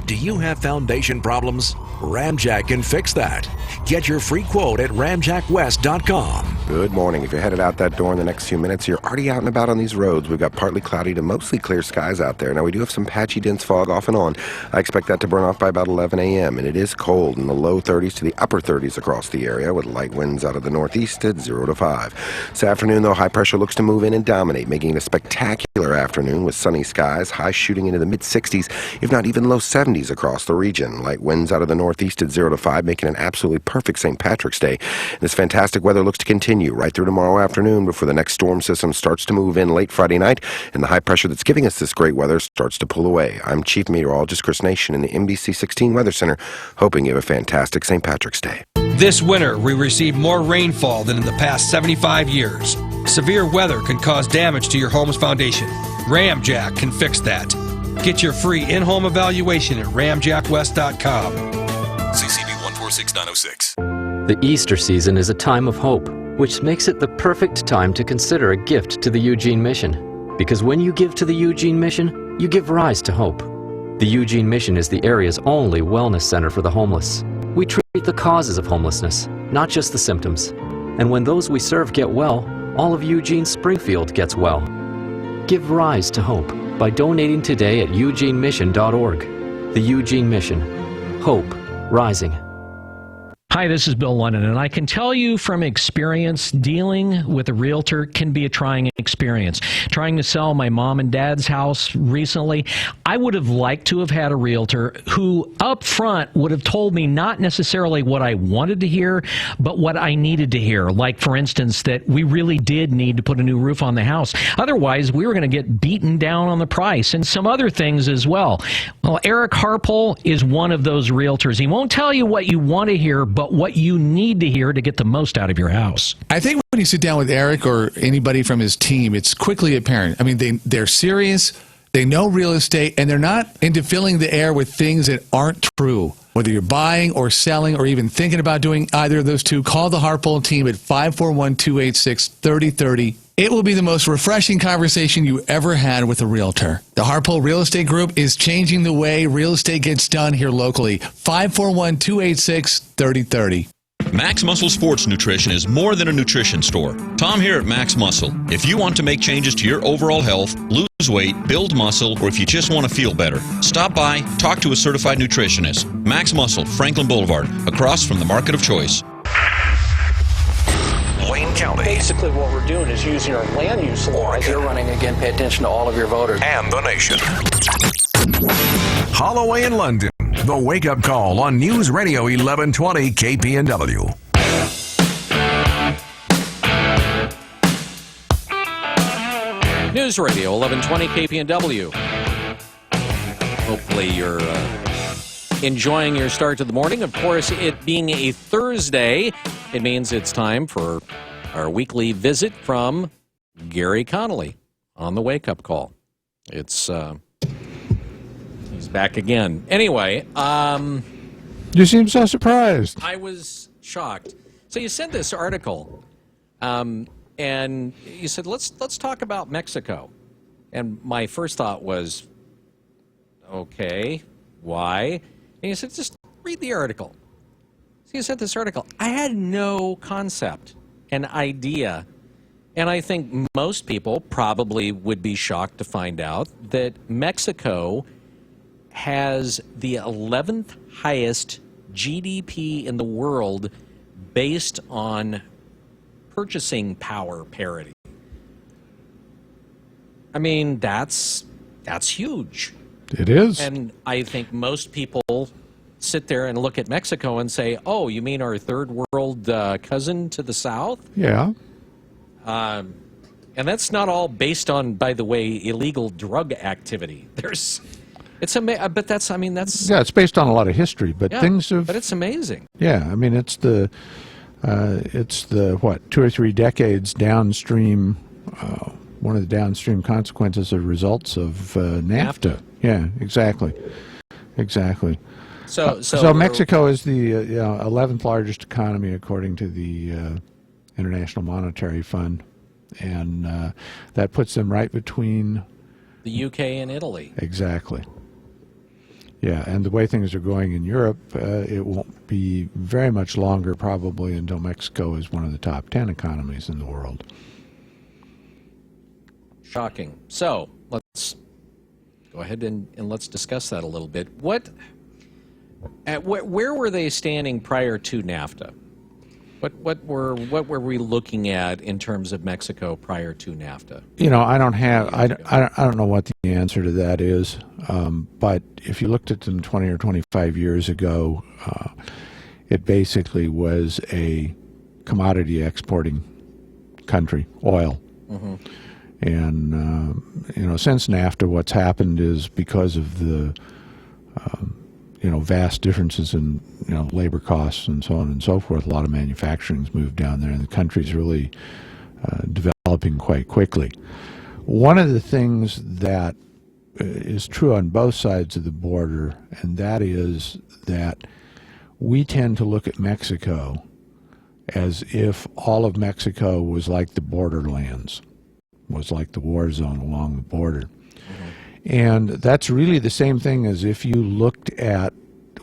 Do you have foundation problems? Ramjack can fix that. Get your free quote at ramjackwest.com. Good morning. If you're headed out that door in the next few minutes, you're already out and about on these roads. We've got partly cloudy to mostly clear skies out there. Now, we do have some patchy, dense fog off and on. I expect that to burn off by about 11 a.m., and it is cold in the low 30s to the upper 30s across the area, with light winds out of the northeast at 0 to 5. This afternoon, though, high pressure looks to move in and dominate, making it a spectacular afternoon with sunny skies, highs shooting into the mid-60s, if not even low 70s across the region. Light winds out of the northeast at 0 to 5, making an absolutely perfect St. Patrick's Day. This fantastic weather looks to continue right through tomorrow afternoon before the next storm system starts to move in late Friday night, and the high pressure that's giving us this great weather starts to pull away. I'm Chief Meteorologist Chris Nation in the NBC 16 Weather Center, hoping you have a fantastic St. Patrick's Day. This winter, we received more rainfall than in the past 75 years. Severe weather can cause damage to your home's foundation. Ramjack can fix that. Get your free in-home evaluation at ramjackwest.com. CCB 146906. The Easter season is a time of hope, which makes it the perfect time to consider a gift to the Eugene Mission. Because when you give to the Eugene Mission, you give rise to hope. The Eugene Mission is the area's only wellness center for the homeless. We treat the causes of homelessness, not just the symptoms. And when those we serve get well, all of Eugene Springfield gets well. Give rise to hope by donating today at eugenemission.org. The Eugene Mission. Hope rising. Hi, this is Bill London, and I can tell you from experience, dealing with a realtor can be a trying experience. Trying to sell my mom and dad's house recently, I would have liked to have had a realtor who up front would have told me not necessarily what I wanted to hear, but what I needed to hear. Like, for instance, that we really did need to put a new roof on the house. Otherwise, we were going to get beaten down on the price, and some other things as well. Well, Eric Harpole is one of those realtors. He won't tell you what you want to hear, but what you need to hear to get the most out of your house. I think when you sit down with Eric or anybody from his team, it's quickly apparent. I mean, they're serious, they know real estate, and they're not into filling the air with things that aren't true. Whether you're buying or selling or even thinking about doing either of those two, call the Harpole team at 541-286-3030. It will be the most refreshing conversation you ever had with a realtor. The Harpole Real Estate Group is changing the way real estate gets done here locally. 541-286-3030. Max Muscle Sports Nutrition is more than a nutrition store. Tom here at Max Muscle. If you want to make changes to your overall health, lose weight, build muscle, or if you just want to feel better, stop by, talk to a certified nutritionist. Max Muscle, Franklin Boulevard, across from the Market of Choice. Wayne County. Basically, what we're doing is using our land use law. If you're running again, pay attention to all of your voters. And the nation. Holloway in London. The Wake Up Call on News Radio 1120 KPNW. News Radio 1120 KPNW. Hopefully you're enjoying your start to the morning. Of course, it being a Thursday, it means it's time for our weekly visit from Gary Connolly on the Wake Up Call. It's he's back again. Anyway, you seem so surprised. I was shocked. So you sent this article, and you said let's talk about Mexico, and my first thought was, okay, why? And you said just read the article. So you sent this article. I had no concept, an idea. And I think most people probably would be shocked to find out that Mexico has the 11th highest GDP in the world based on purchasing power parity. I mean, that's huge. It is. And I think most people sit there and look at Mexico and say, oh, you mean our third world cousin to the south? Yeah. And that's not all based on, by the way, illegal drug activity. It's based on a lot of history, but things have. But it's amazing. Yeah, I mean, it's the 2 or 3 decades downstream. One of the downstream consequences or results of NAFTA. Yeah, exactly. So Mexico is the 11th largest economy according to the International Monetary Fund, and that puts them right between the UK and Italy. Exactly. Yeah, and the way things are going in Europe, it won't be very much longer probably until Mexico is one of the top 10 economies in the world. Shocking. So let's go ahead and let's discuss that a little bit. Where were they standing prior to NAFTA? What were we looking at in terms of Mexico prior to NAFTA? You know, I don't know what the answer to that is. But if you looked at them 20 or 25 years ago, it basically was a commodity exporting country, oil. Mm-hmm. And, since NAFTA, what's happened is because of the, vast differences in, labor costs and so on and so forth, a lot of manufacturing's moved down there, and the country's really developing quite quickly. One of the things that is true on both sides of the border, and that is that we tend to look at Mexico as if all of Mexico was like the borderlands, was like the war zone along the border. Mm-hmm. And that's really the same thing as if you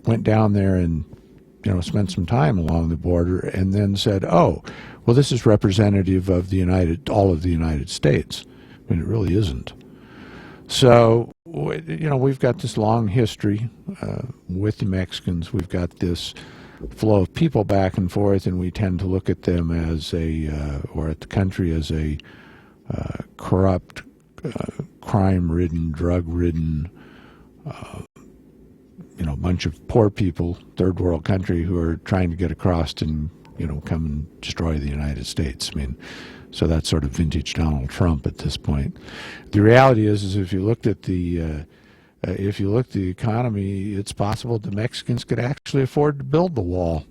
went down there and, spent some time along the border and then said, oh, well, this is representative of all of the United States. I mean, it really isn't. So, we've got this long history with the Mexicans. We've got this flow of people back and forth, and we tend to look at them as or at the country as a corrupt, crime-ridden, drug-ridden, bunch of poor people, third world country who are trying to get across and, come and destroy the United States. I mean, so that's sort of vintage Donald Trump at this point. The reality is if you looked at the economy, it's possible the Mexicans could actually afford to build the wall.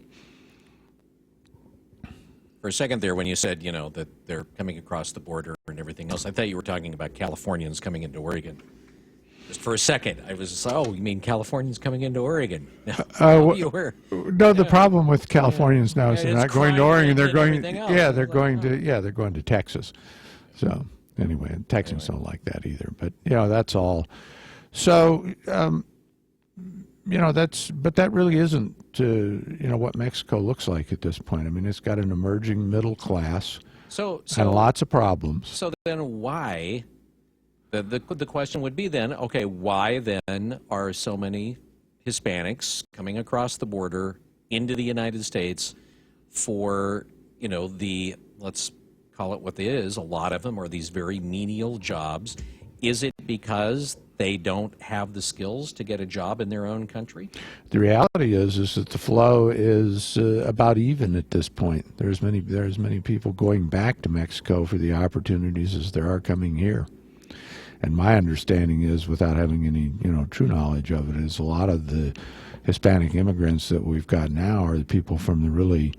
For a second there, when you said, that they're coming across the border and everything else, I thought you were talking about Californians coming into Oregon. for a second, I was oh, you mean Californians coming into Oregon? No, you were. No, the problem with Californians now is they're not going to Oregon. They're going. else. Yeah, they're going to. Yeah, they're going to Texas. So anyway, Texans don't like that either. But that's all. So but that really isn't what Mexico looks like at this point. I mean, it's got an emerging middle class. So and lots of problems. So then why? The question would be then, okay, why then are so many Hispanics coming across the border into the United States for, let's call it what it is, a lot of them are these very menial jobs. Is it because they don't have the skills to get a job in their own country? The reality is that the flow is about even at this point. There's many people going back to Mexico for the opportunities as there are coming here. And my understanding is, without having any true knowledge of it, is a lot of the Hispanic immigrants that we've got now are the people from the really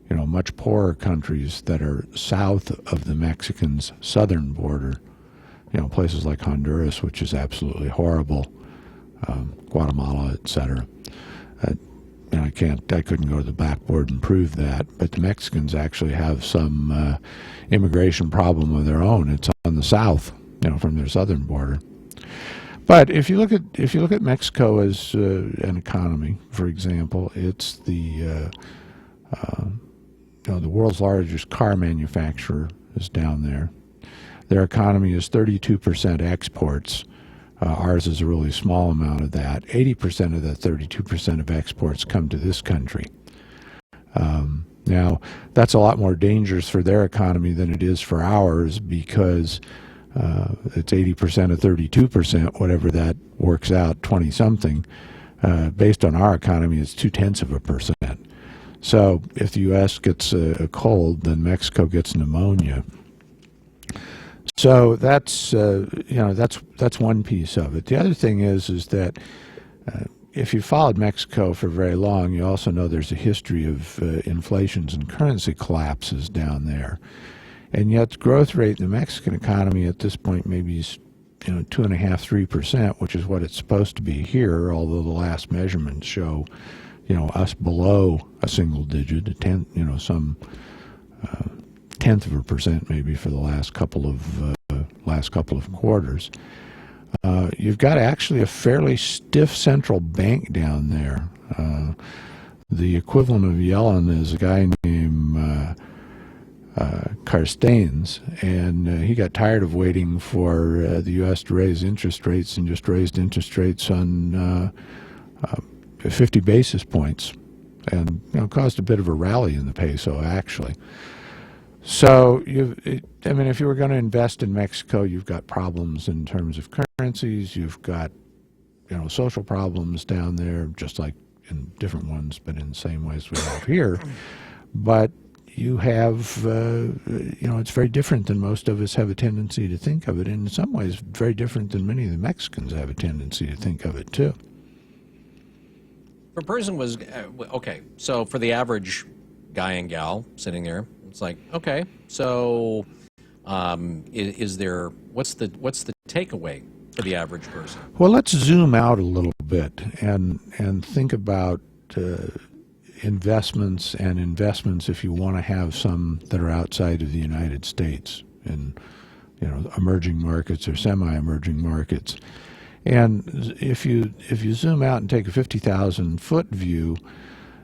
much poorer countries that are south of the Mexicans' southern border. Places like Honduras, which is absolutely horrible, Guatemala, etc. I couldn't go to the backboard and prove that, but the Mexicans actually have some immigration problem of their own. It's on the south, from their southern border. But if you look at Mexico as an economy, for example, it's the world's largest car manufacturer is down there. Their economy is 32% exports. Ours is a really small amount of that. 80% of that 32% of exports come to this country. Now, that's a lot more dangerous for their economy than it is for ours because it's 80% of 32%, whatever that works out, 20-something. Based on our economy, it's 0.2%. So if the U.S. gets a cold, then Mexico gets pneumonia. So that's one piece of it. The other thing is that if you followed Mexico for very long, you also know there's a history of inflations and currency collapses down there, and yet the growth rate in the Mexican economy at this point maybe is 2.5–3%, which is what it's supposed to be here. Although the last measurements show us below a single digit, some 0.1% maybe for the last couple of quarters. You've got actually a fairly stiff central bank down there. The equivalent of Yellen is a guy named Carstens, and he got tired of waiting for the U.S. to raise interest rates and just raised interest rates on 50 basis points, and caused a bit of a rally in the peso actually. So, if you were going to invest in Mexico, you've got problems in terms of currencies. You've got, social problems down there, just like in different ones, but in the same ways we have here. But you have, it's very different than most of us have a tendency to think of it. And in some ways, very different than many of the Mexicans have a tendency to think of it, too. If a person was, okay, so for the average guy and gal sitting there, it's like, okay, so is there, what's the takeaway for the average person? Well, let's zoom out a little bit and think about investments if you want to have some that are outside of the United States in emerging markets or semi-emerging markets. And if you zoom out and take a 50,000-foot view,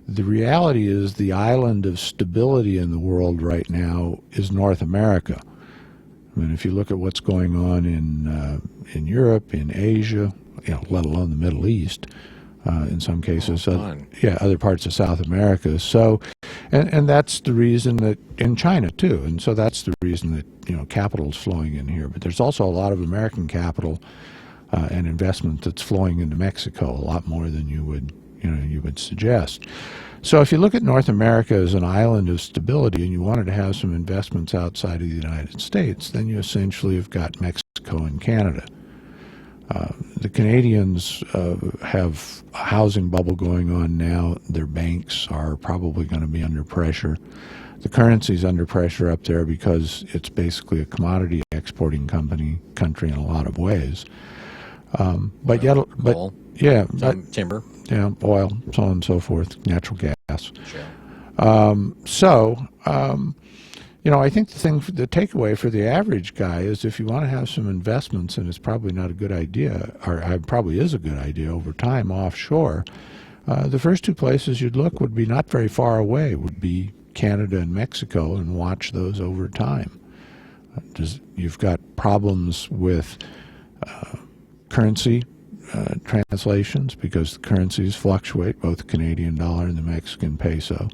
the reality is the island of stability in the world right now is North America. I mean, if you look at what's going on in Europe, in Asia, let alone the Middle East, in some cases, other parts of South America. So, and that's the reason that in China too, and so that's the reason that capital is flowing in here. But there's also a lot of American capital and investment that's flowing into Mexico, a lot more than you would suggest. So if you look at North America as an island of stability and you wanted to have some investments outside of the United States, then you essentially have got Mexico and Canada. The Canadians have a housing bubble going on now. Their banks are probably going to be under pressure. The currency's under pressure up there because it's basically a commodity exporting country in a lot of ways. But yet, but coal, yeah, timber, yeah, oil, so on and so forth, natural gas. Sure. I think the takeaway for the average guy is if you want to have some investments, and it's probably not a good idea, or it probably is a good idea over time offshore, the first two places you'd look would be not very far away, would be Canada and Mexico, and watch those over time. You've got problems with currency translations because the currencies fluctuate, both the Canadian dollar and the Mexican peso.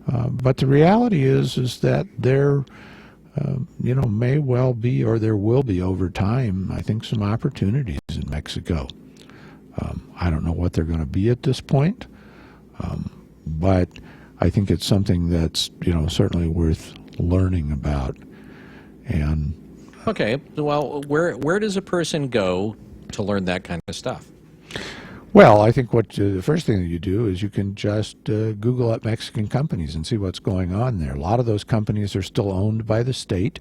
But the reality is that there, may well be, or there will be over time, I think, some opportunities in Mexico. I don't know what they're going to be at this point, but I think it's something that's, certainly worth learning about. And okay, well, where does a person go to learn that kind of stuff? Well, I think the first thing that you do is you can just Google up Mexican companies and see what's going on there. A lot of those companies are still owned by the state,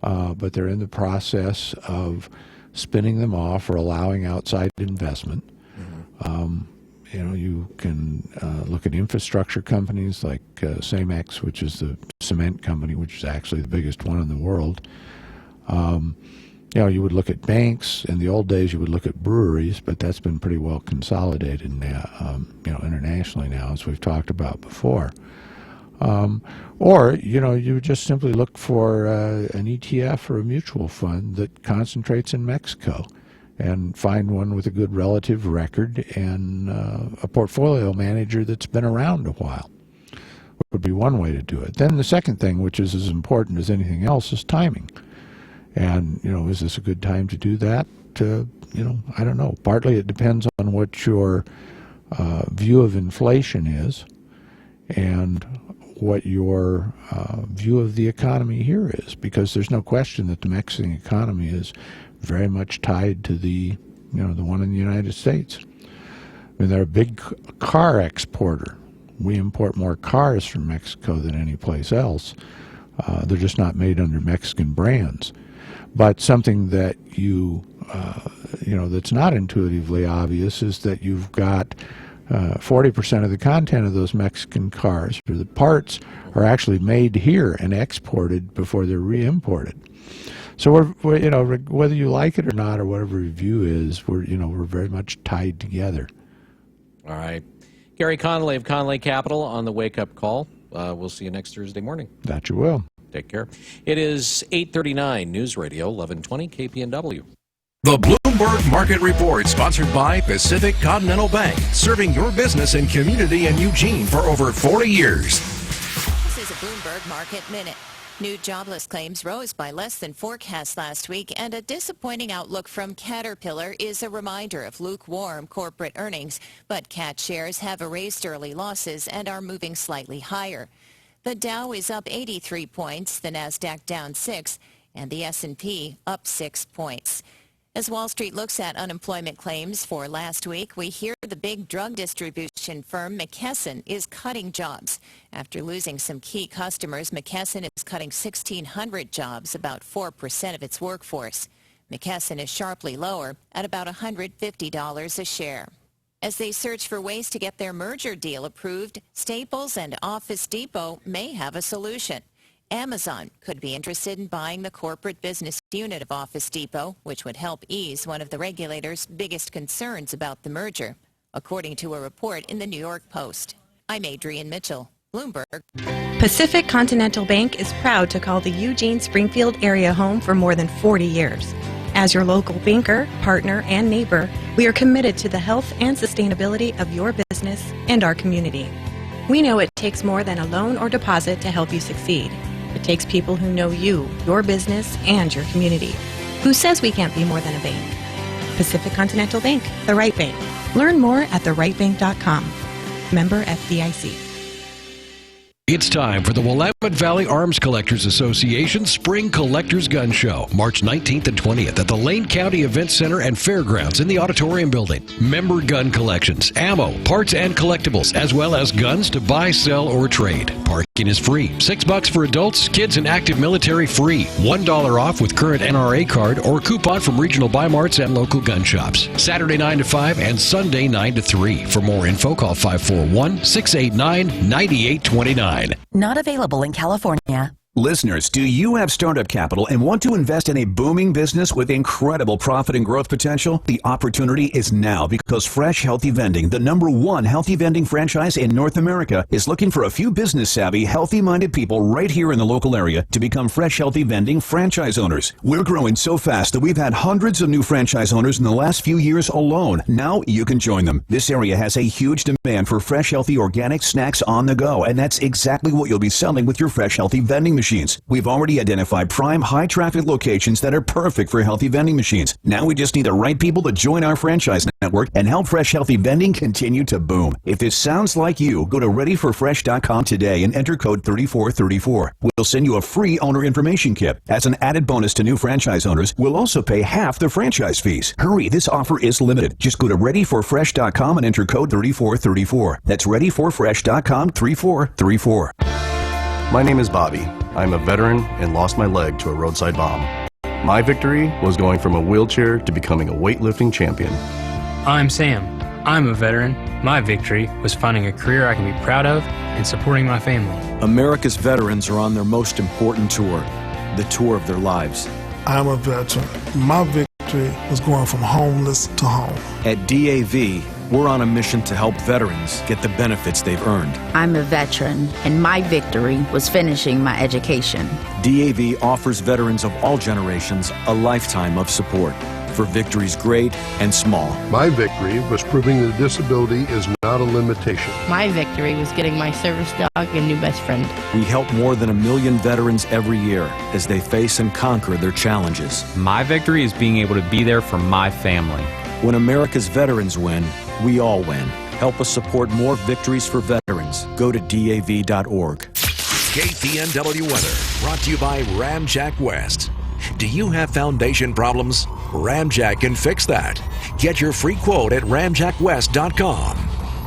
but they're in the process of spinning them off or allowing outside investment. You can look at infrastructure companies like Cemex, which is the cement company, which is actually the biggest one in the world. You would look at banks. In the old days, you would look at breweries, but that's been pretty well consolidated now, internationally now, as we've talked about before. Or, you would just simply look for an ETF or a mutual fund that concentrates in Mexico and find one with a good relative record and a portfolio manager that's been around a while. Would be one way to do it. Then the second thing, which is as important as anything else, is timing. And, is this a good time to do that? I don't know. Partly it depends on what your view of inflation is and what your view of the economy here is, because there's no question that the Mexican economy is very much tied to the one in the United States. I mean, they're a big car exporter. We import more cars from Mexico than any place else. They're just not made under Mexican brands. But something that that's not intuitively obvious is that you've got 40% of the content of those Mexican cars, or the parts, are actually made here and exported before they're re-imported. So we're whether you like it or not, or whatever your view is, we're very much tied together. All right. Gary Connolly of Connolly Capital on the Wake Up Call. We'll see you next Thursday morning. That you will. Take care. It is 8:39, News Radio 1120 KPNW. The Bloomberg Market Report, sponsored by Pacific Continental Bank, serving your business and community in Eugene for over 40 years. This is a Bloomberg Market Minute. New jobless claims rose by less than forecast last week, and a disappointing outlook from Caterpillar is a reminder of lukewarm corporate earnings. But Cat shares have erased early losses and are moving slightly higher. The Dow is up 83 points, the Nasdaq down 6, and the S&P up 6 points. As Wall Street looks at unemployment claims for last week, we hear the big drug distribution firm McKesson is cutting jobs. After losing some key customers, McKesson is cutting 1,600 jobs, about 4% of its workforce. McKesson is sharply lower at about $150 a share. As they search for ways to get their merger deal approved, Staples and Office Depot may have a solution. Amazon could be interested in buying the corporate business unit of Office Depot, which would help ease one of the regulator's biggest concerns about the merger, according to a report in the New York Post. I'm Adrienne Mitchell, Bloomberg. Pacific Continental Bank is proud to call the Eugene-Springfield area home for more than 40 years. As your local banker, partner, and neighbor, we are committed to the health and sustainability of your business and our community. We know it takes more than a loan or deposit to help you succeed. It takes people who know you, your business, and your community. Who says we can't be more than a bank? Pacific Continental Bank, the right bank. Learn more at therightbank.com. Member FDIC. It's time for the Willamette Valley Arms Collectors Association Spring Collectors Gun Show, March 19th and 20th at the Lane County Event Center and Fairgrounds in the Auditorium Building. Member gun collections, ammo, parts, and collectibles, as well as guns to buy, sell, or trade. Parking is free. $6 for adults, kids, and active military free. $1 off with current NRA card or coupon from regional buy marts and local gun shops. Saturday 9 to 5 and Sunday 9 to 3. For more info, call 541-689-9829. Not available in California. Listeners, do you have startup capital and want to invest in a booming business with incredible profit and growth potential? The opportunity is now because Fresh Healthy Vending, the #1 healthy vending franchise in North America, is looking for a few business-savvy, healthy-minded people right here in the local area to become Fresh Healthy Vending franchise owners. We're growing so fast that we've had hundreds of new franchise owners in the last few years alone. Now you can join them. This area has a huge demand for fresh, healthy, organic snacks on the go, and that's exactly what you'll be selling with your Fresh Healthy Vending machines. We've already identified prime high-traffic locations that are perfect for healthy vending machines. Now we just need the right people to join our franchise network and help Fresh Healthy Vending continue to boom. If this sounds like you, go to readyforfresh.com today and enter code 3434. We'll send you a free owner information kit. As an added bonus to new franchise owners, we'll also pay half the franchise fees. Hurry, this offer is limited. Just go to readyforfresh.com and enter code 3434. That's readyforfresh.com 3434. My name is Bobby. I'm a veteran and lost my leg to a roadside bomb. My victory was going from a wheelchair to becoming a weightlifting champion. I'm Sam. I'm a veteran. My victory was finding a career I can be proud of and supporting my family. America's veterans are on their most important tour, the tour of their lives. I'm a veteran. My victory was going from homeless to home. At DAV, we're on a mission to help veterans get the benefits they've earned. I'm a veteran, and my victory was finishing my education. DAV offers veterans of all generations a lifetime of support for victories great and small. My victory was proving that disability is not a limitation. My victory was getting my service dog a new best friend. We help more than 1 million veterans every year as they face and conquer their challenges. My victory is being able to be there for my family. When America's veterans win, we all win. Help us support more victories for veterans. Go to DAV.org. KPNW weather brought to you by Ramjack West. Do you have foundation problems? Ramjack can fix that. Get your free quote at ramjackwest.com.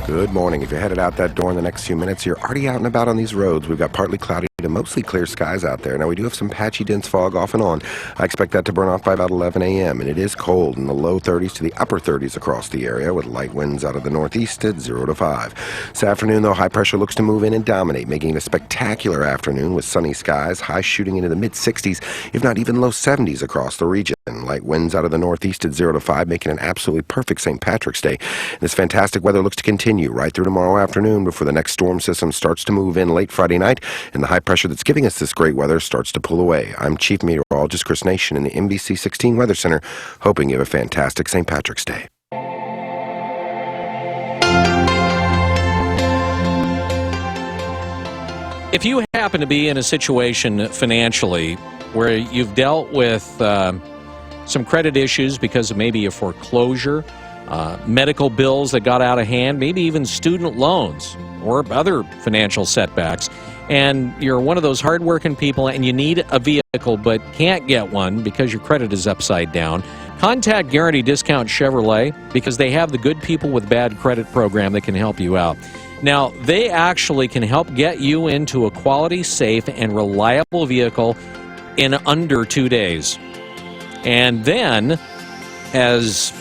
Good morning. If you're headed out that door in the next few minutes, you're already out and about on these roads. We've got partly cloudy to mostly clear skies out there. Now, we do have some patchy, dense fog off and on. I expect that to burn off by about 11 a.m., and it is cold in the low 30s to the upper 30s across the area with light winds out of the northeast at 0 to 5. This afternoon, though, high pressure looks to move in and dominate, making it a spectacular afternoon with sunny skies, highs shooting into the mid-60s, if not even low 70s across the region. Light winds out of the northeast at 0 to 5, making an absolutely perfect St. Patrick's Day. This fantastic weather looks to continue right through tomorrow afternoon before the next storm system starts to move in late Friday night, and the high pressure that's giving us this great weather starts to pull away. I'm Chief Meteorologist Chris Nation in the NBC 16 Weather Center, hoping you have a fantastic St. Patrick's Day. If you happen to be in a situation financially where you've dealt with some credit issues because of maybe a foreclosure, medical bills that got out of hand, maybe even student loans or other financial setbacks, and you're one of those hardworking people and you need a vehicle but can't get one because your credit is upside down, contact Guarantee Discount Chevrolet because they have the Good People with Bad Credit program that can help you out. Now, they actually can help get you into a quality, safe, and reliable vehicle in under 2 days. And then, as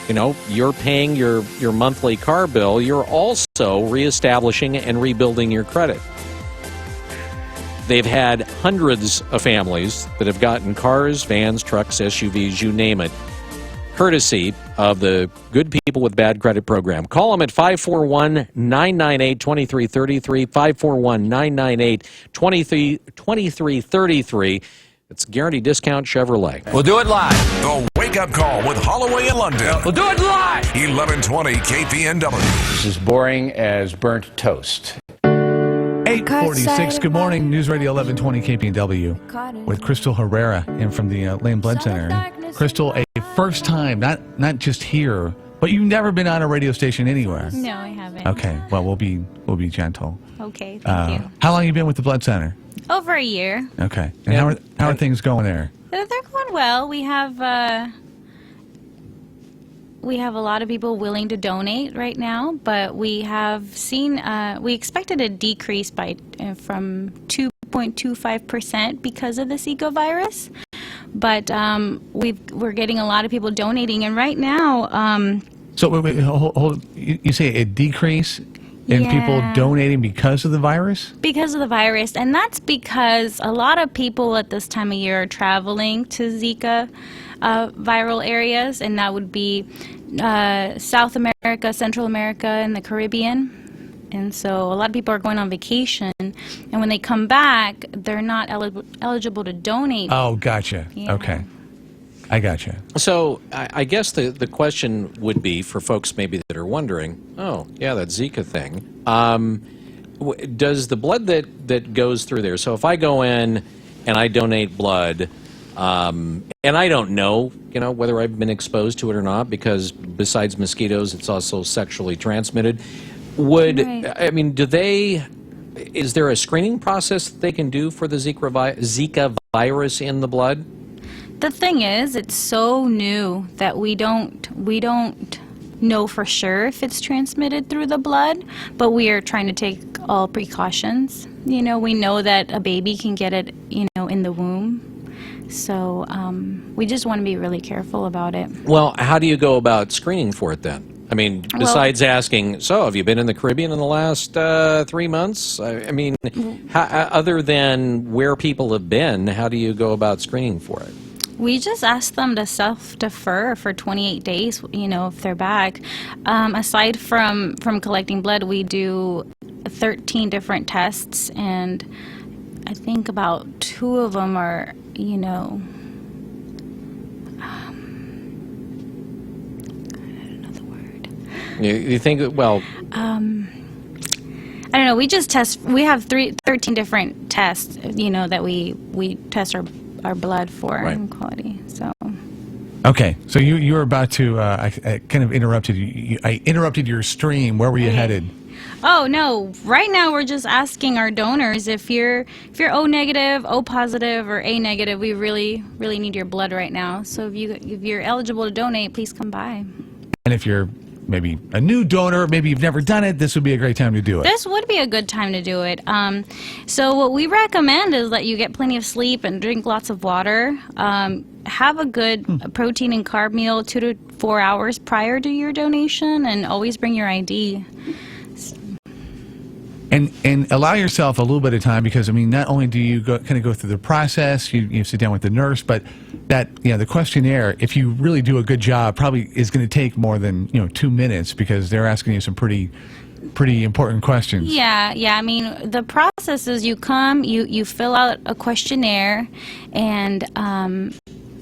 you know, you're paying your monthly car bill, you're also reestablishing and rebuilding your credit. They've had hundreds of families that have gotten cars, vans, trucks, SUVs, you name it, courtesy of the Good People with Bad Credit program. Call them at 541-998-2333, 541-998-2333. It's Guarantee Discount Chevrolet. We'll do it live. The Wake Up Call with Holloway and London. We'll do it live. 1120 KPNW. This is boring as burnt toast. 8:46. Good morning. News Radio 1120 KPNW with Crystal Herrera in from the Lane Blood Center. Crystal, a first time, not just here, But you've never been on a radio station anywhere. No, I haven't. Okay. Well, we'll be gentle. Okay, thank you. How long have you been with the Blood Center? Over a year. Okay. And how are things going there? They're going well. We have a lot of people willing to donate right now, but we have seen we expected a decrease from 2.25% because of the Zika virus, but we're getting a lot of people donating, and right now. So wait, hold. You say a decrease in people donating because of the virus? Because of the virus, and that's because a lot of people at this time of year are traveling to Zika viral areas, and that would be South America, Central America, and the Caribbean. And so a lot of people are going on vacation, and when they come back, they're not eligible to donate. Oh, gotcha. Yeah. Okay. I gotcha. So I guess the question would be for folks maybe that are wondering, oh, yeah, that Zika thing. Does the blood that goes through there, so if I go in and I donate blood, and I don't know, whether I've been exposed to it or not, because besides mosquitoes, it's also sexually transmitted. I mean, is there a screening process that they can do for the Zika virus in the blood? The thing is, it's so new that we don't know for sure if it's transmitted through the blood, but we are trying to take all precautions. We know that a baby can get it, in the womb. So we just want to be really careful about it. Well, how do you go about screening for it then? I mean, besides asking, so have you been in the Caribbean in the last 3 months? I mean, other than where people have been, how do you go about screening for it? We just ask them to self-defer for 28 days, if they're back. Aside from collecting blood, we do 13 different tests, and I think about 2 of them are, You think, well... I don't know, we just test, we have 13 different tests, that we test our blood for and quality, so... Okay, so you were about to, I kind of interrupted you. I interrupted your stream. Where were you headed? Oh, no, right now we're just asking our donors if you're O negative, O positive, or A negative, we really need your blood right now. So if you're eligible to donate, please come by. And if you're maybe a new donor, maybe you've never done it, this would be a great time to do it. This would be a good time to do it. So what we recommend is that you get plenty of sleep and drink lots of water. Have a good protein and carb meal 2 to 4 hours prior to your donation, and always bring your ID. And allow yourself a little bit of time, because I mean, not only do you go through the process, you sit down with the nurse, but the questionnaire, if you really do a good job, probably is going to take more than 2 minutes, because they're asking you some pretty important questions. Yeah. I mean, the process is you come, you fill out a questionnaire, and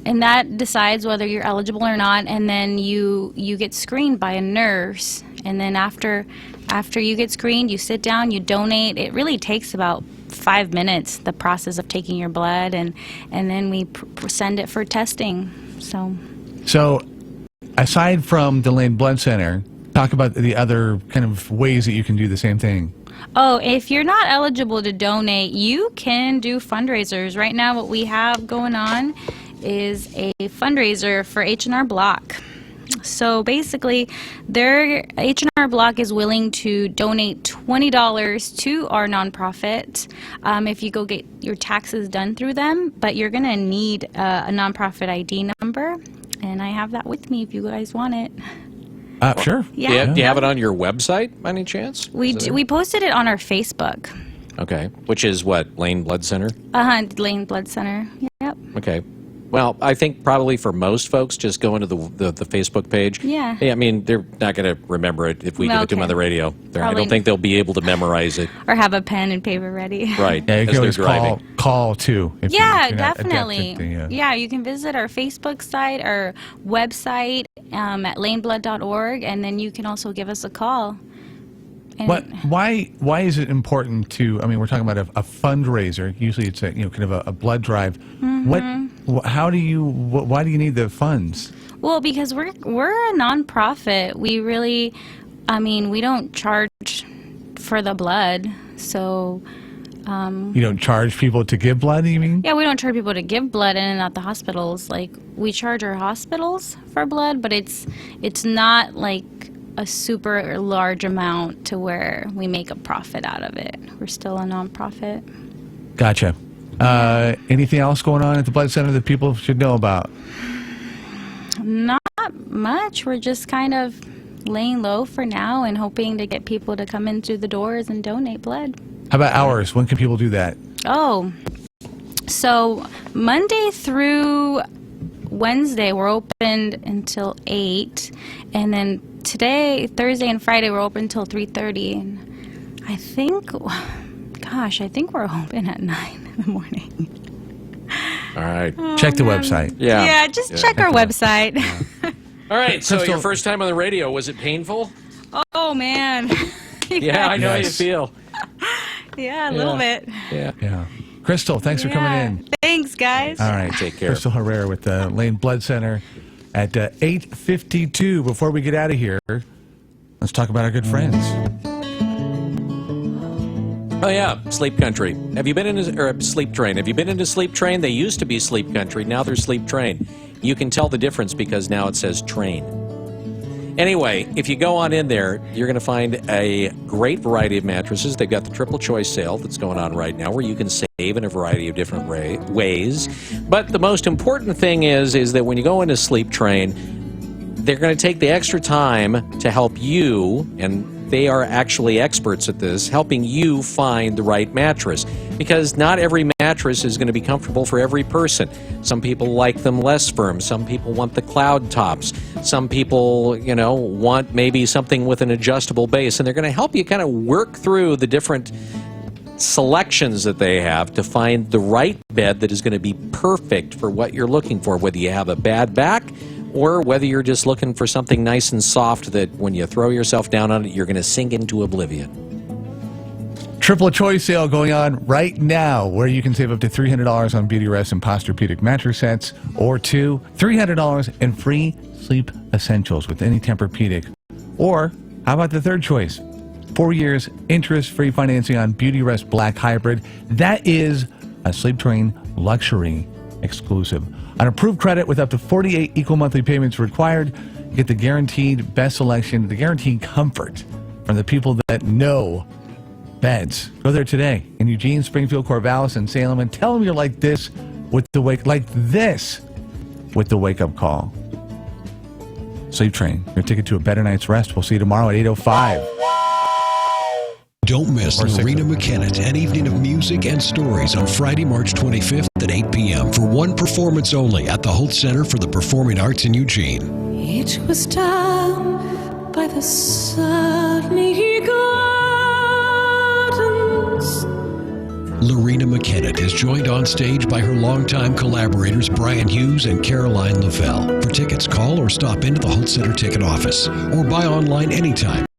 that decides whether you're eligible or not, and then you get screened by a nurse, and then after you get screened, you sit down, you donate. It really takes about 5 minutes, the process of taking your blood, and then we send it for testing. So aside from the Lane Blood Center, talk about the other kind of ways that you can do the same thing. Oh, if you're not eligible to donate, you can do fundraisers. Right now what we have going on is a fundraiser for H&R Block. So basically, H&R Block is willing to donate $20 to our nonprofit if you go get your taxes done through them, but you're going to need a nonprofit ID number, and I have that with me if you guys want it. Sure. Yeah. Do you have it on your website by any chance? We posted it on our Facebook. Okay. Which is what, Lane Blood Center? Lane Blood Center. Yep. Okay. Well, I think probably for most folks, just go into the Facebook page. Yeah. I mean, they're not going to remember it if we give it to them on the radio. I don't think they'll be able to memorize it. Or have a pen and paper ready. Right. Yeah, you can always call too. If you're definitely. Yeah, you can visit our Facebook site, our website at laneblood.org, and then you can also give us a call. But why is it important to? I mean, we're talking about a fundraiser. Usually, it's kind of a blood drive. Mm-hmm. How do you? Why do you need the funds? Well, because we're a nonprofit. We really, we don't charge for the blood, so. You don't charge people to give blood, you mean? Yeah, we don't charge people to give blood in and at the hospitals. Like, we charge our hospitals for blood, but it's not like a super large amount to where we make a profit out of it. We're still a nonprofit. Gotcha. Anything else going on at the blood center that people should know about? Not much. We're just kind of laying low for now and hoping to get people to come in through the doors and donate blood. How about hours? When can people do that? Oh, so Monday through Wednesday, we're open until 8. And then today, Thursday and Friday, we're open until 3:30. And I think we're open at 9 in the morning. All right. Oh, check the man. website. Yeah, just check our website. All right. So your first time on the radio, was it painful? Oh, man. Yeah, I know how you feel. Yeah, a little bit. Yeah. Crystal, thanks for coming in. Thanks, guys. All right. Take care. Crystal Herrera with the Lane Blood Center at 8:52. Before we get out of here, let's talk about our good friends. Oh, yeah. Sleep Country. Have you been in Sleep Train? Have you been into Sleep Train? They used to be Sleep Country. Now they're Sleep Train. You can tell the difference because now it says train. Anyway, if you go on in there, you're going to find a great variety of mattresses. They've got the triple choice sale that's going on right now where you can save in a variety of different ways. But the most important thing is that when you go into Sleep Train, they're going to take the extra time to help you, and they are actually experts at this, helping you find the right mattress. Because not every mattress is going to be comfortable for every person. Some people like them less firm. Some people want the cloud tops. Some people, want maybe something with an adjustable base. And they're going to help you kind of work through the different selections that they have to find the right bed that is going to be perfect for what you're looking for, whether you have a bad back or whether you're just looking for something nice and soft that when you throw yourself down on it, you're going to sink into oblivion. Triple choice sale going on right now where you can save up to $300 on Beautyrest and Posturepedic mattress sets or $300 in free sleep essentials with any Tempur-Pedic. Or how about the third choice? 4 years interest-free financing on Beautyrest Black Hybrid. That is a Sleep Train luxury exclusive. On approved credit with up to 48 equal monthly payments required, you get the guaranteed best selection, the guaranteed comfort from the people that know beds. Go there today in Eugene, Springfield, Corvallis, and Salem, and tell them you're like this with the Wake Up Call. Sleep Train, your ticket to a better night's rest. We'll see you tomorrow at 8:05. Don't miss Lorena McKenna, an evening of music and stories on Friday, March 25th at 8 p.m. for one performance only at the Holt Center for the Performing Arts in Eugene. It was down by the sunny gardens. Lorena McKenna is joined on stage by her longtime collaborators Brian Hughes and Caroline Lavelle. For tickets, call or stop into the Holt Center ticket office or buy online anytime